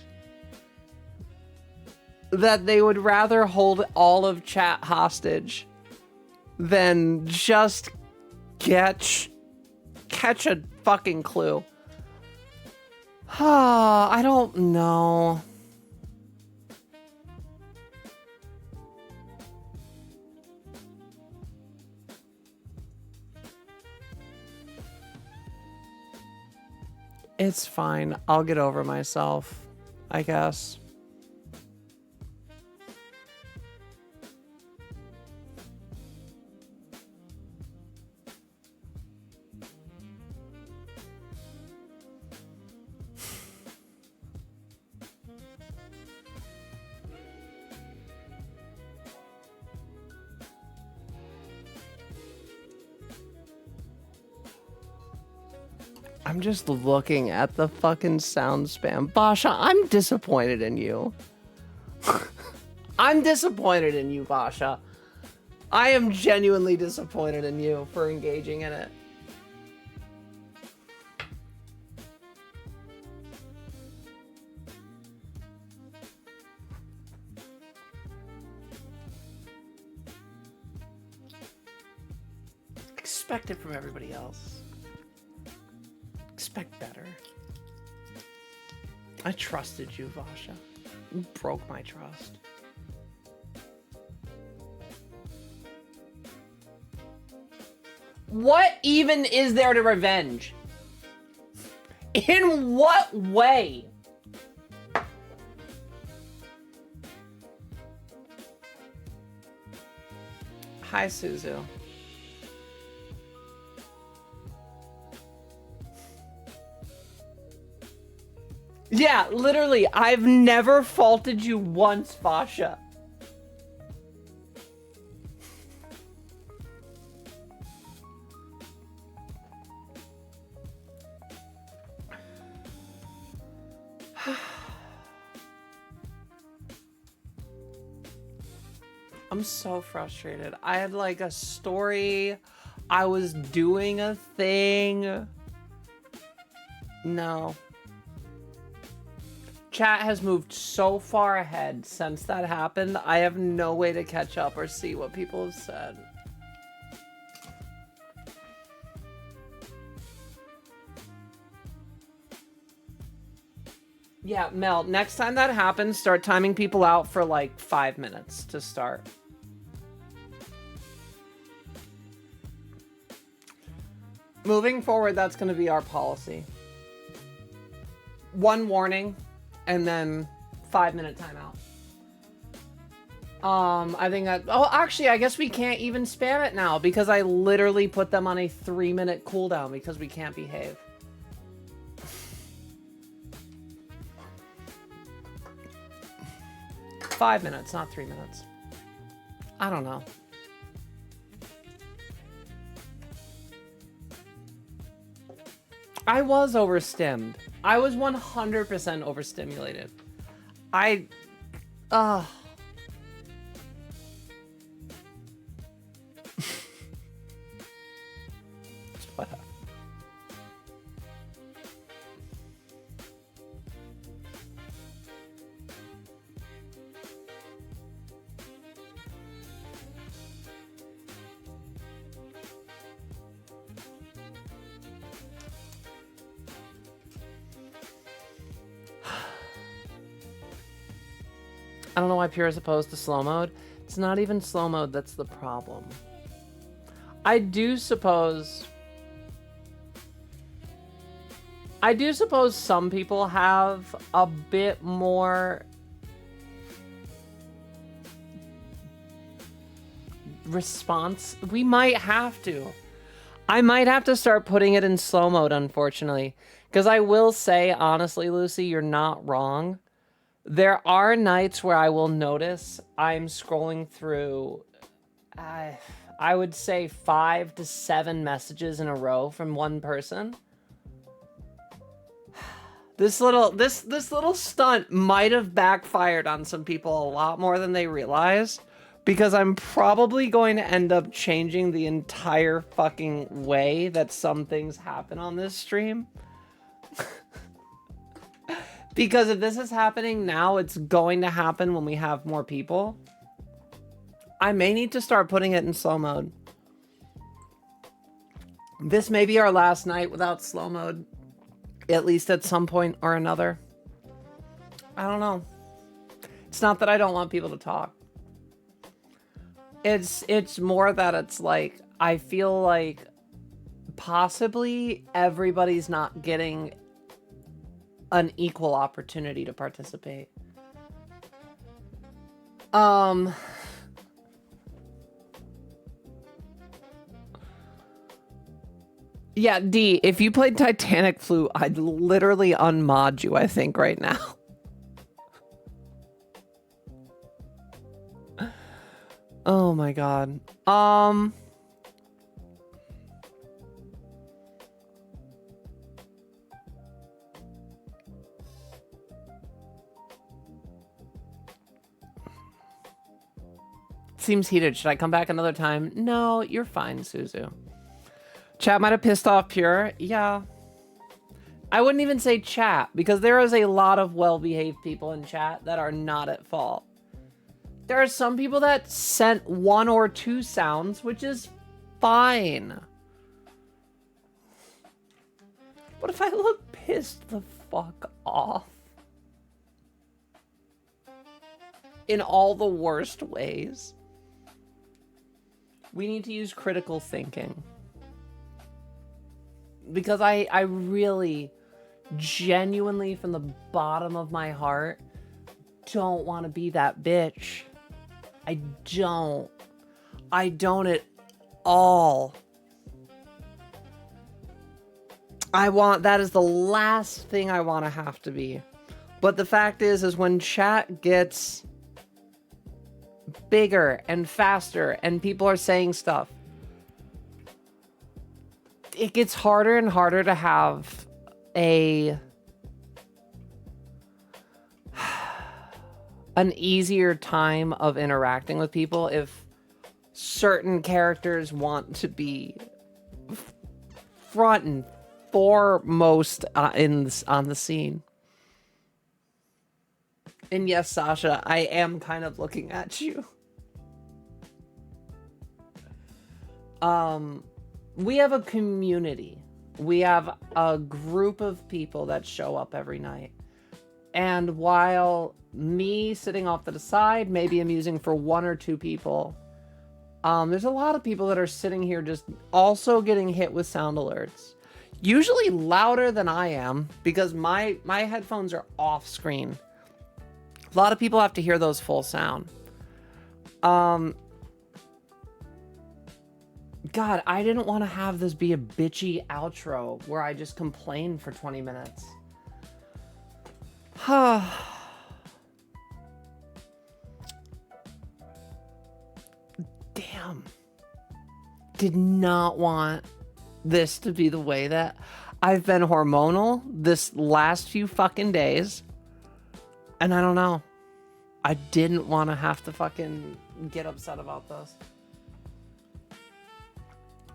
that they would rather hold all of chat hostage than just catch a fucking clue. I don't know. It's fine. I'll get over myself, I guess. I'm just looking at the fucking sound spam. Basha, I'm disappointed in you. I'm disappointed in you, Basha. I am genuinely disappointed in you for engaging in it. Expect it from everybody else. Expect better. I trusted you, Vasha. You broke my trust. What even is there to revenge? In what way? Hi, Suzu. Yeah, literally, I've never faulted you once, Vasha. I'm so frustrated. I had like a story. I was doing a thing. No. Chat has moved so far ahead since that happened. I have no way to catch up or see what people have said. Yeah, Mel, next time that happens, start timing people out for like 5 minutes to start. Moving forward, that's going to be our policy. 1 warning, and then 5-minute timeout. I think that... Oh, actually, I guess we can't even spam it now because I literally put them on a 3-minute cooldown because we can't behave. Five minutes, not 3 minutes. I don't know. I was overstimmed. I was 100% overstimulated. Whatever. I don't know why Pure is opposed to slow mode. It's not even slow mode that's the problem. I do suppose some people have a bit more response. We might have to. I might have to start putting it in slow mode, unfortunately. Because I will say, honestly, Lucy, you're not wrong. There are nights where I will notice I'm scrolling through, I would say 5 to 7 messages in a row from one person. This little stunt might have backfired on some people a lot more than they realize, because I'm probably going to end up changing the entire fucking way that some things happen on this stream. Because if this is happening now, it's going to happen when we have more people. I may need to start putting it in slow mode. This may be our last night without slow mode. At least at some point or another. I don't know. It's not that I don't want people to talk. It's more that it's like, I feel like possibly everybody's not getting an equal opportunity to participate. Yeah, D, if you played Titanic Flute, I'd literally unmod you, I think, right now. Oh my god. Seems heated. Should I come back another time? No, you're fine, Suzu. Chat might have pissed off Pure. Yeah. I wouldn't even say chat, because there is a lot of well-behaved people in chat that are not at fault. There are some people that sent 1 or 2 sounds, which is fine. What if I look pissed the fuck off? In all the worst ways. We need to use critical thinking. Because I really, genuinely, from the bottom of my heart, don't want to be that bitch. I don't. I don't at all. That is the last thing I want to have to be. But the fact is when chat gets bigger and faster and people are saying stuff, it gets harder and harder to have an easier time of interacting with people if certain characters want to be front and foremost on the scene. And yes, Sasha, I am kind of looking at you. We have a community. We have a group of people that show up every night. And while me sitting off to the side may be amusing for 1 or 2 people, there's a lot of people that are sitting here just also getting hit with sound alerts. Usually louder than I am, because my headphones are off screen. A lot of people have to hear those full sound. God, I didn't want to have this be a bitchy outro where I just complain for 20 minutes. Damn. Did not want this to be the way that I've been hormonal this last few fucking days. And I don't know. I didn't want to have to fucking get upset about this.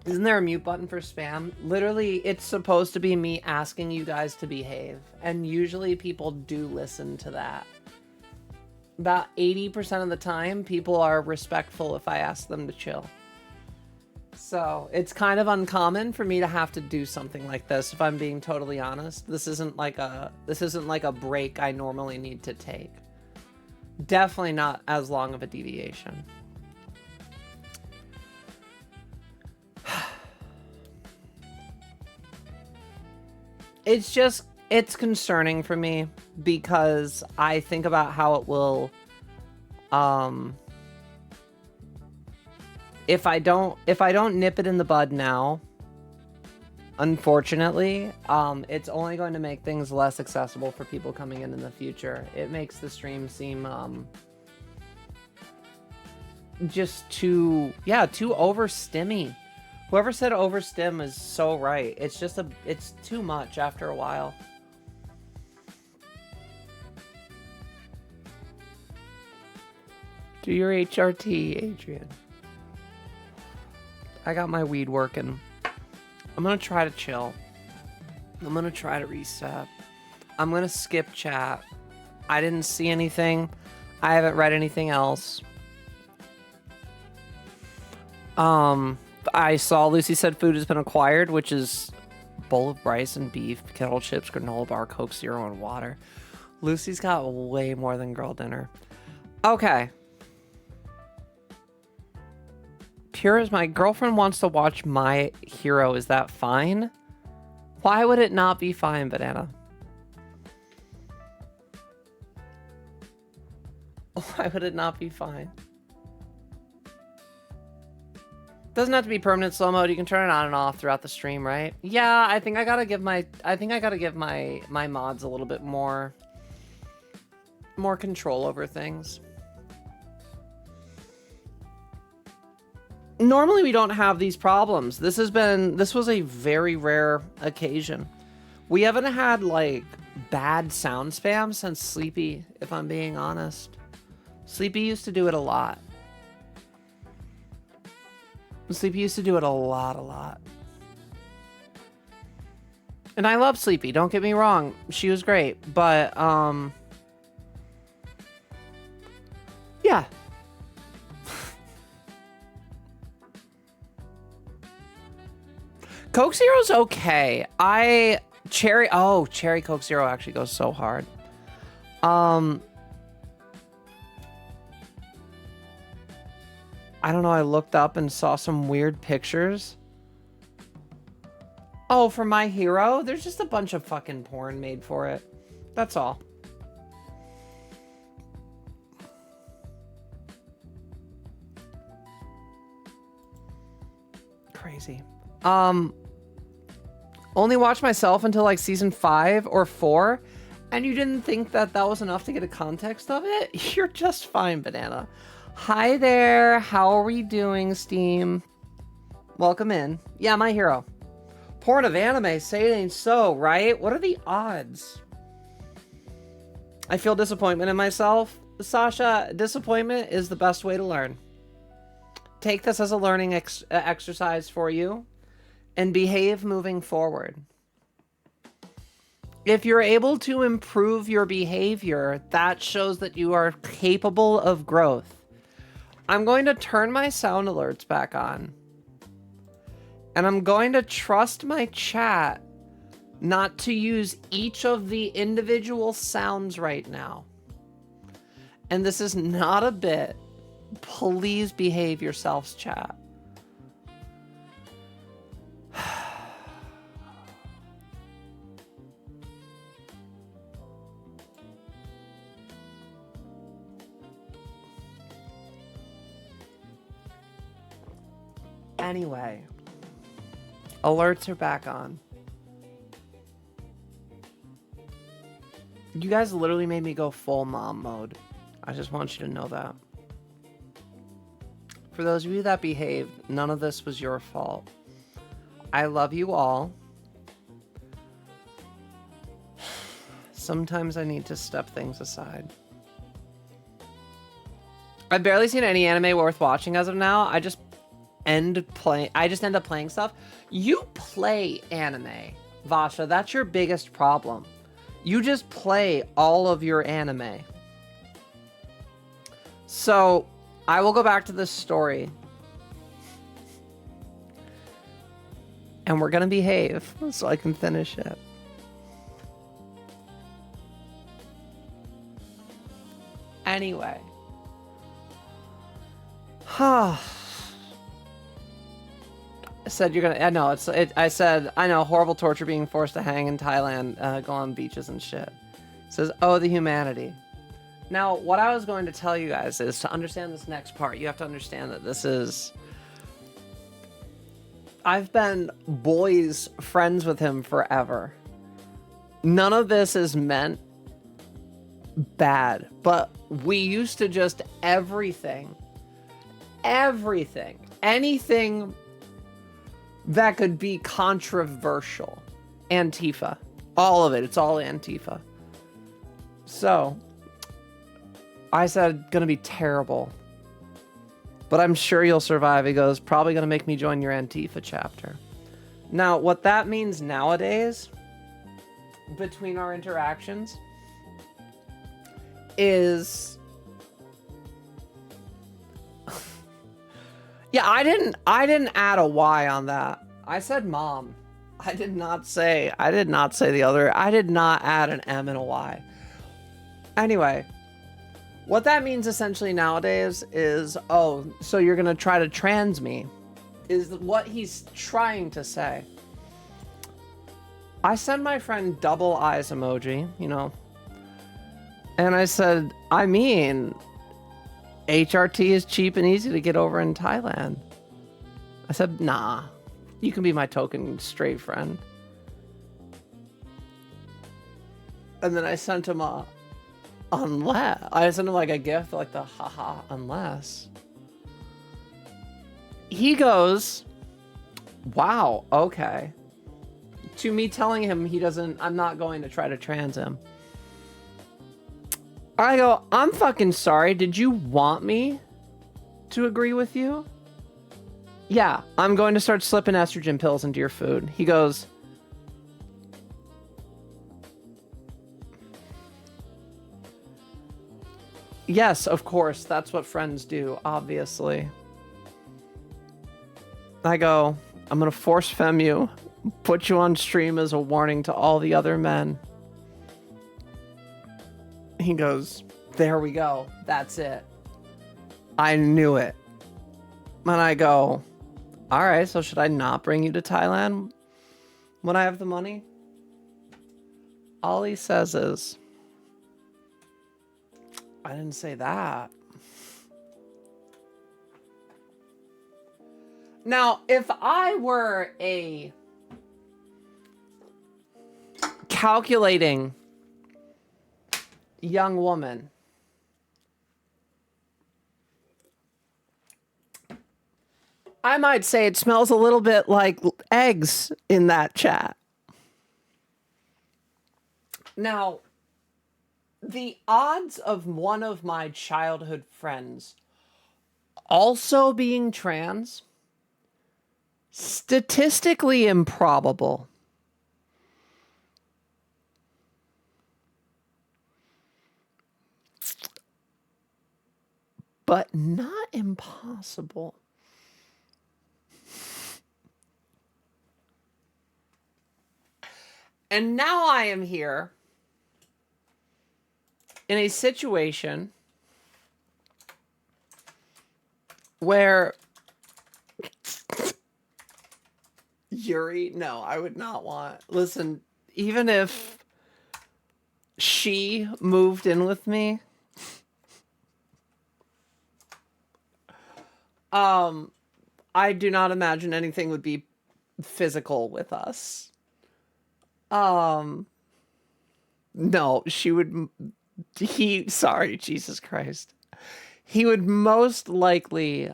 Isn't there a mute button for spam? Literally, it's supposed to be me asking you guys to behave. And usually people do listen to that. About 80% of the time, people are respectful if I ask them to chill. So, it's kind of uncommon for me to have to do something like this, if I'm being totally honest. This isn't like a break I normally need to take. Definitely not as long of a deviation. It's concerning for me because I think about how it will, if I don't nip it in the bud now, unfortunately, it's only going to make things less accessible for people coming in the future. It makes the stream seem, just too overstimmy. Whoever said overstim is so right. It's too much after a while. Do your HRT, Adrian. I got my weed working. I'm gonna try to chill. I'm gonna try to reset. I'm gonna skip chat. I didn't see anything. I haven't read anything else. I saw Lucy said food has been acquired, which is bowl of rice and beef, kettle chips, granola bar, Coke Zero, and water. Lucy's got way more than girl dinner. Okay. Pure as my girlfriend wants to watch My Hero. Is that fine? Why would it not be fine, Banana? Why would it not be fine? Doesn't have to be permanent slow mode. You can turn it on and off throughout the stream, right? Yeah, I think I gotta give my my mods a little bit more control over things. Normally we don't have these problems. This was a very rare occasion. We haven't had like bad sound spam since Sleepy, if I'm being honest. Sleepy used to do it a lot. Sleepy used to do it a lot. And I love Sleepy, don't get me wrong. She was great, but yeah. Coke Zero's okay. Cherry Coke Zero actually goes so hard. I don't know, I looked up and saw some weird pictures. Oh, for My Hero? There's just a bunch of fucking porn made for it. That's all. Crazy. Only watched myself until like season 5 or 4, and you didn't think that was enough to get a context of it? You're just fine, Banana. Hi there, how are we doing, Steam? Welcome in. Yeah, My Hero. Porn of anime, say it ain't so, right? What are the odds? I feel disappointment in myself. Sasha, disappointment is the best way to learn. Take this as a learning exercise for you and behave moving forward. If you're able to improve your behavior, that shows that you are capable of growth. I'm going to turn my sound alerts back on. And I'm going to trust my chat not to use each of the individual sounds right now. And this is not a bit. Please behave yourselves, chat. Anyway, alerts are back on. You guys literally made me go full mom mode. I just want you to know that. For those of you that behaved, none of this was your fault. I love you all. Sometimes I need to step things aside. I've barely seen any anime worth watching as of now. I just end up playing stuff. You play anime, Vasha. That's your biggest problem. You just play all of your anime. So I will go back to this story. And we're gonna behave so I can finish it. Anyway. I said you're gonna. I know I said I know horrible torture, being forced to hang in Thailand, go on beaches and shit. It says, oh, the humanity. Now, what I was going to tell you guys is to understand this next part. You have to understand that this is. I've been boys friends with him forever. None of this is meant bad, but we used to just everything, anything that could be controversial. Antifa. All of it. It's all Antifa. So, I said, gonna be terrible. But I'm sure you'll survive. He goes, probably gonna make me join your Antifa chapter. Now, what that means nowadays, between our interactions, is... Yeah, I didn't add a Y on that. I said mom. I did not say the other. I did not add an M and a Y. Anyway, what that means essentially nowadays is, oh, so you're gonna try to trans me, is what he's trying to say. I sent my friend double eyes emoji, you know, and I said, I mean, HRT is cheap and easy to get over in Thailand. I said, nah, you can be my token straight friend. And then I sent him a unless. I sent him like a gift, like the haha unless. He goes, wow, okay. To me telling him I'm not going to try to trans him. I go, I'm fucking sorry. Did you want me to agree with you? Yeah, I'm going to start slipping estrogen pills into your food. He goes, yes, of course. That's what friends do, obviously. I go, I'm going to force femme you, put you on stream as a warning to all the other men. He goes, there we go. That's it. I knew it. And I go, all right, so should I not bring you to Thailand when I have the money? All he says is, I didn't say that. Now, if I were a calculating young woman, I might say it smells a little bit like eggs in that chat. Now, the odds of one of my childhood friends also being trans, statistically improbable. But not impossible. And now I am here in a situation where Yuri, no, I would not want. Listen, even if she moved in with me, I do not imagine anything would be physical with us. No, she would, sorry, Jesus Christ. He would most likely,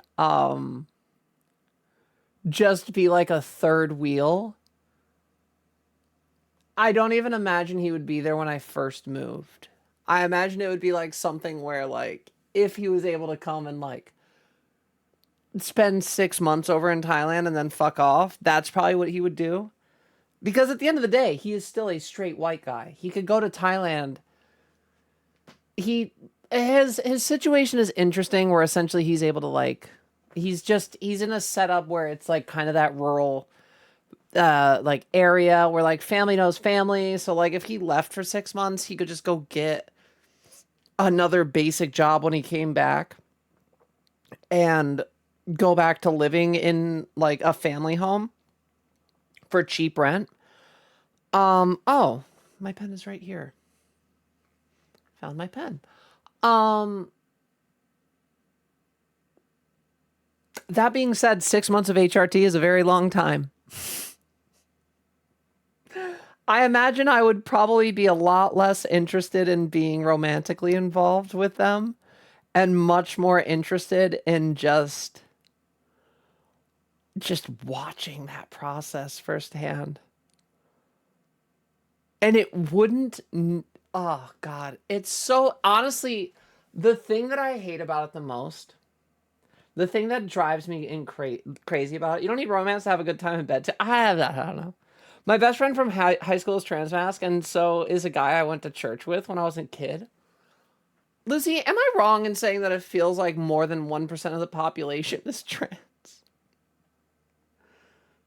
just be like a third wheel. I don't even imagine he would be there when I first moved. I imagine it would be like something where, like, if he was able to come and like spend 6 months over in Thailand and then fuck off, that's probably what he would do. Because at the end of the day, he is still a straight white guy. He could go to Thailand. His situation is interesting where essentially he's able to like, he's in a setup where it's like kind of that rural like area where like family knows family. So like if he left for 6 months, he could just go get another basic job when he came back and go back to living in like a family home for cheap rent. Oh, my pen is right here. Found my pen. That being said, 6 months of HRT is a very long time. I imagine I would probably be a lot less interested in being romantically involved with them and much more interested in just watching that process firsthand. And it wouldn't, oh God, it's so, honestly, the thing that I hate about it the most, the thing that drives me crazy about it, you don't need romance to have a good time in bed. I don't know. My best friend from high school is trans mask, and so is a guy I went to church with when I was a kid. Lucy, am I wrong in saying that it feels like more than 1% of the population is trans?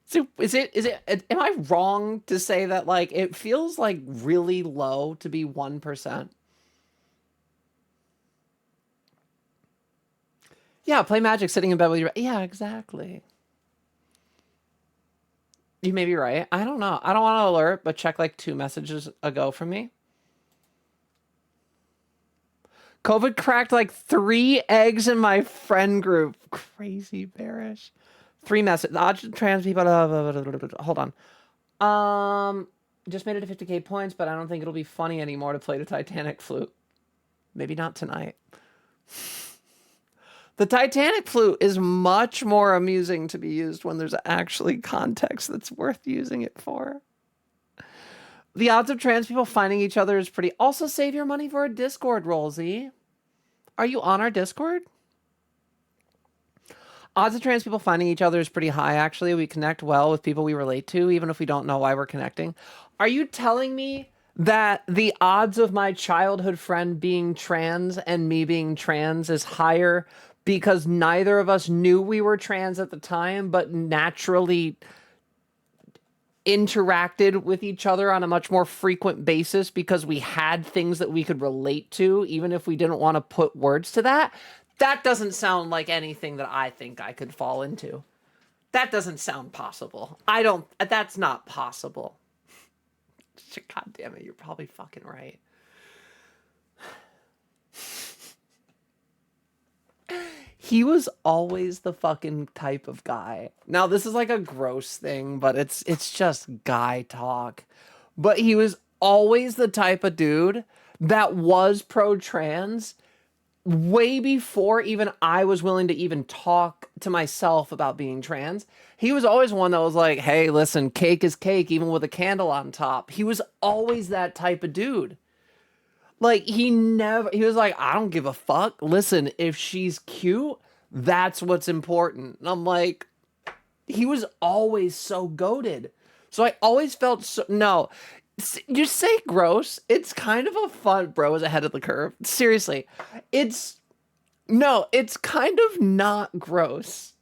So am I wrong to say that like it feels like really low to be 1%? Yeah, play Magic sitting in bed with your... Yeah, exactly. You may be right. I don't know. I don't want to alert, but check like 2 messages ago from me. COVID cracked like 3 eggs in my friend group. Crazy bearish. 3 messages. The odds of trans people. Hold on. Just made it to 50K points, but I don't think it'll be funny anymore to play the Titanic flute. Maybe not tonight. The Titanic flute is much more amusing to be used when there's actually context that's worth using it for. The odds of trans people finding each other is pretty. Also, save your money for a Discord, Rollsy. Are you on our Discord? Odds of trans people finding each other is pretty high, actually. We connect well with people we relate to, even if we don't know why we're connecting. Are you telling me that the odds of my childhood friend being trans and me being trans is higher because neither of us knew we were trans at the time, but naturally interacted with each other on a much more frequent basis because we had things that we could relate to, even if we didn't want to put words to that? That doesn't sound like anything that I think I could fall into. That doesn't sound possible. That's not possible. God damn it, you're probably fucking right. He was always the fucking type of guy. Now, this is like a gross thing, but it's just guy talk. But he was always the type of dude that was pro-trans way before even I was willing to even talk to myself about being trans. He was always one that was like, hey, listen, cake is cake, even with a candle on top. He was always that type of dude. Like, he was like, I don't give a fuck. Listen, if she's cute, that's what's important. And I'm like, he was always so goated. So I always felt so, no, you say gross. It's kind of a fun, bro is ahead of the curve. Seriously. It's kind of not gross.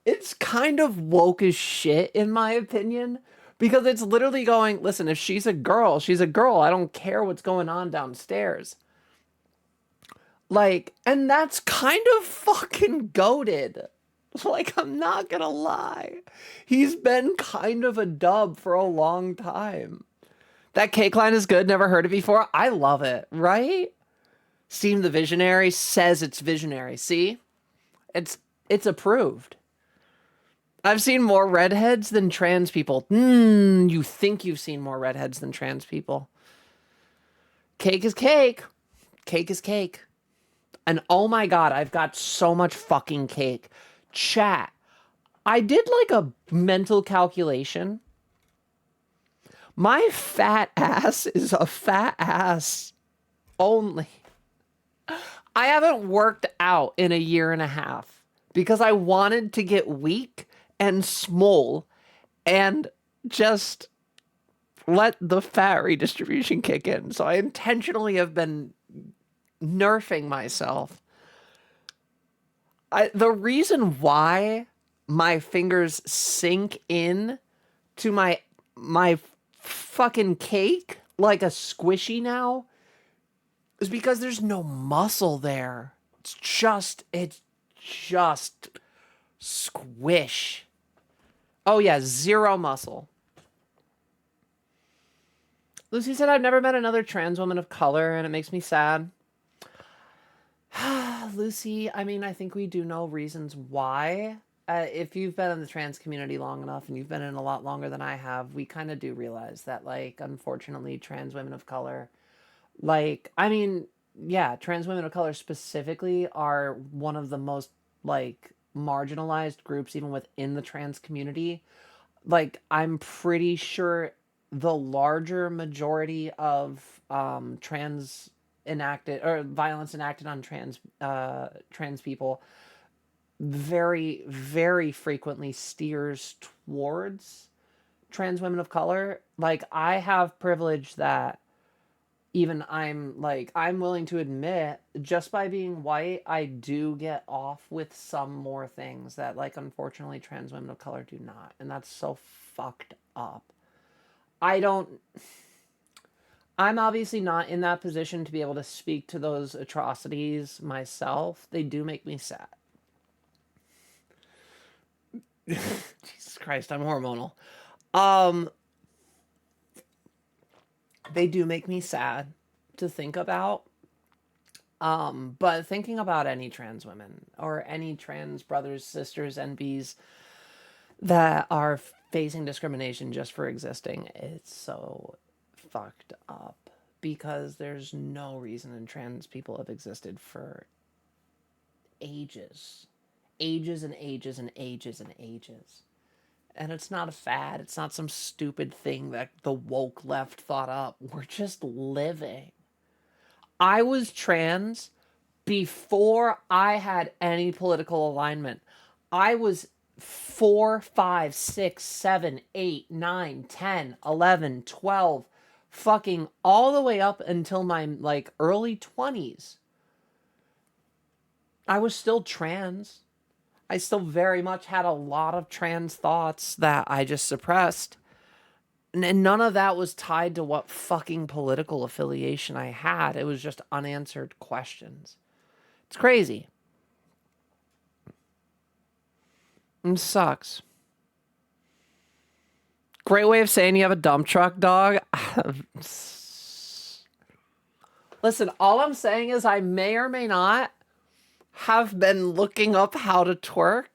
It's kind of woke as shit, in my opinion. Because it's literally going, listen, if she's a girl, she's a girl. I don't care what's going on downstairs. Like, and that's kind of fucking goated. Like, I'm not gonna lie. He's been kind of a dub for a long time. That cake line is good. Never heard it before. I love it, right? Steam the Visionary says it's visionary. See? It's approved. I've seen more redheads than trans people. You think you've seen more redheads than trans people. Cake is cake. Cake is cake. And oh my god, I've got so much fucking cake. Chat. I did like a mental calculation. My fat ass is a fat ass only. I haven't worked out in 1.5 years because I wanted to get weak and small and just let the fat redistribution kick in. So I intentionally have been nerfing myself. The reason why my fingers sink in to my fucking cake like a squishy now is because there's no muscle there. It's just squish. Oh yeah, 0 muscle. Lucy said, I've never met another trans woman of color and it makes me sad. Lucy, I mean, I think we do know reasons why. If you've been in the trans community long enough and you've been in a lot longer than I have, we kind of do realize that, like, unfortunately, trans women of color, like, I mean, yeah, trans women of color specifically are one of the most, like, marginalized groups even within the trans community. Like, I'm pretty sure the larger majority of trans enacted or violence enacted on trans people very, very frequently steers towards trans women of color. Like, I have privilege that even I'm willing to admit, just by being white, I do get off with some more things that, like, unfortunately trans women of color do not. And that's so fucked up. I'm obviously not in that position to be able to speak to those atrocities myself. They do make me sad. Jesus Christ, I'm hormonal. They do make me sad to think about. But thinking about any trans women or any trans brothers, sisters, NBs that are facing discrimination just for existing, it's so fucked up because there's no reason, and trans people have existed for ages. Ages and ages and ages and ages. And it's not a fad. It's not some stupid thing that the woke left thought up. We're just living. I was trans before I had any political alignment. I was 4, 5, 6, 7, 8, 9, 10, 11, 12, fucking all the way up until my like early 20s. I was still trans. I still very much had a lot of trans thoughts that I just suppressed. And none of that was tied to what fucking political affiliation I had. It was just unanswered questions. It's crazy. It sucks. Great way of saying you have a dump truck, dog. Listen, all I'm saying is I may or may not have been looking up how to twerk.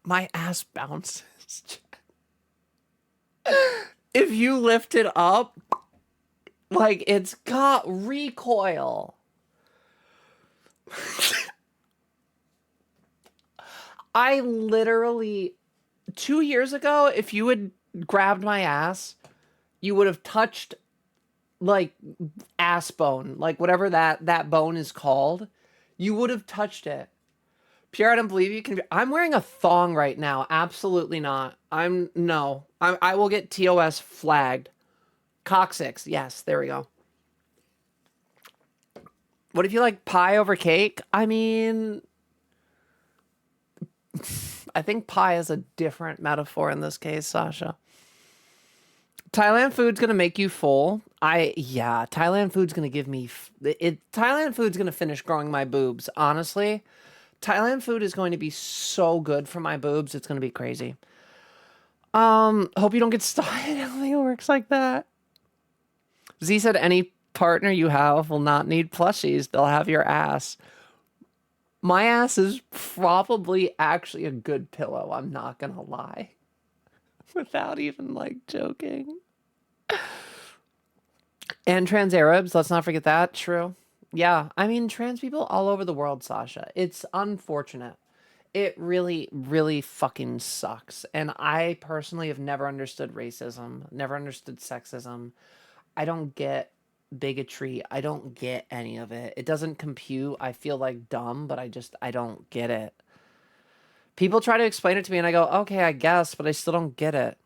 My ass bounces. If you lift it up, like it's got recoil. I literally, 2 years ago, if you had grabbed my ass, you would have touched like ass bone, like whatever that bone is called. You would have touched it. Pierre, I don't believe you can. I'm wearing a thong right now. Absolutely not. I will get TOS flagged. Coccyx. Yes, there we go. What if you like pie over cake? I mean, I think pie is a different metaphor in this case, Sasha. Thailand food's gonna make you full. Thailand food's gonna give me Thailand food's gonna finish growing my boobs. Honestly, Thailand food is going to be so good for my boobs. It's gonna be crazy. Hope you don't get stuck. I don't think it works like that. Z said any partner you have will not need plushies. They'll have your ass. My ass is probably actually a good pillow. I'm not gonna lie. Without even like joking. And trans Arabs, let's not forget that. True. Yeah, I mean, trans people all over the world, Sasha. It's unfortunate. It really, really fucking sucks. And I personally have never understood racism, never understood sexism. I don't get bigotry. I don't get any of it. It doesn't compute. I feel like dumb, but I don't get it. People try to explain it to me and I go, okay, I guess, but I still don't get it.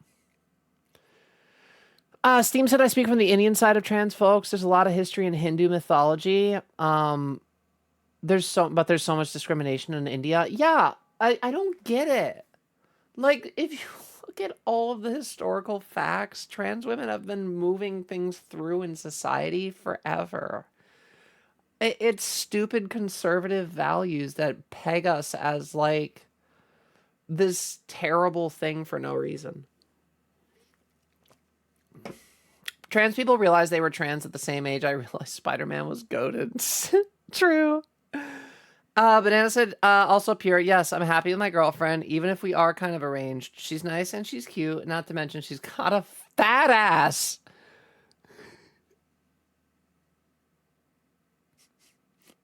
Steam said I speak from the Indian side of trans folks. There's a lot of history in Hindu mythology. There's so much discrimination in India. Yeah, I don't get it. Like, if you look at all of the historical facts, trans women have been moving things through in society forever. It's stupid conservative values that peg us as like this terrible thing for no reason. Trans people realized they were trans at the same age I realized Spider-Man was goated. True. Banana said, also pure, yes, I'm happy with my girlfriend, even if we are kind of arranged. She's nice and she's cute, not to mention she's got a fat ass.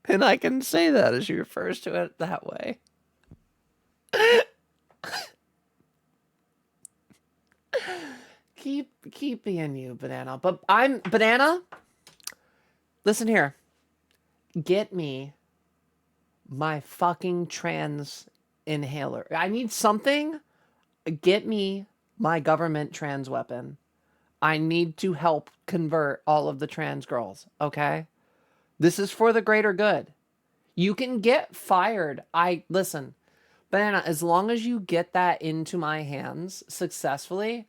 And I can say that as she refers to it that way. Keep being you, Banana. But I'm Banana. Listen here. Get me my fucking trans inhaler. I need something. Get me my government trans weapon. I need to help convert all of the trans girls, okay? This is for the greater good. You can get fired. Listen, Banana, as long as you get that into my hands successfully,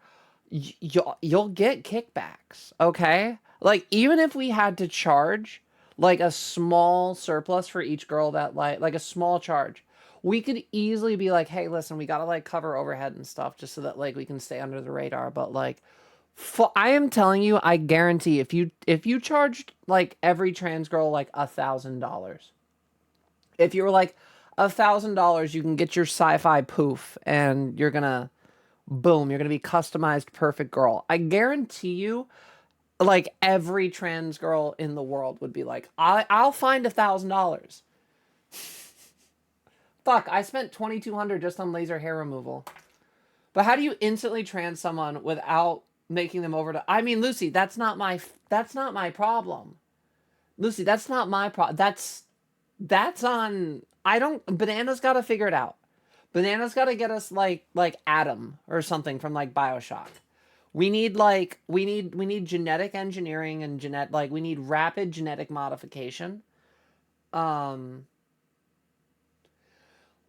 you'll get kickbacks, okay? Like, even if we had to charge like a small surplus for each girl that like a small charge, we could easily be like, hey, listen, we gotta like cover overhead and stuff just so that like we can stay under the radar. But like I am telling you, I guarantee if you charged like every trans girl like $1,000, if you were like $1,000, you can get your sci-fi poof, and you're gonna boom, you're gonna be customized perfect girl. I guarantee you, like every trans girl in the world would be like, I'll find $1,000. Fuck, I spent 2,200 just on laser hair removal. But how do you instantly trans someone without making them over to? I mean, Lucy, that's not my problem. Lucy, that's not my problem. That's on. I don't. Banana's got to figure it out. Banana's got to get us like Adam or something from like BioShock. We need genetic engineering and we need rapid genetic modification. Um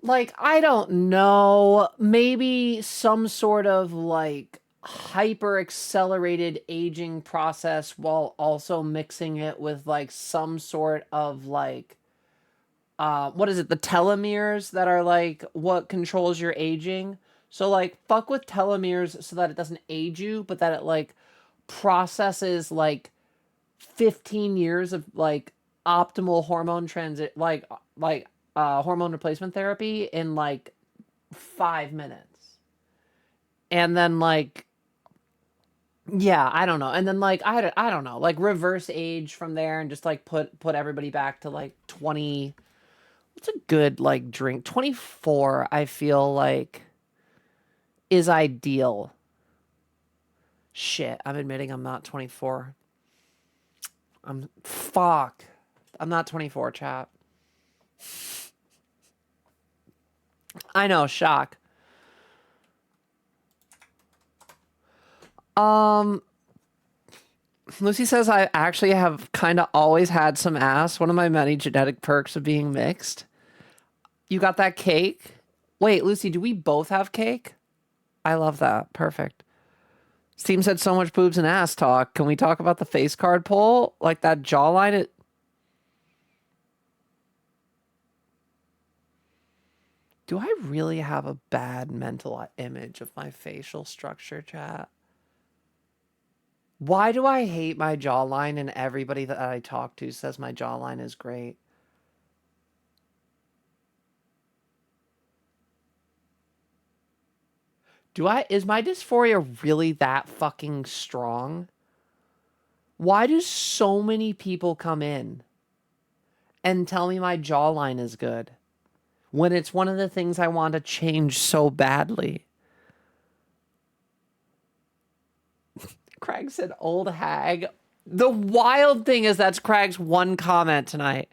like I don't know, maybe some sort of like hyper accelerated aging process while also mixing it with like some sort of like what is it, the telomeres that are like what controls your aging. So like fuck with telomeres so that it doesn't age you, but that it like processes like 15 years of like optimal hormone transit hormone replacement therapy in like 5 minutes. And then like yeah, I don't know. And then like I don't know, like reverse age from there and just like put everybody back to like 20. What's a good like drink? 24 I feel like is ideal. Shit, I'm admitting I'm not 24. Fuck. I'm not 24, chat. I know, shock. Lucy says I actually have kind of always had some ass. One of my many genetic perks of being mixed. You got that cake? Wait, Lucy, do we both have cake? I love that. Perfect. Steam said so much boobs and ass talk. Can we talk about the face card poll? Like that jawline? Do I really have a bad mental image of my facial structure, chat? Why do I hate my jawline and everybody that I talk to says my jawline is great? Is my dysphoria really that fucking strong? Why do so many people come in and tell me my jawline is good when it's one of the things I want to change so badly? Craig said old hag. The wild thing is that's Craig's one comment tonight.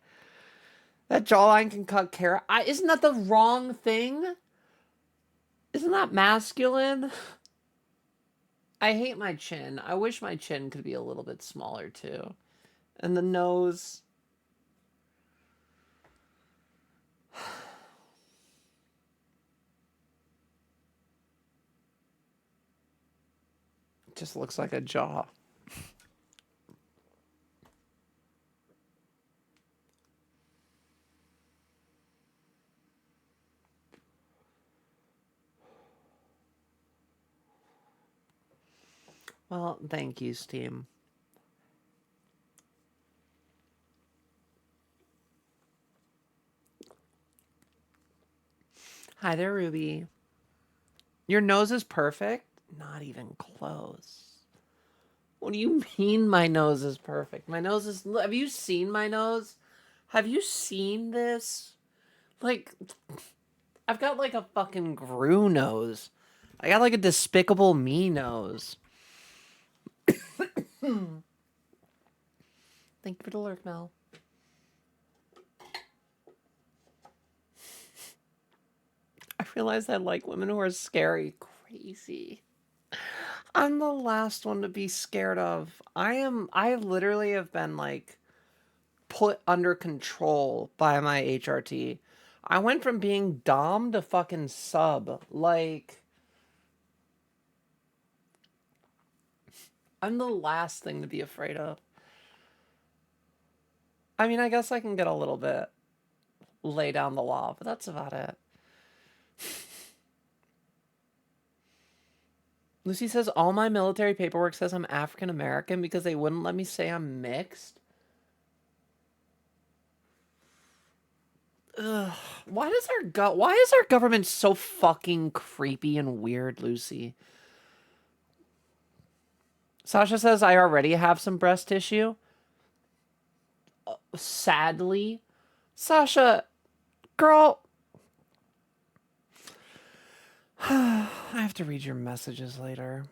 That jawline can cut carrot. Isn't that the wrong thing? Isn't that masculine? I hate my chin. I wish my chin could be a little bit smaller too. And the nose. Just looks like a jaw. Well, thank you, Steam. Hi there, Ruby. Your nose is perfect? Not even close. What do you mean my nose is perfect? My nose is... Have you seen my nose? Have you seen this? Like, I've got like a fucking Gru nose. I got like a Despicable Me nose. Thank you for the lurk, Mel. I realize I like women who are scary. Crazy. I'm the last one to be scared of. I literally have been like put under control by my HRT. I went from being dom to fucking sub. Like, I'm the last thing to be afraid of. I mean, I guess I can get a little bit lay down the law, but that's about it. Lucy says, all my military paperwork says I'm African American because they wouldn't let me say I'm mixed. Ugh. Why is our government so fucking creepy and weird, Lucy? Sasha says, I already have some breast tissue. Sadly. Sasha, girl. I have to read your messages later.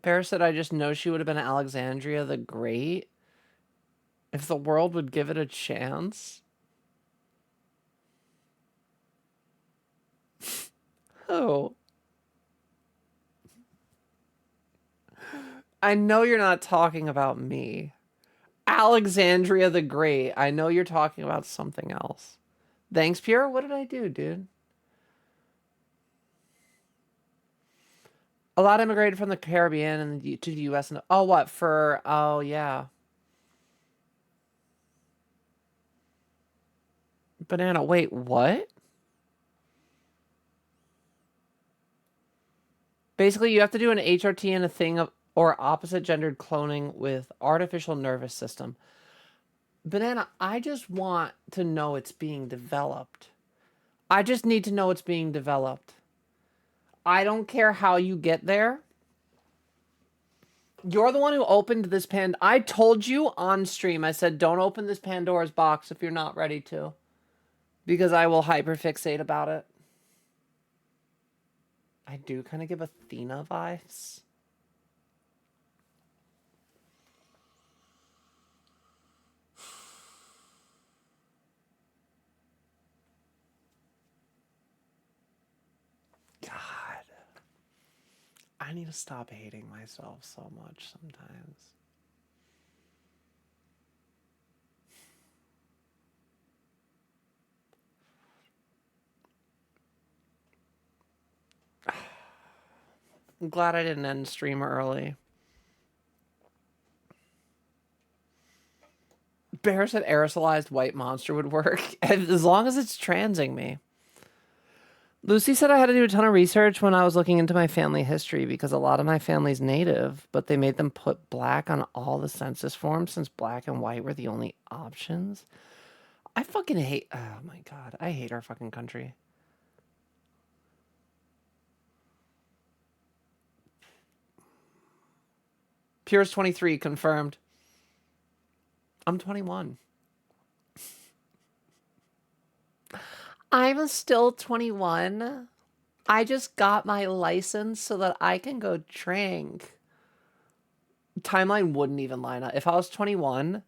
Bear said, I just know she would have been Alexandria the Great if the world would give it a chance. Oh. I know you're not talking about me. Alexandria the Great. I know you're talking about something else. Thanks, Pierre. What did I do, dude? A lot immigrated from the Caribbean and to the U.S. And oh, what for? Oh, yeah. Banana. Wait, what? Basically, you have to do an HRT and a thing of or opposite gendered cloning with artificial nervous system. Banana, I just want to know it's being developed. I just need to know it's being developed. I don't care how you get there. You're the one who opened this I told you on stream, I said, don't open this Pandora's box if you're not ready to. Because I will hyperfixate about it. I do kind of give Athena vibes. God. I need to stop hating myself so much sometimes. I'm glad I didn't end stream early. Bear said aerosolized white monster would work as long as it's transing me. Lucy said I had to do a ton of research when I was looking into my family history because a lot of my family's native, but they made them put black on all the census forms since black and white were the only options. I fucking hate... Oh my god. I hate our fucking country. Pure's 23, confirmed. I'm 21. I'm still 21. I just got my license so that I can go drink. Timeline wouldn't even line up. If I was 21,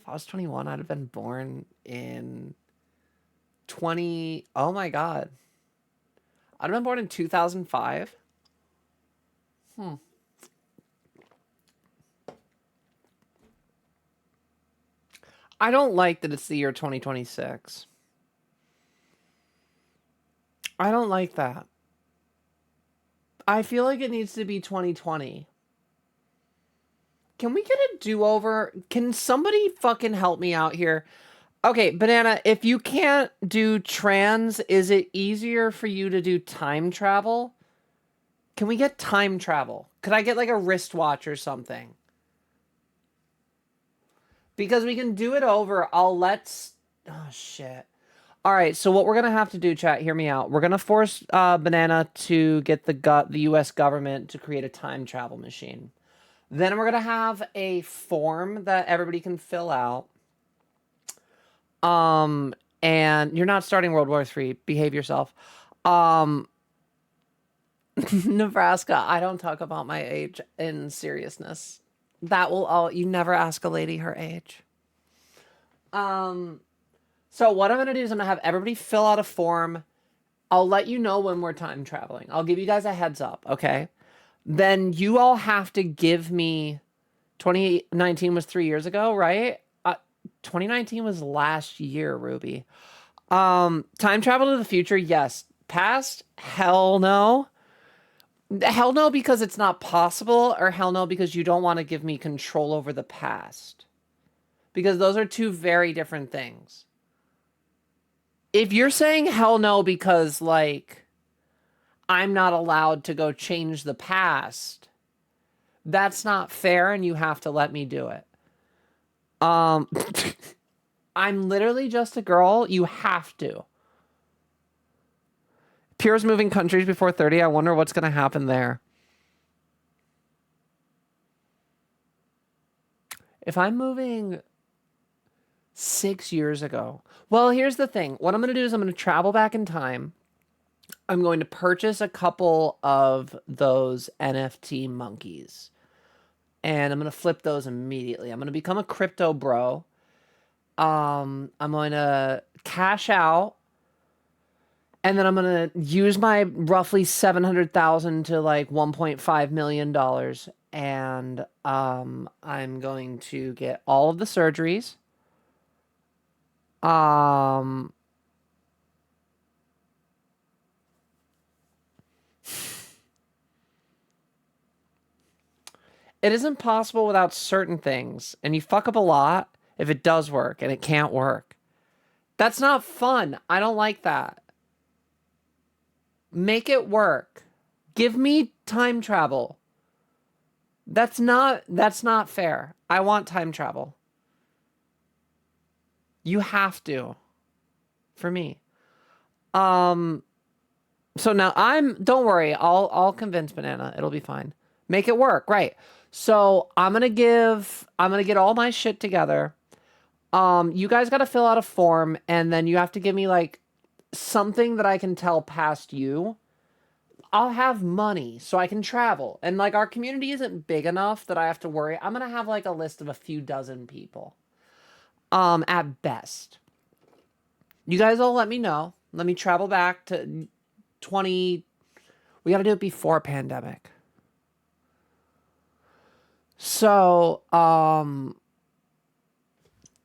I'd have been born in 20. Oh my god. I'd have been born in 2005. I don't like that it's the year 2026. I don't like that. I feel like it needs to be 2020. Can we get a do-over? Can somebody fucking help me out here? Okay, Banana, if you can't do trans, is it easier for you to do time travel? Can we get time travel? Could I get like a wristwatch or something? Because we can do it over. Oh, shit. All right, so what we're going to have to do, chat, hear me out. We're going to force Banana to get the U.S. government to create a time travel machine. Then we're going to have a form that everybody can fill out. And you're not starting World War III. Behave yourself. Nebraska, I don't talk about my age in seriousness. You never ask a lady her age. So what I'm going to do is I'm going to have everybody fill out a form. I'll let you know when we're time traveling. I'll give you guys a heads up, okay? Then you all have to give me... 2019 was 3 years ago, right? 2019 was last year, Ruby. Time travel to the future, yes. Past, hell no. Hell no because it's not possible, or hell no because you don't want to give me control over the past. Because those are two very different things. If you're saying hell no because, like, I'm not allowed to go change the past, that's not fair and you have to let me do it. I'm literally just a girl. You have to. Pierre's moving countries before 30. I wonder what's going to happen there. If I'm moving 6 years ago. Well, here's the thing. What I'm going to do is I'm going to travel back in time. I'm going to purchase a couple of those NFT monkeys. And I'm going to flip those immediately. I'm going to become a crypto bro. I'm going to cash out. And then I'm going to use my roughly 700,000 to like $1.5 million. And I'm going to get all of the surgeries. It isn't possible without certain things. And you fuck up a lot if it does work and it can't work. That's not fun. I don't like that. Make it work. Give me time travel. That's not fair. I want time travel. You have to. For me. So now don't worry, I'll convince Banana. It'll be fine. Make it work, right? So I'm gonna get all my shit together. You guys gotta fill out a form, and then you have to give me like something that I can tell past you. I'll have money so I can travel. And like our community isn't big enough that I have to worry. I'm gonna have like a list of a few dozen people. At best. You guys all let me know. Let me travel back to 20. We gotta do it before pandemic. So,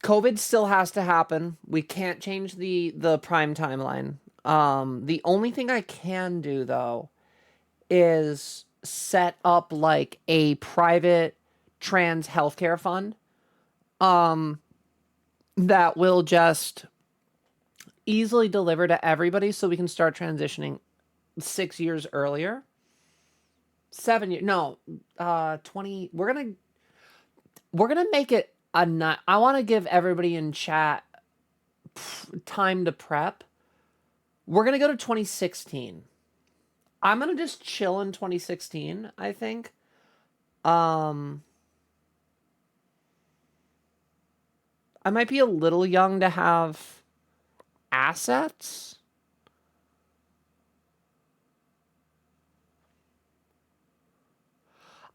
COVID still has to happen. We can't change the prime timeline. The only thing I can do though is set up like a private trans healthcare fund that will just easily deliver to everybody so we can start transitioning 6 years earlier. 7 years, no, 20. We're gonna make it a night. I want to give everybody in chat time to prep. We're gonna go to 2016. I'm gonna just chill in 2016, I think. I might be a little young to have assets.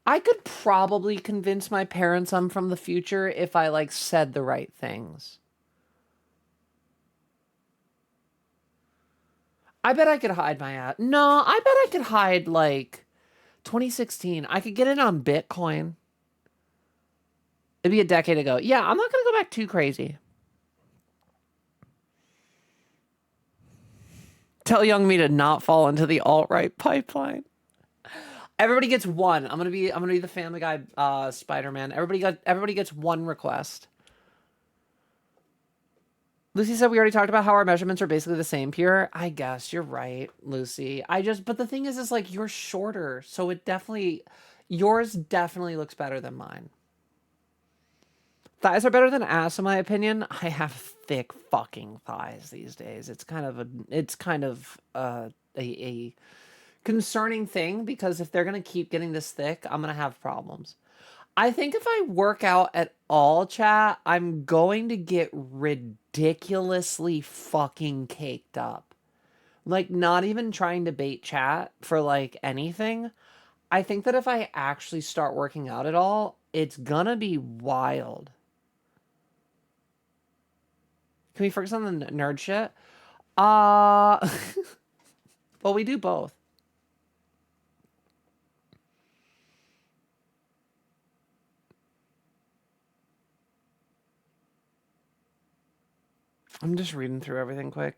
I could probably convince my parents I'm from the future if I like said the right things. I bet I could hide my ass. No, I bet I could hide like 2016. I could get it on Bitcoin. It'd be a decade ago. Yeah, I'm not going to go back too crazy. Tell young me to not fall into the alt-right pipeline. Everybody gets one. I'm gonna be the Family Guy Spider-Man. Everybody gets one request. Lucy said we already talked about how our measurements are basically the same, Pierre. I guess you're right, Lucy. But the thing is like you're shorter, so yours definitely looks better than mine. Thighs are better than ass, in my opinion. I have thick fucking thighs these days. It's kind of a concerning thing because if they're gonna keep getting this thick, I'm gonna have problems. I think if I work out at all, chat, I'm going to get ridiculously fucking caked up. Like, not even trying to bait chat for like anything. I think that if I actually start working out at all, it's gonna be wild. Can we focus on the nerd shit? Well, we do both. I'm just reading through everything quick.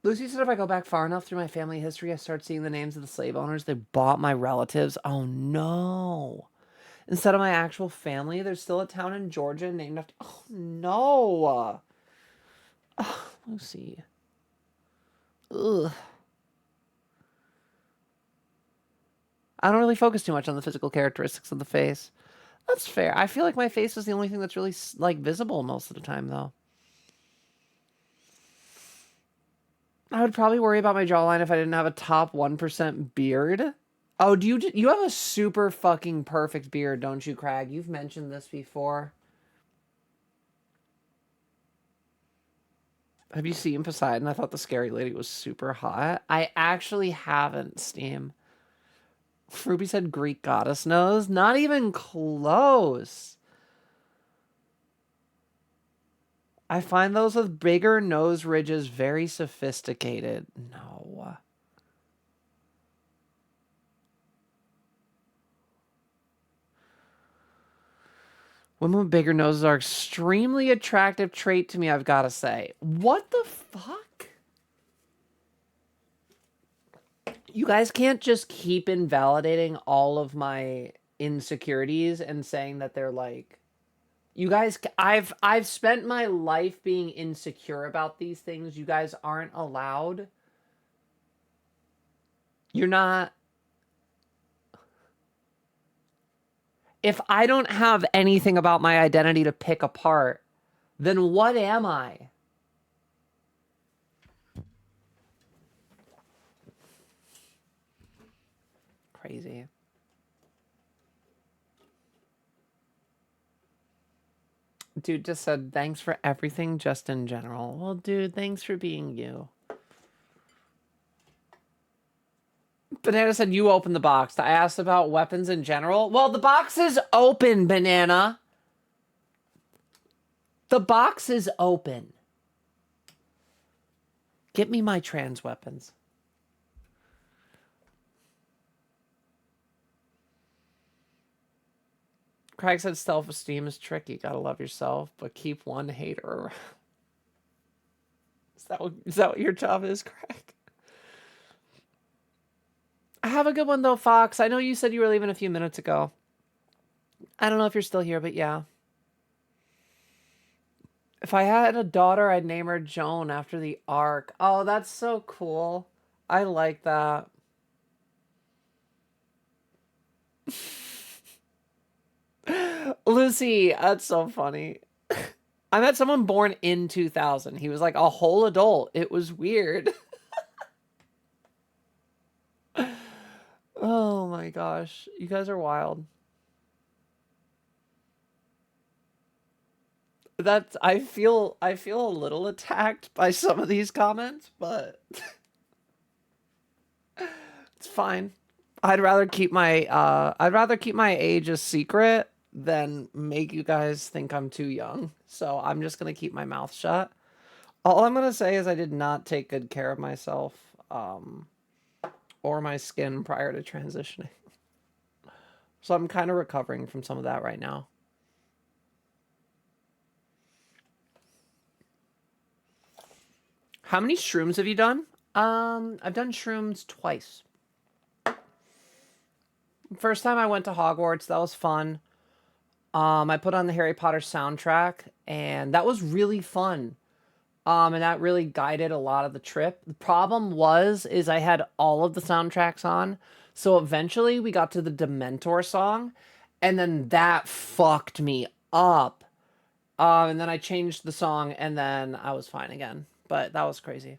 Lucy said if I go back far enough through my family history, I start seeing the names of the slave owners that bought my relatives. Oh no. instead of my actual family. There's still a town in Georgia named after. Oh no, Lucy. Ugh. I don't really focus too much on the physical characteristics of the face. That's fair. I feel like my face is the only thing that's really like visible most of the time, though. I would probably worry about my jawline if I didn't have a top 1% beard. Oh, you have a super fucking perfect beard, don't you, Craig? You've mentioned this before. Have you seen Poseidon? I thought the scary lady was super hot. I actually haven't, Steam. Ruby said Greek goddess nose. Not even close. I find those with bigger nose ridges very sophisticated. No. Women with bigger noses are extremely attractive trait to me, I've got to say. What the fuck? You guys can't just keep invalidating all of my insecurities and saying that they're like... You guys, I've spent my life being insecure about these things. You guys aren't allowed. You're not... If I don't have anything about my identity to pick apart, then what am I? Crazy. Dude just said, thanks for everything, just in general. Well, dude, thanks for being you. Banana said, you opened the box. I asked about weapons in general. Well, the box is open, Banana. The box is open. Get me my trans weapons. Craig said self-esteem is tricky. Gotta love yourself, but keep one hater around. Is that what your job is, Craig? Have a good one, though, Fox. I know you said you were leaving a few minutes ago. I don't know if you're still here, but yeah. If I had a daughter, I'd name her Joan after the Ark. Oh, that's so cool. I like that. Lucy, that's so funny. I met someone born in 2000. He was like a whole adult. It was weird. Oh my gosh. You guys are wild. That's I feel a little attacked by some of these comments, but it's fine. I'd rather keep my age a secret than make you guys think I'm too young. So I'm just gonna keep my mouth shut. All I'm gonna say is I did not take good care of myself, or my skin prior to transitioning. So I'm kind of recovering from some of that right now. How many shrooms have you done? I've done shrooms twice. First time I went to Hogwarts, that was fun. I put on the Harry Potter soundtrack, and that was really fun. And that really guided a lot of the trip. The problem is I had all of the soundtracks on, so eventually we got to the Dementor song, and then that fucked me up. And then I changed the song, and then I was fine again. But that was crazy.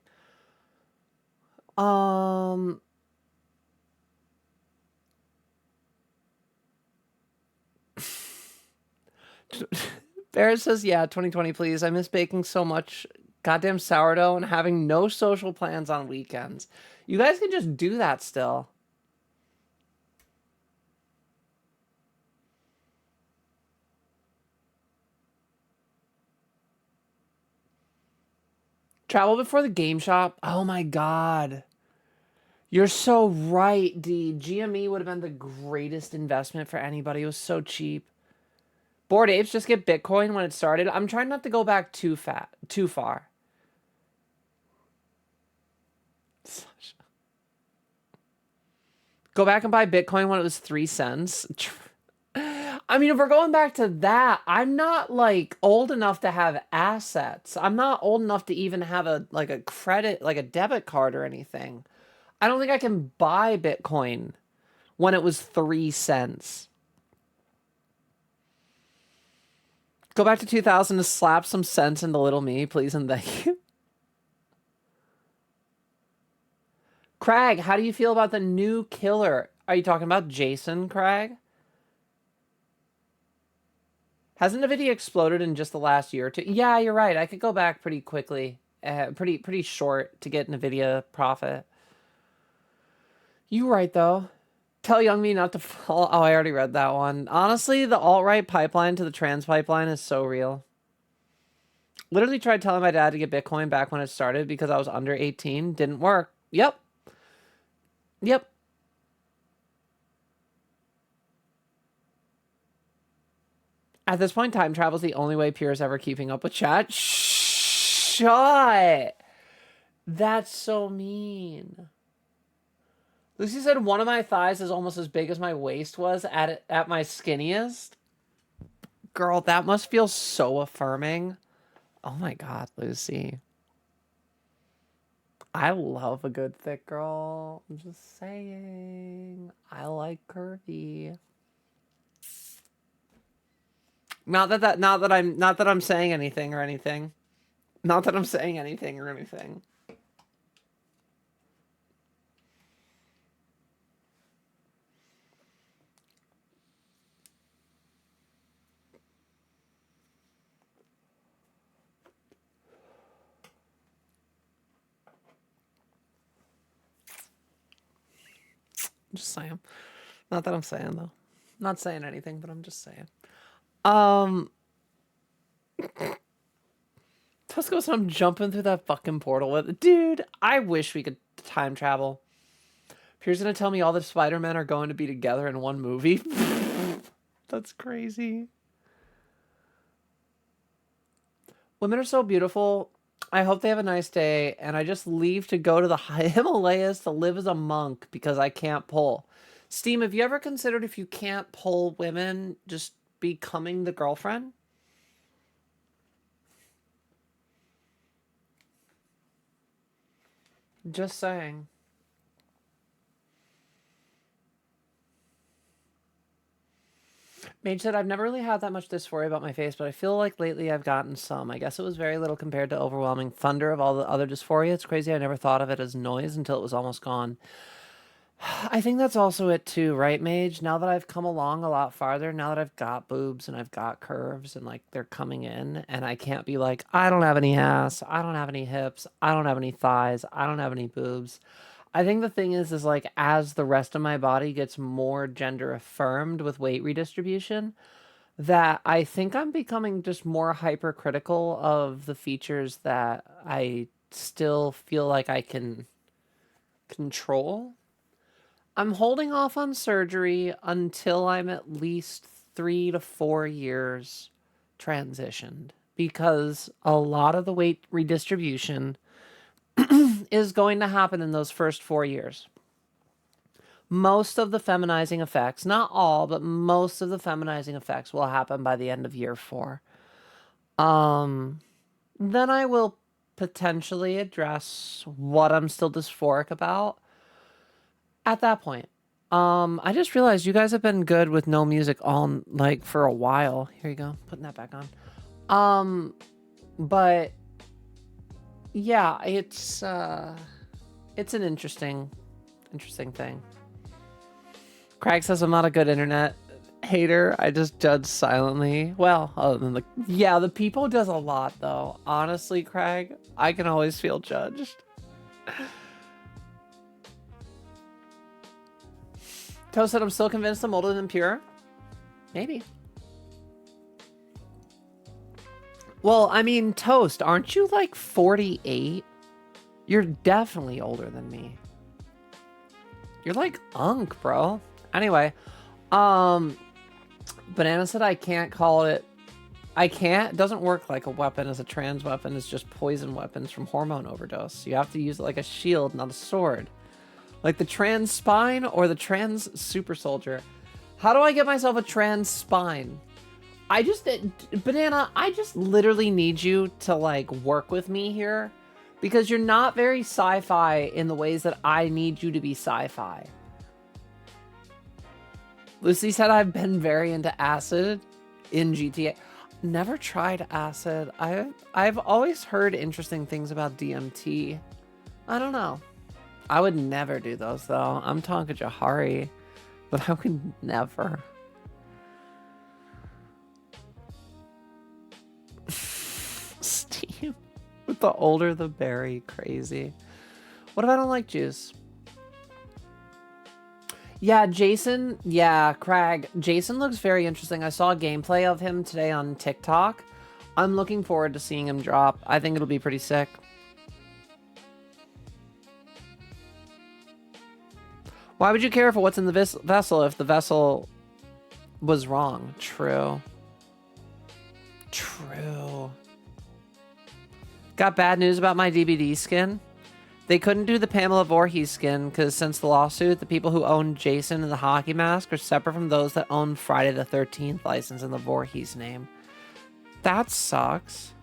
Barrett says, yeah, 2020, please. I miss baking so much goddamn sourdough and having no social plans on weekends. You guys can just do that still. Travel before the game shop. Oh my god. You're so right, D. GME would have been the greatest investment for anybody. It was so cheap. Bored Apes just get Bitcoin when it started. I'm trying not to go back too far. Go back and buy Bitcoin when it was 3 cents. I mean, if we're going back to that, I'm not like old enough to have assets. I'm not old enough to even have a credit, like a debit card or anything. I don't think I can buy Bitcoin when it was 3 cents. Go back to 2000 to slap some sense into little me, please and thank you. Craig, how do you feel about the new killer? Are you talking about Jason, Craig? Hasn't NVIDIA exploded in just the last year or two? Yeah, you're right. I could go back pretty quickly. Pretty short to get NVIDIA profit. You right, though. Tell young me not to fall. Oh, I already read that one. Honestly, the alt-right pipeline to the trans pipeline is so real. Literally tried telling my dad to get Bitcoin back when it started because I was under 18. Didn't work. Yep. Yep. At this point, time travel is the only way Pierre's ever keeping up with chat. Shut. That's so mean. Lucy said one of my thighs is almost as big as my waist was at my skinniest. Girl, that must feel so affirming. Oh my God, Lucy. I love a good thick girl. I'm just saying. I like curvy. Not that I'm saying anything or anything. Not that I'm saying anything or anything. I'm just saying. Not that I'm saying though. Not saying anything, but I'm just saying. Tusco said I'm jumping through that fucking portal with dude, I wish we could time travel. Pierre's gonna tell me all the Spider-Men are going to be together in one movie. That's crazy. Women are so beautiful. I hope they have a nice day, and I just leave to go to the Himalayas to live as a monk because I can't pull. Steam, have you ever considered if you can't pull women, just becoming the girlfriend? Just saying. Mage said, I've never really had that much dysphoria about my face, but I feel like lately I've gotten some. I guess it was very little compared to overwhelming thunder of all the other dysphoria. It's crazy. I never thought of it as noise until it was almost gone. I think that's also it too, right, Mage? Now that I've come along a lot farther, now that I've got boobs and I've got curves and like they're coming in, and I can't be like, I don't have any ass, I don't have any hips, I don't have any thighs, I don't have any boobs. I think the thing is like as the rest of my body gets more gender affirmed with weight redistribution, that I think I'm becoming just more hypercritical of the features that I still feel like I can control. I'm holding off on surgery until I'm at least 3 to 4 years transitioned because a lot of the weight redistribution is going to happen in those first 4 years. Most of the feminizing effects, not all, but most of the feminizing effects will happen by the end of year 4. Then I will potentially address what I'm still dysphoric about at that point. I just realized you guys have been good with no music all like for a while. Here you go, putting that back on. But yeah, it's an interesting thing. Craig says I'm not a good internet hater. I just judge silently. Well, other than the people does a lot though. Honestly, Craig, I can always feel judged. Toast said I'm still convinced I'm older than Pure. Maybe. Well, I mean, Toast, aren't you like 48? You're definitely older than me. You're like Unk, bro. Anyway, Banana said I can't call it. I can't. It doesn't work like a weapon as a trans weapon. It's just poison weapons from hormone overdose. You have to use it like a shield, not a sword. Like the trans spine or the trans super soldier. How do I get myself a trans spine? Banana, I just literally need you to like work with me here because you're not very sci-fi in the ways that I need you to be sci-fi. Lucy said I've been very into acid in GTA. Never tried acid. I've always heard interesting things about DMT. I don't know. I would never do those though. I'm Tonka Jahari, but I would never. Steve, with the older the berry, crazy. What if I don't like juice? Yeah, Jason. Yeah, Crag. Jason looks very interesting. I saw gameplay of him today on TikTok. I'm looking forward to seeing him drop. I think it'll be pretty sick. Why would you care for what's in the vessel if the vessel was wrong? True. True. Got bad news about my DBD skin. They couldn't do the Pamela Voorhees skin because since the lawsuit, the people who own Jason and the hockey mask are separate from those that own Friday the 13th license in the Voorhees name. That sucks.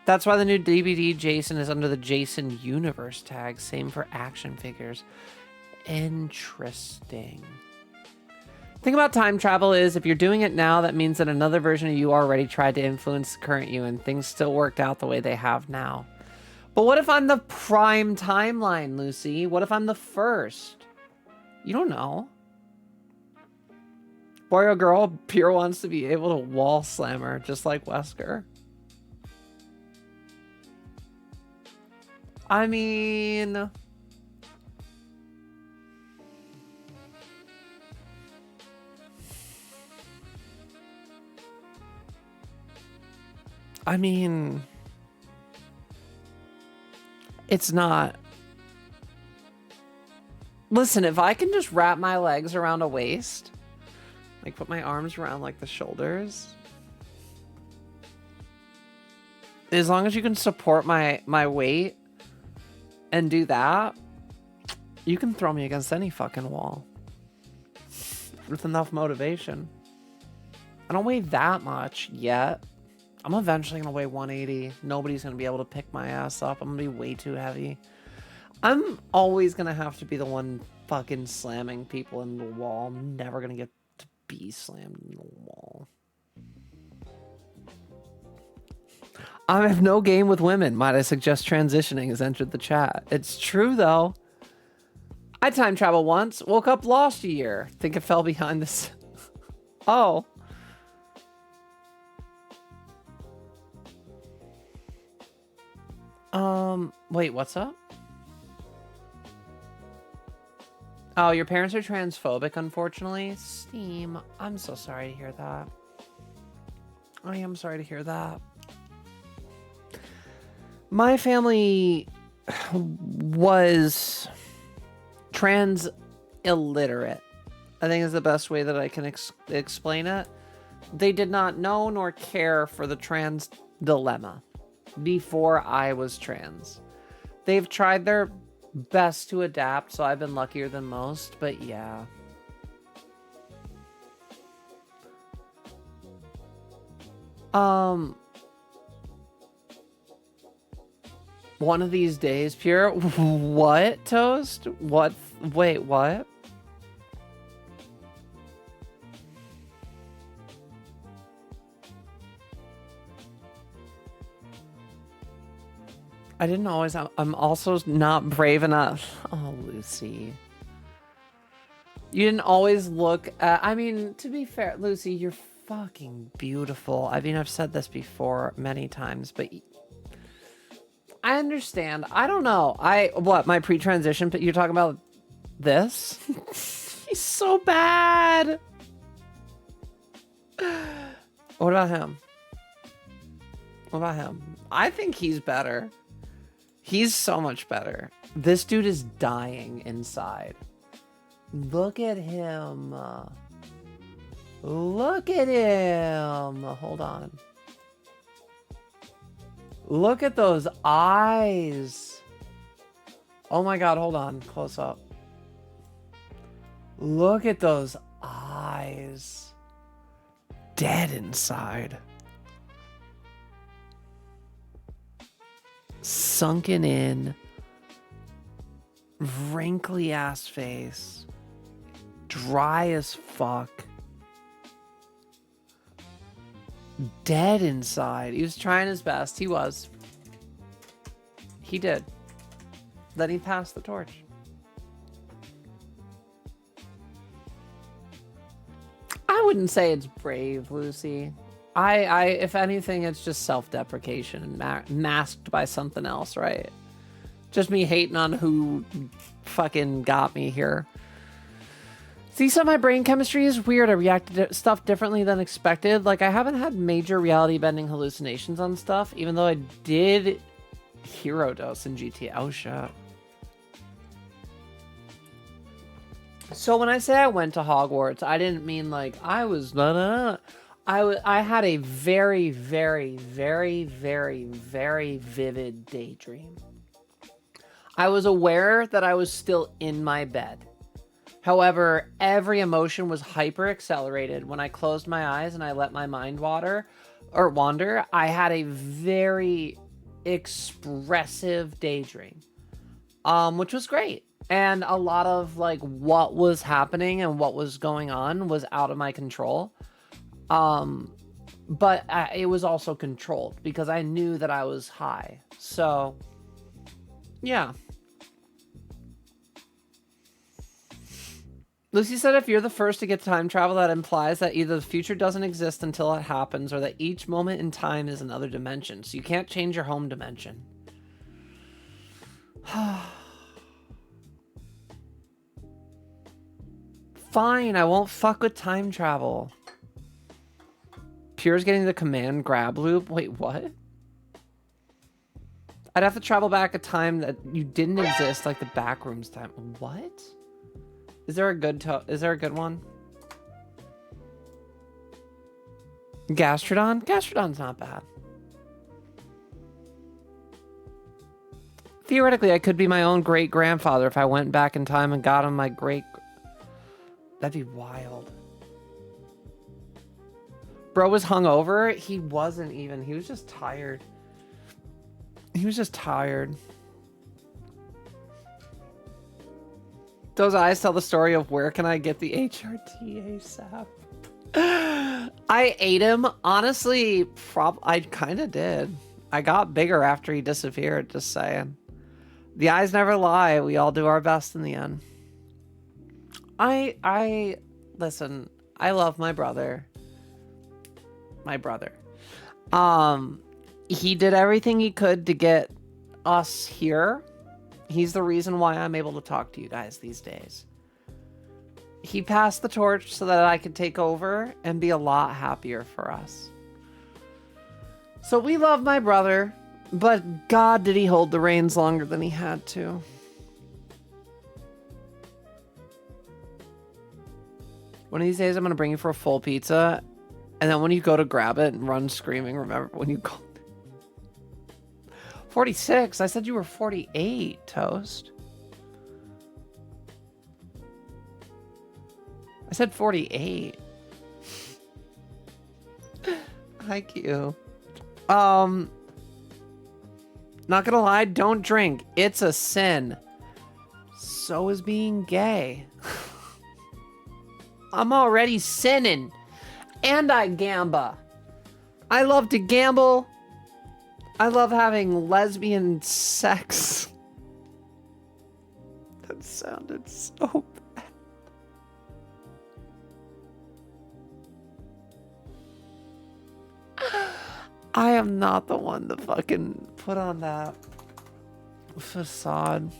That's why the new DVD Jason is under the Jason Universe tag. Same for action figures. Interesting. Thing about time travel is if you're doing it now, that means that another version of you already tried to influence the current you and things still worked out the way they have now. But what if I'm the prime timeline, Lucy? What if I'm the first? You don't know. Boy or girl, Pure wants to be able to wall slam her, just like Wesker. I mean... it's not. Listen, if I can just wrap my legs around a waist, like put my arms around like the shoulders, as long as you can support my weight and do that, you can throw me against any fucking wall with enough motivation. I don't weigh that much yet. I'm eventually going to weigh 180. Nobody's going to be able to pick my ass up. I'm going to be way too heavy. I'm always going to have to be the one fucking slamming people in the wall. I'm never going to get to be slammed in the wall. I have no game with women. Might I suggest transitioning has entered the chat. It's true, though. I time traveled once. Woke up lost a year. Think it fell behind this. Oh. Wait, what's up? Oh, your parents are transphobic, unfortunately. Steam, I'm so sorry to hear that. I am sorry to hear that. My family was trans illiterate. I think is the best way that I can explain it. They did not know nor care for the trans dilemma before I was trans. They've tried their best to adapt, so I've been luckier than most, but yeah. One of these days, Pure. What, Toast? What? Wait, what? I didn't always. I'm also not brave enough. Oh, Lucy. You didn't always look at. I mean, to be fair, Lucy, you're fucking beautiful. I mean, I've said this before many times, but I understand. I don't know. What, my pre-transition? You're talking about this? He's so bad. What about him? What about him? I think he's better. He's so much better. This dude is dying inside. Look at him. Look at him. Hold on. Look at those eyes. Oh my God, hold on. Close up. Look at those eyes. Dead inside. Sunken in. Wrinkly ass face. Dry as fuck. Dead inside. He was trying his best. He was. He did. Then he passed the torch. I wouldn't say it's brave, Lucy. If anything, it's just self-deprecation and masked by something else, right? Just me hating on who fucking got me here. See, so my brain chemistry is weird. I react to stuff differently than expected. Like, I haven't had major reality-bending hallucinations on stuff, even though I did hero dose in GTA. Oh, shit. So when I say I went to Hogwarts, I didn't mean like I was I had a very, very, very, very, very vivid daydream. I was aware that I was still in my bed. However, every emotion was hyper accelerated. When I closed my eyes and I let my mind wander, I had a very expressive daydream, which was great. And a lot of like what was happening and what was going on was out of my control. But it was also controlled because I knew that I was high. So, yeah. Lucy said if you're the first to get time travel, that implies that either the future doesn't exist until it happens or that each moment in time is another dimension. So you can't change your home dimension. Fine, I won't fuck with time travel. Pure's getting the command grab loop. Wait, what? I'd have to travel back a time that you didn't exist, like the backrooms time. What? Is there a good one? Gastrodon? Gastrodon's not bad. Theoretically, I could be my own great-grandfather if I went back in time and got him my great... That'd be wild. Bro was hungover. He wasn't even. He was just tired. He was just tired. Those eyes tell the story of where can I get the HRT ASAP. I ate him. Honestly, I kind of did. I got bigger after he disappeared, just saying. The eyes never lie. We all do our best in the end. Listen, I love my brother. He did everything he could to get us here. He's the reason why I'm able to talk to you guys these days. He passed the torch so that I could take over and be a lot happier for us. So we love my brother, but God, did he hold the reins longer than he had to. One of these days, I'm going to bring you for a full pizza. And then when you go to grab it and run screaming, remember when you called 46? I said you were 48, Toast. I said 48. Thank you. Not gonna lie, don't drink. It's a sin. So is being gay. I'm already sinning. And I gamba. I love to gamble. I love having lesbian sex. That sounded so bad. I am not the one to fucking put on that facade.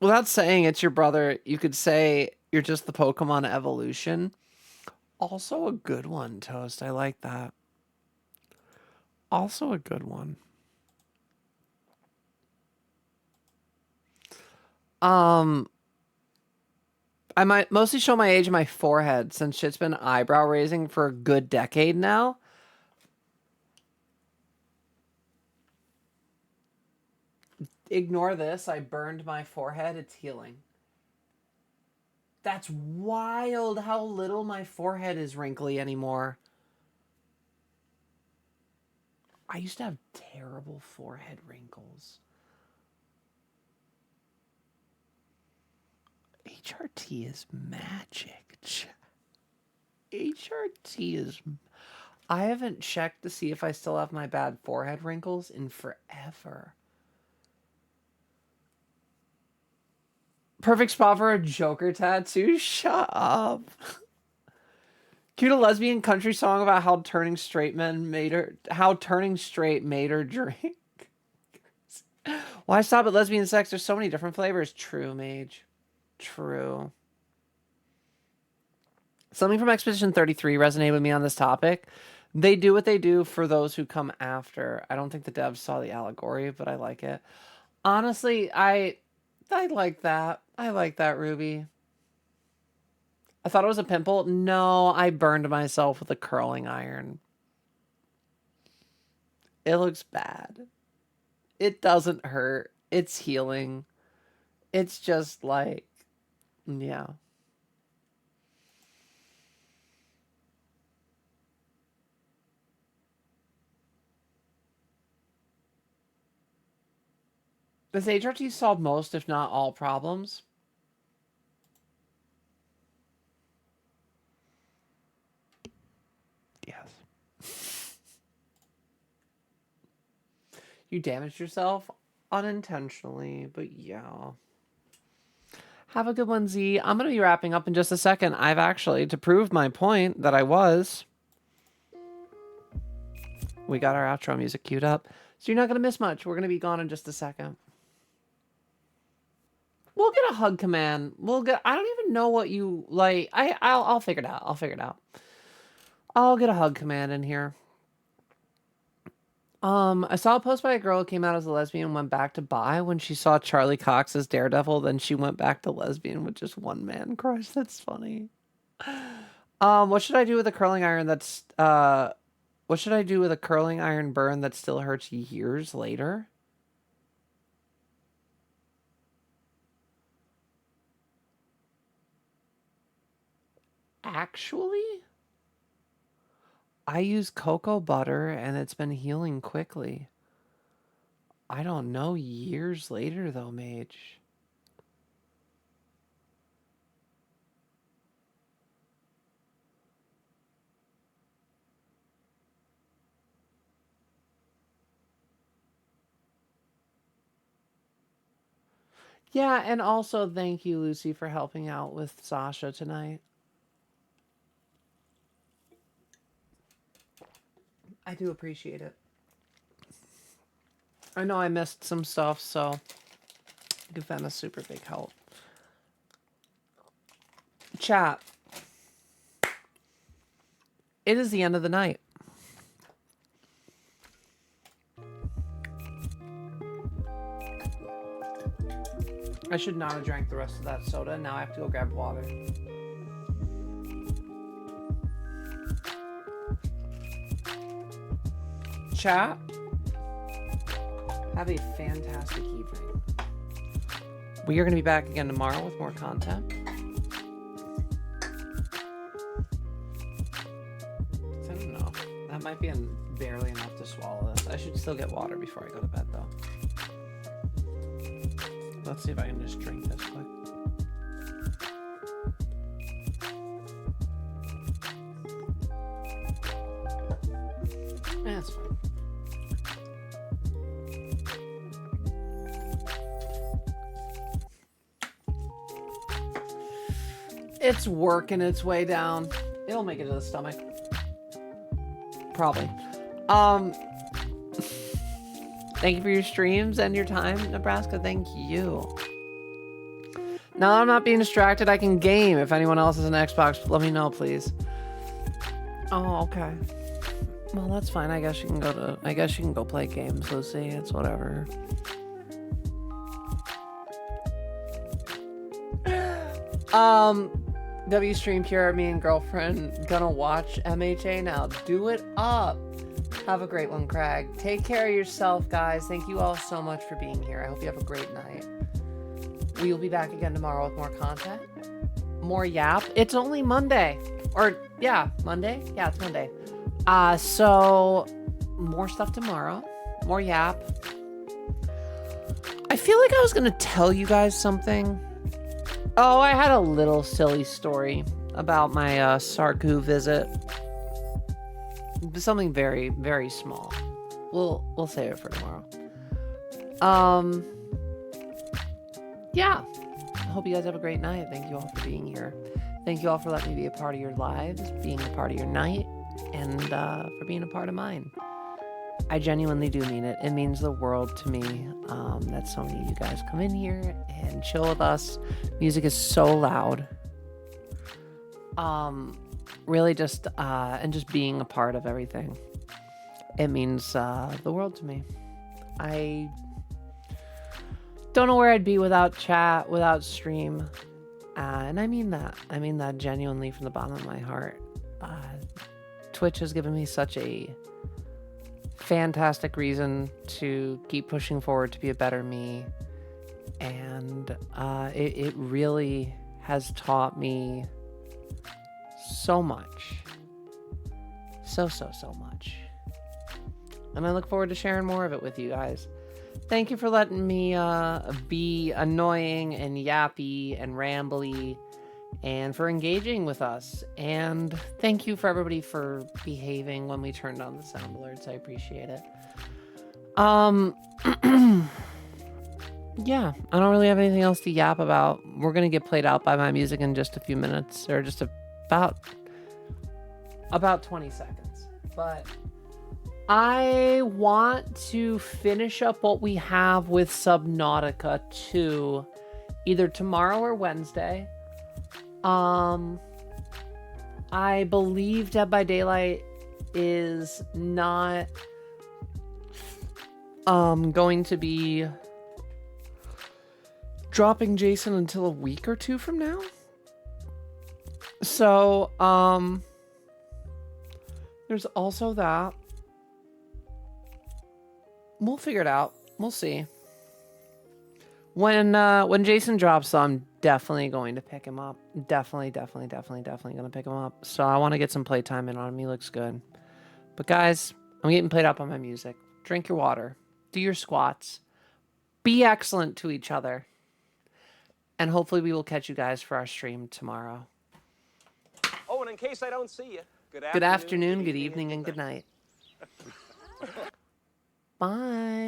Without saying it's your brother, you could say you're just the Pokemon evolution. Also a good one, Toast. I like that. Also a good one. I might mostly show my age in my forehead since shit's been eyebrow raising for a good decade now. Ignore this. I burned my forehead. It's healing. That's wild how little my forehead is wrinkly anymore. I used to have terrible forehead wrinkles. HRT is magic. HRT is... I haven't checked to see if I still have my bad forehead wrinkles in forever. Perfect spot for a Joker tattoo? Shut up. Cute lesbian country song about how turning straight made her drink. Why stop at lesbian sex? There's so many different flavors. True, Mage. True. Something from Expedition 33 resonated with me on this topic. They do what they do for those who come after. I don't think the devs saw the allegory, but I like it. Honestly, I like that. I like that, Ruby. I thought it was a pimple. No, I burned myself with a curling iron. It looks bad. It doesn't hurt. It's healing. It's just like, yeah. Does HRT solve most, if not all, problems? Yes. You damaged yourself unintentionally, but yeah. Have a good one, Z. I'm going to be wrapping up in just a second. I've actually, to prove my point that I was, we got our outro music queued up. So you're not going to miss much. We're going to be gone in just a second. We'll get a hug command. I don't even know what you like. I'll figure it out. I'll get a hug command in here. I saw a post by a girl who came out as a lesbian and went back to bi when she saw Charlie Cox as Daredevil. Then she went back to lesbian with just one man crush. That's funny. What should I do with a curling iron that's what should I do with a curling iron burn that still hurts years later? Actually, I use cocoa butter and it's been healing quickly. I don't know, years later though, Mage. Yeah, and also thank you, Lucy, for helping out with Sasha tonight. I do appreciate it. I know I missed some stuff, so you've been a super big help. Chat. It is the end of the night. I should not have drank the rest of that soda. Now I have to go grab water. Chat. Have a fantastic evening. We are going to be back again tomorrow with more content. I don't know. That might be barely enough to swallow this. I should still get water before I go to bed, though. Let's see if I can just drink this quick. That's fine. It's working its way down. It'll make it to the stomach. Probably. Thank you for your streams and your time, Nebraska. Thank you. Now that I'm not being distracted, I can game. If anyone else has an Xbox, let me know, please. Oh, okay. Well, that's fine. I guess you can go play games, Lucy. It's whatever. W stream pure, me and girlfriend gonna watch MHA now. Do it up. Have a great one, Craig. Take care of yourself, guys. Thank you all so much for being here. I hope you have a great night. We will be back again tomorrow with more content. More yap. It's only Monday. Or, yeah, Monday? Yeah, it's Monday. So, more stuff tomorrow. More yap. I feel like I was going to tell you guys something. Oh, I had a little silly story about my Sarku visit. Something very, very small. We'll save it for tomorrow. Yeah. I hope you guys have a great night. Thank you all for being here. Thank you all for letting me be a part of your lives, being a part of your night, and for being a part of mine. I genuinely do mean it. It means the world to me that so many of you guys come in here and chill with us. Music is so loud. Really just being a part of everything. It means the world to me. I don't know where I'd be without chat, without stream. And I mean that. I mean that genuinely from the bottom of my heart. Twitch has given me such a fantastic reason to keep pushing forward to be a better me. And it really has taught me so much. So much. And I look forward to sharing more of it with you guys. Thank you for letting me be annoying and yappy and rambly and for engaging with us. And thank you for everybody for behaving when we turned on the sound alerts. I appreciate it. Yeah, I don't really have anything else to yap about. We're going to get played out by my music in just a few minutes, or just about 20 seconds. But I want to finish up what we have with Subnautica 2 either tomorrow or Wednesday. I believe Dead by Daylight is not going to be dropping Jason until a week or two from now. So, there's also that. We'll figure it out. We'll see. When Jason drops, I'm definitely going to pick him up. Definitely going to pick him up. So I want to get some playtime in on him. He looks good. But guys, I'm getting played up on my music. Drink your water. Do your squats. Be excellent to each other. And hopefully we will catch you guys for our stream tomorrow. Oh, and in case I don't see you, Good afternoon, good evening, and good night. Bye.